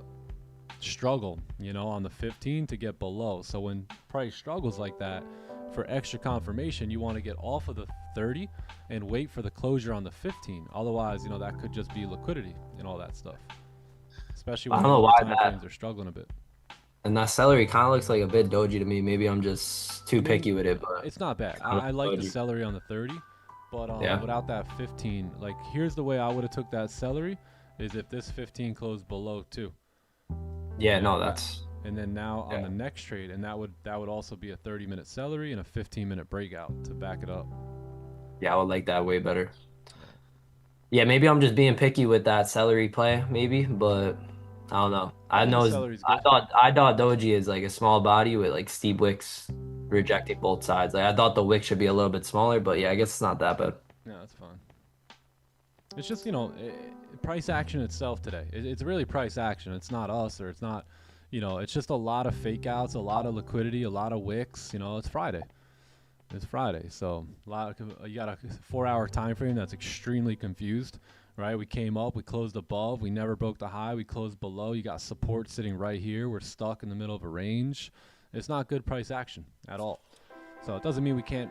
struggle? On the 15 to get below. So when price struggles like that, for extra confirmation, you want to get off of the 30 and wait for the closure on the 15. Otherwise, that could just be liquidity and all that stuff. Especially when the time frames are struggling a bit. And that celery kind of looks like a bit doji to me. Maybe I'm just too picky with it, but it's not bad. I like the celery on the 30, but without that 15, like here's the way I would have took that celery is if this 15 closed below 2. Yeah, no, that's. And then now on the next trade, and that would also be a 30-minute celery and a 15-minute breakout to back it up. Yeah, I would like that way better. Yeah, maybe I'm just being picky with that celery play, maybe, but I don't know. I thought doji is like a small body with like steep wicks rejecting both sides. Like I thought the wick should be a little bit smaller, but yeah, I guess it's not that bad. Yeah, that's fine. It's just price action itself today. It's really price action. It's not us or it's not. It's just a lot of fake outs, a lot of liquidity, a lot of wicks. It's Friday. It's Friday, so you got a 4-hour time frame that's extremely confused, right? We came up, we closed above, we never broke the high, we closed below. You got support sitting right here. We're stuck in the middle of a range. It's not good price action at all. So it doesn't mean we can't,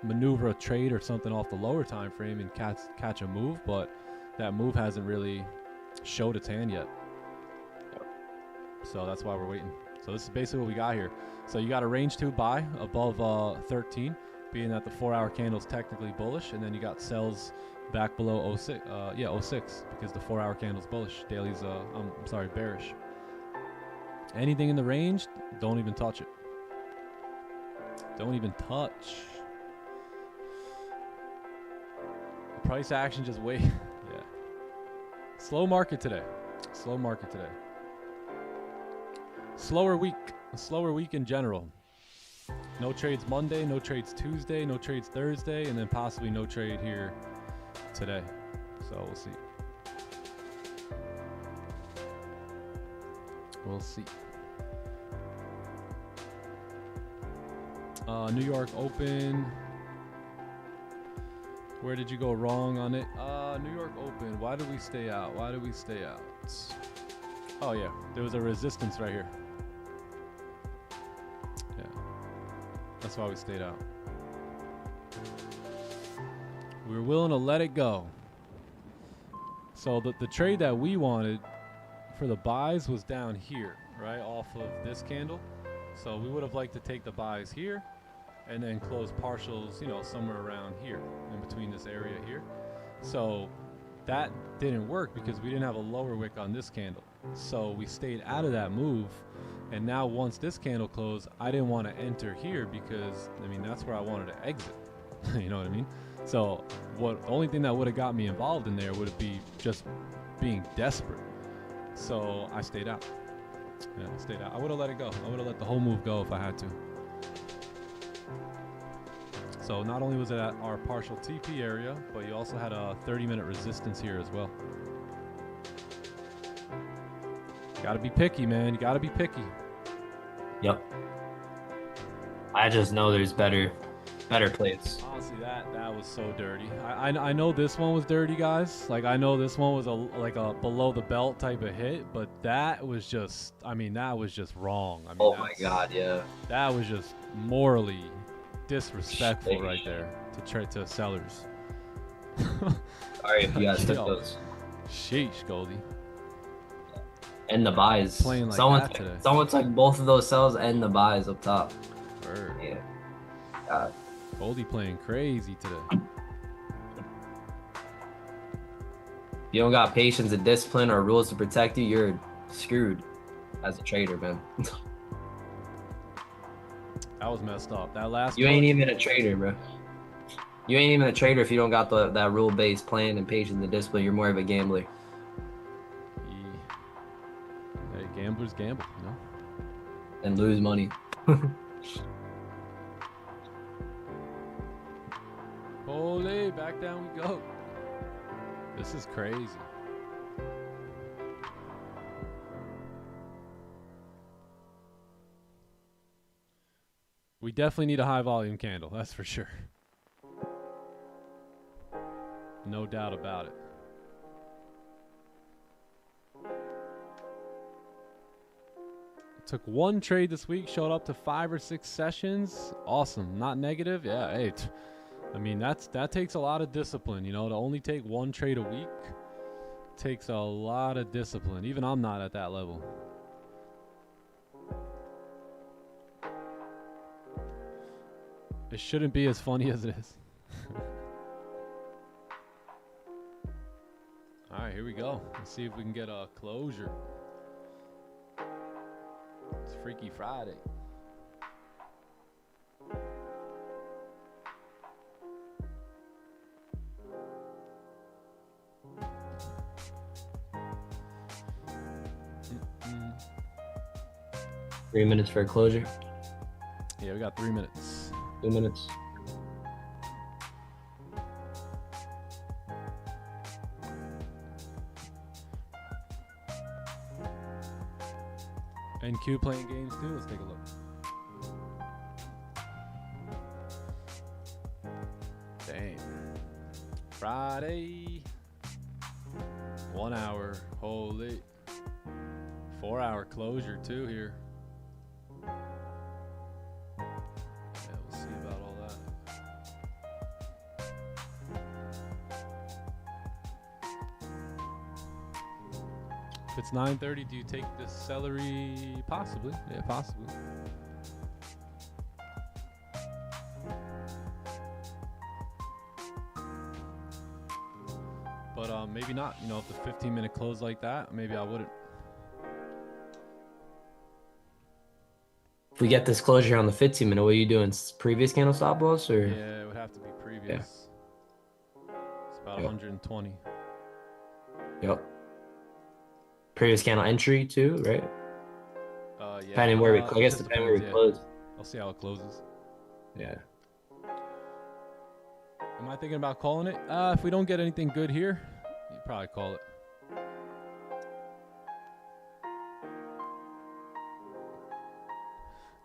maneuver a trade or something off the lower time frame and catch a move, but that move hasn't really showed its hand yet. So that's why we're waiting. So this is basically what we got here. So you got a range 2 buy above 13, being that the 4-hour candle is technically bullish, and then you got sells back below 06, 06 because the 4-hour candle is bullish. Daily's bearish. Anything in the range, don't even touch it. Don't even touch. Price action, just wait. Yeah. Slow market today. Slower week in general. No trades Monday, no trades Tuesday, no trades Thursday, and then possibly no trade here today. So we'll see. New York Open. Where did you go wrong on it? New York Open. Why did we stay out? Oh yeah, there was a resistance right here. Yeah, that's why we stayed out. We were willing to let it go. So the trade that we wanted for the buys was down here, right, off of this candle. So we would have liked to take the buys here and then close partials, you know, somewhere around here in between this area here. So that didn't work because we didn't have a lower wick on this candle. So we stayed out of that move. And now once this candle closed, I didn't want to enter here because, I mean, that's where I wanted to exit. You know what I mean? So the only thing that would have got me involved in there would be just being desperate. So I stayed out. Yeah, I stayed out. I would have let it go. I would have let the whole move go if I had to. So not only was it at our partial TP area, but you also had a 30-minute resistance here as well. Gotta be picky, man. You gotta be picky. Yep. I just know there's better plays. Honestly, that was so dirty. I know this one was dirty, guys. Like, I know this one was like a below the belt type of hit, but that was just, I mean, that was just wrong. I mean, Oh my God, yeah. That was just morally disrespectful right there to sellers. Sorry if you guys took those. Sheesh, Goldie. And the buys. Playing like that today. Someone took both of those sells and the buys up top. Word. Yeah. God. Goldie playing crazy today. You don't got patience and discipline or rules to protect you, you're screwed as a trader, man. That was messed up. That last You ain't even a trader, bro. You ain't even a trader if you don't got that rule-based plan and patience and discipline. You're more of a gambler. Hey, gamblers gamble, you know? And lose money. Holy, back down we go. This is crazy. We definitely need a high volume candle, that's for sure. No doubt about it. Took one trade this week, showed up to 5 or 6 sessions. Awesome, not negative. Yeah, hey, I mean, that takes a lot of discipline, you know, to only take one trade a week takes a lot of discipline. Even I'm not at that level. It shouldn't be as funny as it is. All right, here we go. Let's see if we can get a closure. It's Freaky Friday. Mm-mm. 3 minutes for a closure. Yeah, we got 3 minutes. 2 minutes. NQ playing games too. Let's take a look. Dang. Friday. 1 hour. Holy. 4 hour closure too here. Yeah, we'll see about all that. If it's 9:30, do you take this celery? Possibly. Yeah, possibly. But maybe not. You know, if the 15-minute close like that, maybe I wouldn't. If we get this closure on the 15-minute, what are you doing? Previous candle stop loss or? Yeah, it would have to be previous. Yeah. It's about 120. Yep. Previous candle entry too, right? Yeah. Depending where we, I guess depending where we close. I'll see how it closes. Yeah. Am I thinking about calling it? If we don't get anything good here, you probably call it.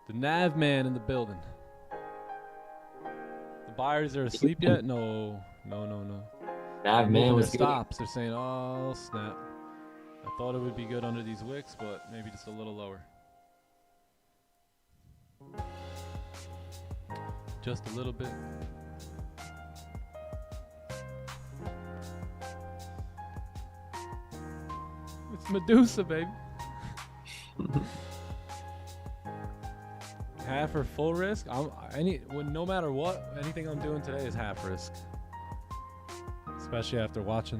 The Nav man in the building. The buyers are asleep yet? No. Nav man was stops. They're saying, "Oh snap." I thought it would be good under these wicks, but maybe just a little lower. Just a little bit. It's Medusa, baby. Half or full risk? No matter what, anything I'm doing today is half risk. Especially after watching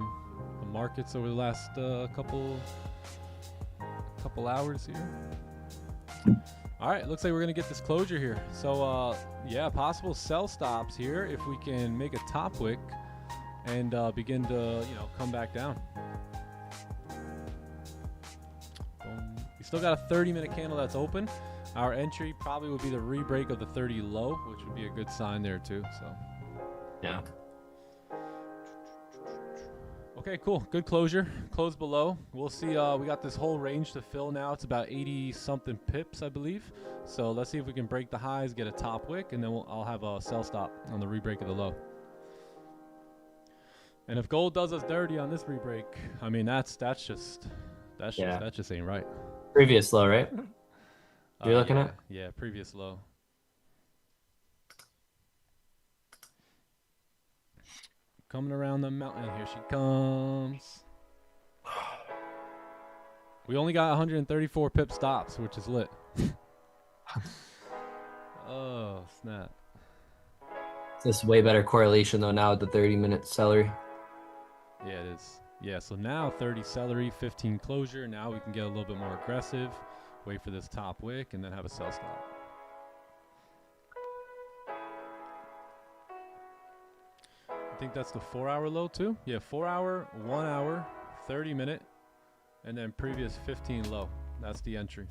the markets over the last couple hours here. All right, looks like we're gonna get this closure here. So yeah, possible sell stops here if we can make a top wick and begin to come back down. Boom. We still got a 30-minute candle that's open. Our entry probably would be the re-break of the 30 low, which would be a good sign there too. So Yeah. okay, cool. Good closure. Close below. We'll see. We got this whole range to fill now. It's about 80 something pips, I believe. So let's see if we can break the highs, get a top wick, and then I'll have a sell stop on the re-break of the low. And if gold does us dirty on this re-break, I mean that just ain't right. Previous low, right? You're looking yeah, at? Yeah, previous low. Coming around the mountain. Here she comes. We only got 134 pip stops, which is lit. Oh, snap. This is way better correlation, though, now with the 30-minute celery. Yeah, it is. Yeah, so now 30 celery, 15 closure. Now we can get a little bit more aggressive. Wait for this top wick, and then have a sell stop. I think that's the 4-hour low too. Yeah, 4 hour, 1 hour, 30-minute, and then previous 15 low. That's the entry.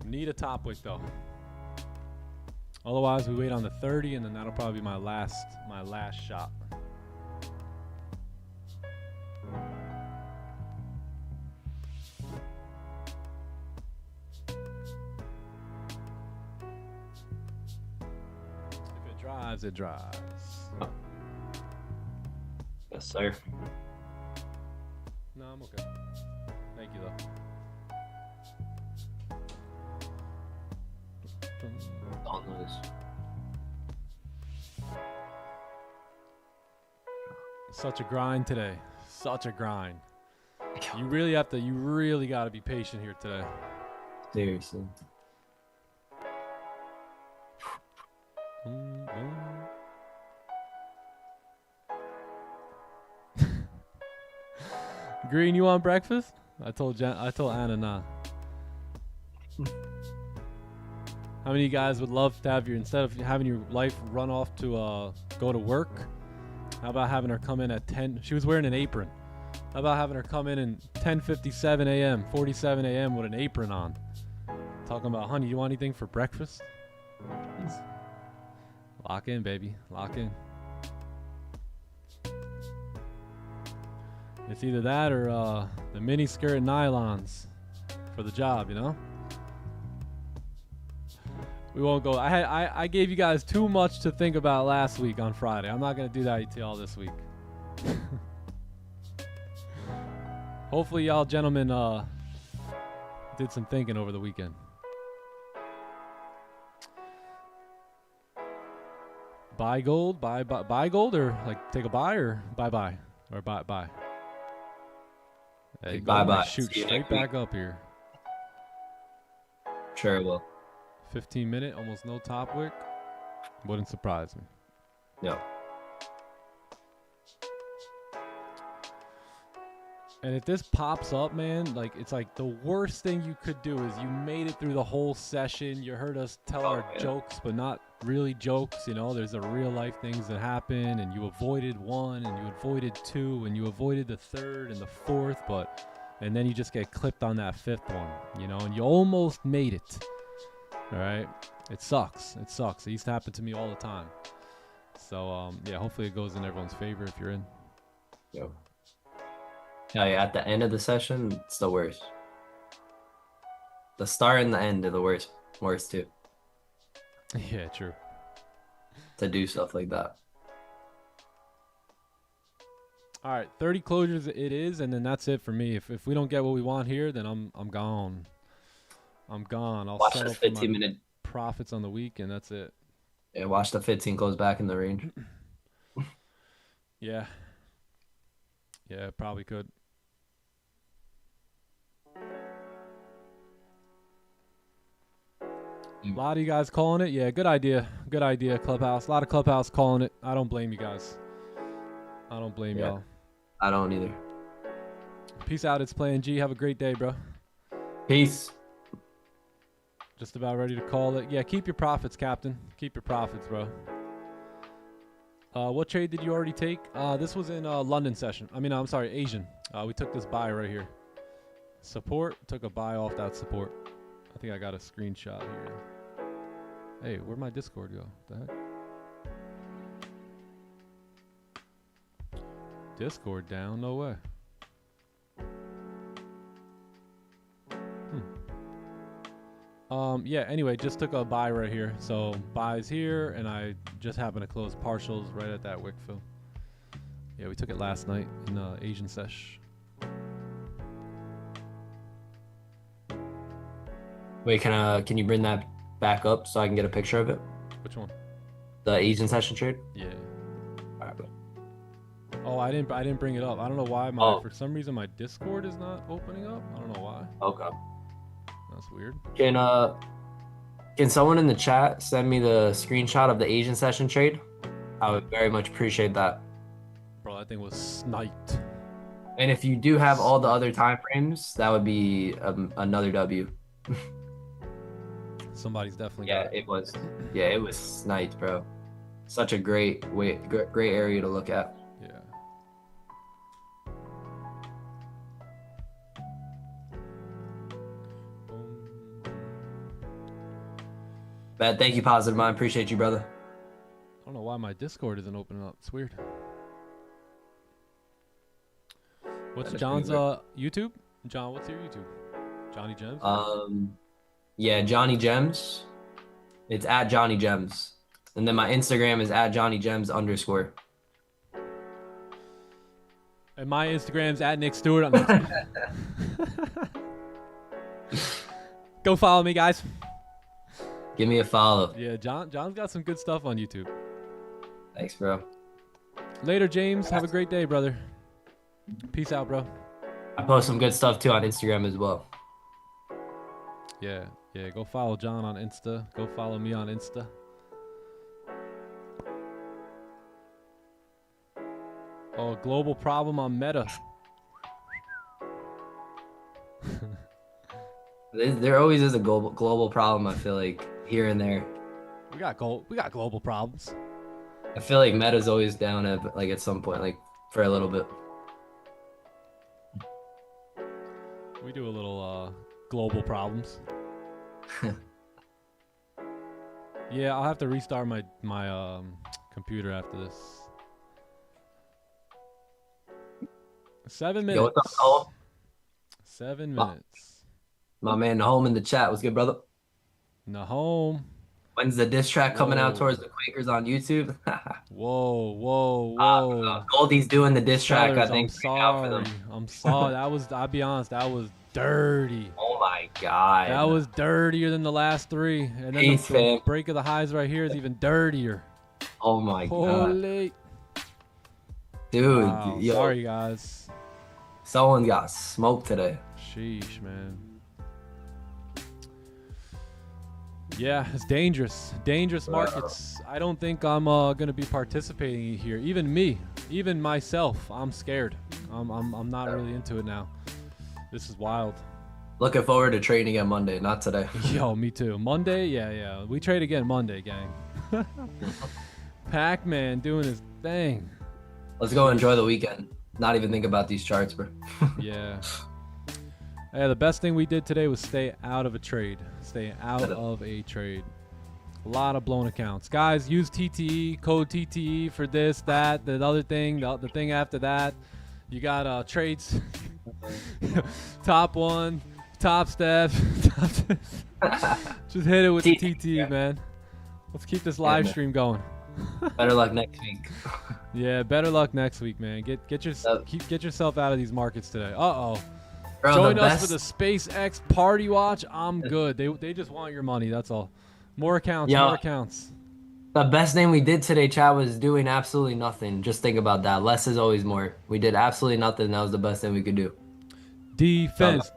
Need a top wick though. Otherwise, we wait on the 30, and then that'll probably be my last shot. It drives. Yes, sir. No, I'm okay. Thank you, though. All those. Such a grind today. Such a grind. You really got to be patient here today. Seriously. Green, you want breakfast? I told Anna nah. How many of you guys would love to have instead of having your life run off to go to work? How about having her come in at 10? She was wearing an apron. How about having her come in at 10:57 a.m., 47 a.m. with an apron on? Talking about, honey, you want anything for breakfast? Lock in, baby. Lock in. It's either that or the mini skirt nylons for the job, you know? We won't go. I gave you guys too much to think about last week on Friday. I'm not going to do that to y'all this week. Hopefully y'all gentlemen did some thinking over the weekend. Buy gold, buy gold, or like take a buy, or buy, or buy. Hey, Bye. Shoot straight back up here. Sure it will. 15-minute, almost no top wick. Wouldn't surprise me. Yeah. And if this pops up, man, like it's like the worst thing you could do is you made it through the whole session. You heard us tell our jokes, but not really jokes. You know, there's a real life things that happen, and you avoided one, and you avoided two, and you avoided the third and the fourth, and then you just get clipped on that fifth one, you know, and you almost made it. All right, it sucks. It sucks. It used to happen to me all the time. So yeah, hopefully it goes in everyone's favor if you're in. Yep. Yeah, at the end of the session, it's the worst. The start and the end are the worst too. Yeah, true. To do stuff like that. All right, 30 closures it is, and then that's it for me. If we don't get what we want here, then I'm gone. I'm gone. I'll Watch settle this for my 15-minute profits on the week, and that's it. Yeah, watch the 15 close back in the range. Yeah. Yeah, probably could. A lot of you guys calling it. Yeah, good idea. Good idea, Clubhouse. A lot of Clubhouse calling it. I don't blame you guys. I don't blame y'all. I don't either. Peace out. It's Plan G. Have a great day, bro. Peace. Just about ready to call it. Yeah, keep your profits, Captain. Keep your profits, bro. What trade did you already take? This was in London session. I mean, I'm sorry, Asian. We took this buy right here. Support. Took a buy off that support. I think I got a screenshot here. Hey, where'd my Discord go? What the heck? Discord down? No way. Yeah, anyway, just took a buy right here. So buys here, and I just happened to close partials right at that wick fill. Yeah, we took it last night in Asian sesh. Wait, can you bring that back up so I can get a picture of it? Which one? The Asian session trade? Yeah. All right, bro. Oh, I didn't bring it up. I don't know why for some reason my Discord is not opening up. I don't know why. Okay. That's weird. Can someone in the chat send me the screenshot of the Asian session trade? I would very much appreciate that. Bro, that thing was sniped. And if you do have all the other time frames, that would be another W. Somebody's definitely Yeah, got it. it was. Yeah, it was sniped, bro. Such a great area to look at. Yeah. But thank you, Positive Mind. Appreciate you, brother. I don't know why my Discord isn't opening up. It's weird. What's John's YouTube? John, what's your YouTube? Johnny Gems? Yeah, Johnny Gems. It's at Johnny Gems. And then my Instagram is at Johnny Gems _. And my Instagram's at Nick Stewart. Go follow me, guys. Give me a follow. Yeah, John's got some good stuff on YouTube. Thanks, bro. Later, James. Have a great day, brother. Peace out, bro. I post some good stuff too on Instagram as well. Yeah, go follow John on Insta. Go follow me on Insta. Oh, global problem on Meta. There always is a global problem, I feel like, here and there. We got global problems. I feel like Meta's always down at some point, like for a little bit. We do a little global problems. Yeah, I'll have to restart my computer after this. 7 minutes. Yo, what's up, Cole? 7 minutes. My man Nahome in the chat. What's good, brother? Nahome. When's the diss track coming out towards the Quakers on YouTube? Whoa. Goldie's doing the diss track, I Fellas, think. I'm sorry. I'll be honest, that was dirty. Oh my god. That was dirtier than the last three. And then the break of the highs right here is even dirtier. Oh my god. Holy. Dude, Wow, yo, sorry guys. Someone got smoked today. Sheesh, man. Yeah, it's dangerous. Dangerous markets. I don't think I'm gonna be participating here. Even me, even myself, I'm scared. I'm not really into it now. This is wild. Looking forward to trading again Monday, not today. Yo, me too. Monday, yeah. We trade again Monday, gang. Pac-Man doing his thing. Let's go enjoy the weekend. Not even think about these charts, bro. Yeah. Yeah, the best thing we did today was stay out of a trade. Stay out of a trade. A lot of blown accounts. Guys, use TTE, code TTE for this, that, the other thing, the thing after that. You got trades. Top one, top step. Just hit it with the TTE, man. Let's keep this live stream going. Better luck next week. Yeah, better luck next week, man. Get yourself out of these markets today. Bro, Join us for the SpaceX party watch. I'm good. They just want your money. That's all. More accounts. More accounts. The best thing we did today, chat, was doing absolutely nothing. Just think about that. Less is always more. We did absolutely nothing. That was the best thing we could do. Defense.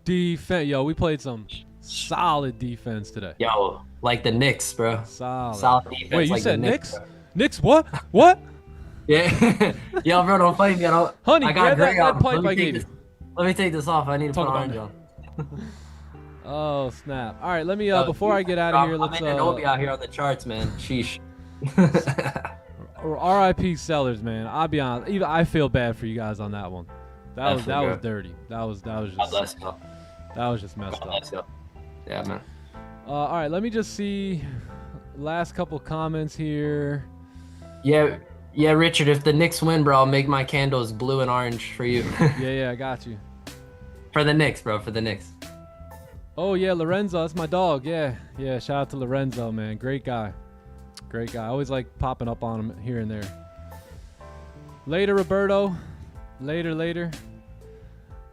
Defense. Yo, we played some solid defense today. Yo, like the Knicks, bro. Solid defense. Wait, you like said the Knicks? bro. Knicks what? What? Yeah. Yo, bro, don't fight me. Honey, I grab got that gray on. pipe I gave you. Let me take this off. I need to Talk put about orange it. on. Oh, snap. All right, let me, Yo, before I get out of here, let's, I'm in out here on the charts, man. Sheesh. RIP Sellers, man. I'll be honest. Even I feel bad for you guys on that one. That was dirty. That was just messed up. Yeah, man. All right, let me just see last couple comments here. Yeah, Richard. If the Knicks win, bro, I'll make my candles blue and orange for you. Yeah, I got you. For the Knicks, bro. For the Knicks. Oh yeah, Lorenzo, that's my dog. Yeah. Shout out to Lorenzo, man. Great guy. I always like popping up on him here and there. Later, Roberto. Later.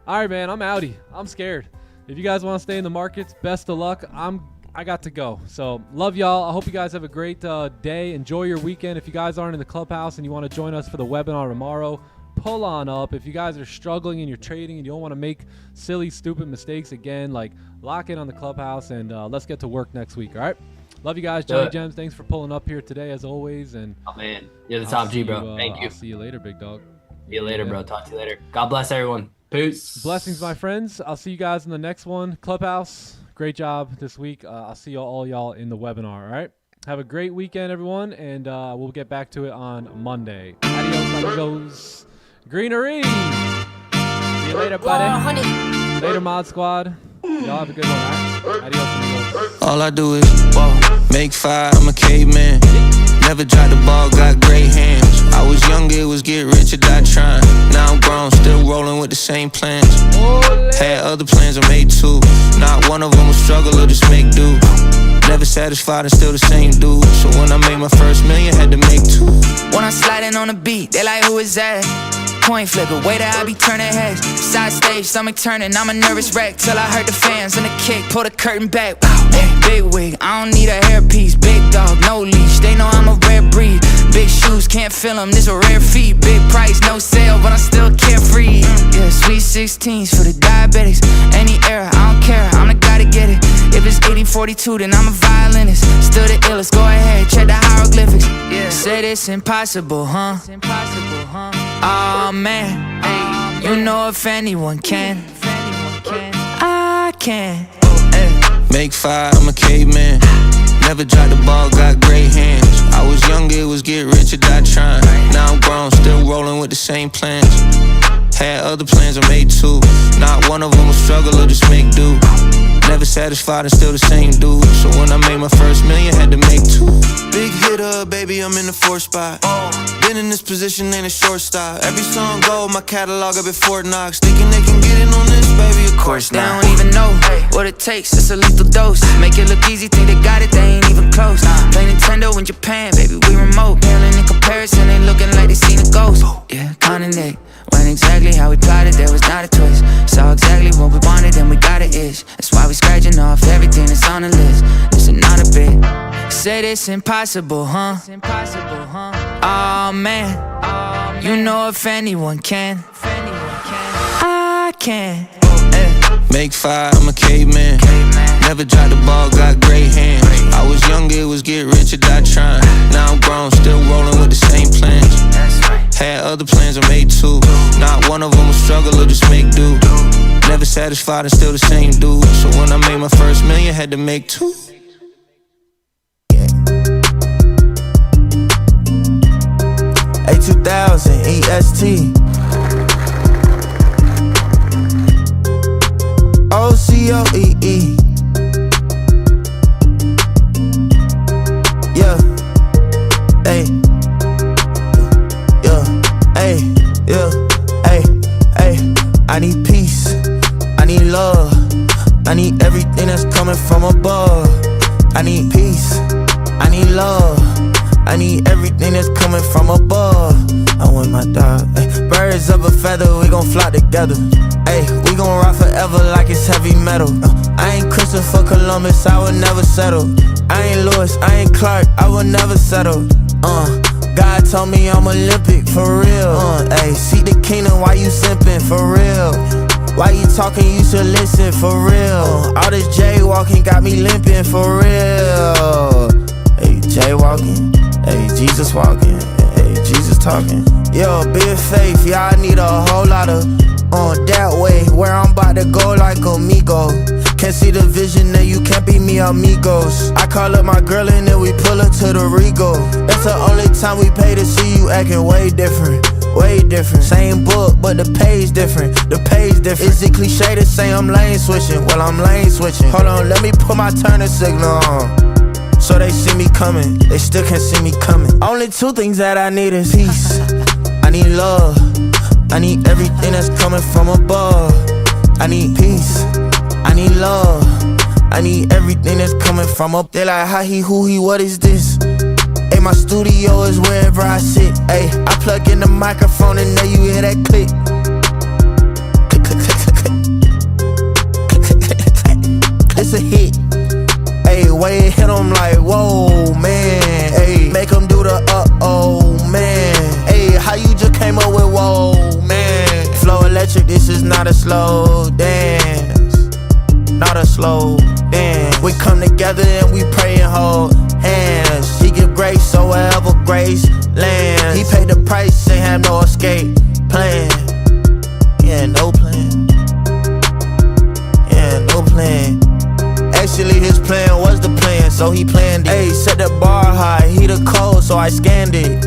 All right, man. I'm outie. I'm scared. If you guys want to stay in the markets, best of luck. I got to go. So love y'all. I hope you guys have a great day. Enjoy your weekend. If you guys aren't in the clubhouse and you want to join us for the webinar tomorrow, pull on up. If you guys are struggling in your trading and you don't want to make silly, stupid mistakes again, like lock in on the clubhouse and let's get to work next week. All right. Love you guys. Johnny Gems, thanks for pulling up here today as always. And oh man, you're the top G, bro. Thank you. I'll see you later, big dog. See you later, bro. Talk to you later. God bless everyone. Peace. Blessings, my friends. I'll see you guys in the next one. Clubhouse, great job this week. I'll see all y'all in the webinar. All right. Have a great weekend, everyone, and we'll get back to it on Monday. Adios, amigos. Greenery. See you later, buddy. Later, Mod Squad. Y'all have a good one. All right? Adios, amigos. All I do is make fire, I'm a caveman. Never dropped the ball, got great hands. I was younger, it was get rich or die trying. Now I'm grown, still rolling with the same plans. Had other plans, I made two. Not one of them was struggle or just make do. Never satisfied and still the same dude. So when I made my first million, had to make two. When I'm sliding on the beat, they like, who is that? Coin flipper, way that I be turning heads. Side stage, stomach turning, I'm a nervous wreck. Till I heard the fans and the kick, pull the curtain back. Hey, big wig, I don't need a hairpiece. Big dog, no leash, they know I'm a rare breed. Big shoes, can't fill them, this a rare feat. Big price, no sale, but I'm still carefree. Yeah, sweet 16s for the diabetics. Any era, I don't care, I'm the guy to get it. If it's 80-42, then I'm a violinist. Still the illest, go ahead, check the hieroglyphics. Yeah, said it's impossible, huh? It's impossible, huh? Oh man, hey, you know if anyone can, I can. Make fire, I'm a caveman. Never dropped the ball, got great hands. I was younger, it was get rich or die trying. Now I'm grown, still rolling with the same plans. Had other plans, I made two. Not one of them was struggle or just make do. Never satisfied and still the same dude. So when I made my first million, had to make two. Big hitter, baby, I'm in the 4th spot. Been in this position, ain't a shortstop. Every song gold, my catalog up at Fort Knox. Thinking they can get in on this, baby, of course They not. don't even know what it takes, it's a lethal dose. Make it look easy, think they got it, they ain't even close. Play Nintendo in Japan, baby, we remote. Paling in comparison, they looking like they seen a ghost. Yeah, Nick went exactly how we plotted, there was not a twist. Saw exactly what we wanted and we got it ish. That's why we scratching off everything that's on the list. This is not a bit. Said it's impossible, huh? It's impossible, huh? Oh man, you know if anyone can, I can. Make fire, I'm a caveman. Never dropped the ball, got great hands. I was younger, it was get rich or die trying. Now I'm grown, still rolling with the same plans. Had other plans, I made two. Not one of them was struggle or just make do. Never satisfied and still the same dude. So when I made my first million, had to make two. A2000 EST OCOEE. Yeah, hey, yeah, hey, yeah, hey, hey. I need peace, I need love, I need everything that's coming from above. I need peace, I need love, I need everything that's coming from above. I want my dog, ay. Birds of a feather, we gon' fly together. Ay, we gon' rock forever like it's heavy metal. I ain't Christopher Columbus, I would never settle. I ain't Lewis, I ain't Clark, I will never settle. God told me I'm Olympic, for real. Ayy, see the kingdom, why you simping, for real? Why you talking, you should listen, for real. All this jaywalking got me limping, for real. Hey, jaywalking, hey, Jesus walking, hey, Jesus talking. Yo, big faith, yeah, I need a whole lot of that way, where I'm about to go like amigo. Can't see the vision, then you can't be me amigos. I call up my girl and then we pull up to the Rego. That's the only time we pay to see you acting way different. Way different. Same book, but the pay's different. The pay's different. Is it cliche to say I'm lane switching? Well, I'm lane switching. Hold on, let me put my turner signal on, so they see me coming. They still can't see me coming. Only two things that I need is peace. I need love. I need everything that's coming from above. I need peace. I need love. I need everything that's coming from up. They like, how he, who he, what is this? Hey, my studio is wherever I sit. Hey, I plug in the microphone and now you hear that click. Click, click, click, click, click. It's a hit. Hey, way it hit him like, whoa, man. Hey, make him do the uh-oh, man. Hey, how you just came up with whoa, man? Flow electric, this is not a slow dance. Not a slow dance. We come together and we pray and hold hands. He give grace, so wherever grace lands. He paid the price, ain't have no escape plan. Yeah, no plan. Yeah, no plan. Actually, his plan was the plan, so he planned it. Ayy, set the bar high, he the code, so I scanned it.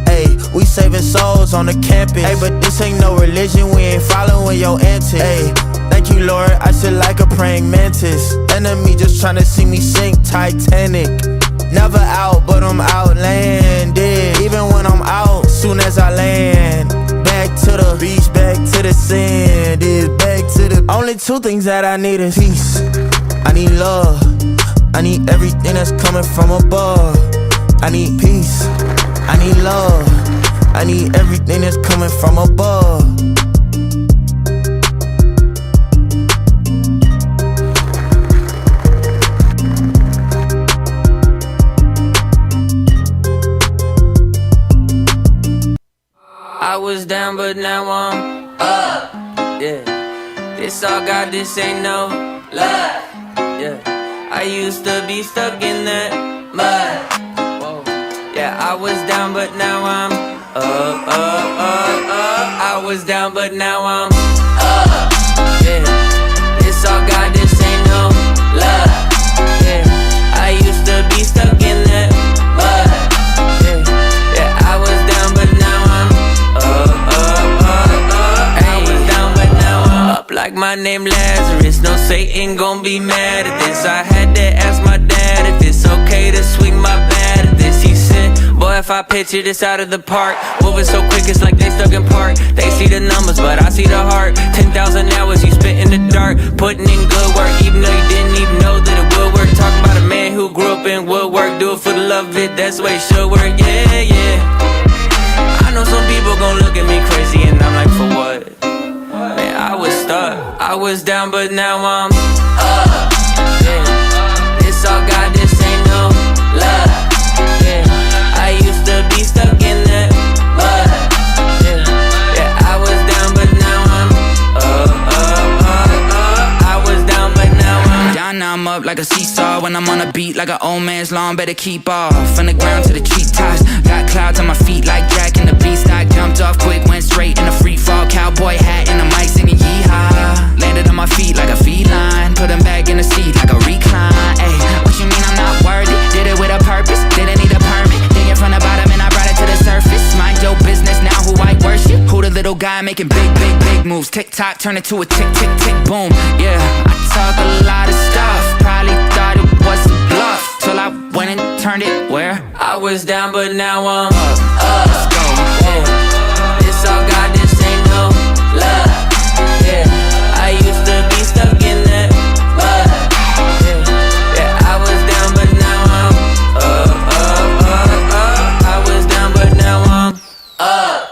Ayy, we saving souls on the campus. Ayy, but this ain't no religion, we ain't following your antics. Ayy, thank you, Lord, I sit like a praying mantis. Enemy just tryna see me sink Titanic. Never out, but I'm outlanded. Even when I'm out, soon as I land. Back to the beach, back to the sand. Is back to the... Only two things that I need is peace. I need love. I need everything that's coming from above. I need peace. I need love. I need everything that's coming from above. I was down, but now I'm up. Yeah, this all God, this ain't no luck. Yeah, I used to be stuck in that mud. Whoa. Yeah, I was down, but now I'm up, up, up, up. I was down, but now I'm up. Yeah, this all God, this ain't no luck. Yeah, I used to be stuck in that mud. Yeah, yeah, I was down, but now I'm up, up, up, up. I was down, but now I'm up like my name Lazarus. No Satan gon' be mad at this. I had to ask my dad if it's okay to swing my bat at this. He said, boy, if I picture this out of the park, moving so quick it's like they stuck in park. They see the numbers, but I see the heart. 10,000 hours you spent in the dark, putting in good work, even though you didn't even know that it would work. Talking about a man who grew up in woodwork, do it for the love of it, that's the way it should work. Yeah, yeah. I know some people gon' look at me crazy and I'm like, for what? Man, I was stuck, I was down, but now I'm up. Yeah, this all God, this ain't no luck. Yeah, I used to be stuck in that mud. Yeah, yeah, I was down, but now I'm up, up, up, up. I was down, but now I'm down, now I'm up like a seesaw. When I'm on a beat like an old man's lawn, better keep off. From the ground to the treetops, got clouds on my feet like Jack in the Beanstalk. Jumped off quick, went straight in a free fall. Cowboy hat and a mic singing yeehaw. Landed on my feet like a feline, put him back in the seat like a recline. Ay, what you mean I'm not worthy? Did it with a purpose, didn't need a permit. Digging from the bottom and I brought it to the surface. Mind your business, now who I worship. Who the little guy making big, big, big moves. Tick-tock, turn it to a tick, tick, tick, boom. Yeah, I talk a lot of stuff, probably thought it was a bluff, till I went and turned it where I was down, but now I'm up, up. Let's go. Yeah, this all God, this ain't no luck. Yeah, I used to be stuck in that mud. Yeah, yeah, I was down, but now I'm up, up, up, up. I was down, but now I'm up.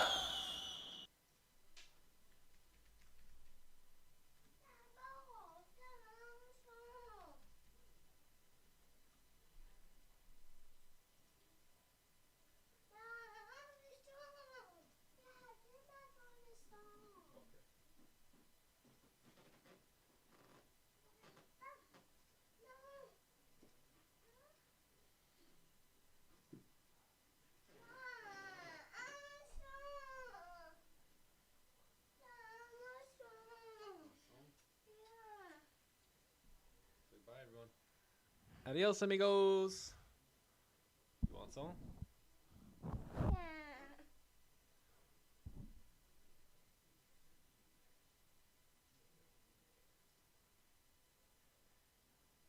Adios, amigos. You want some?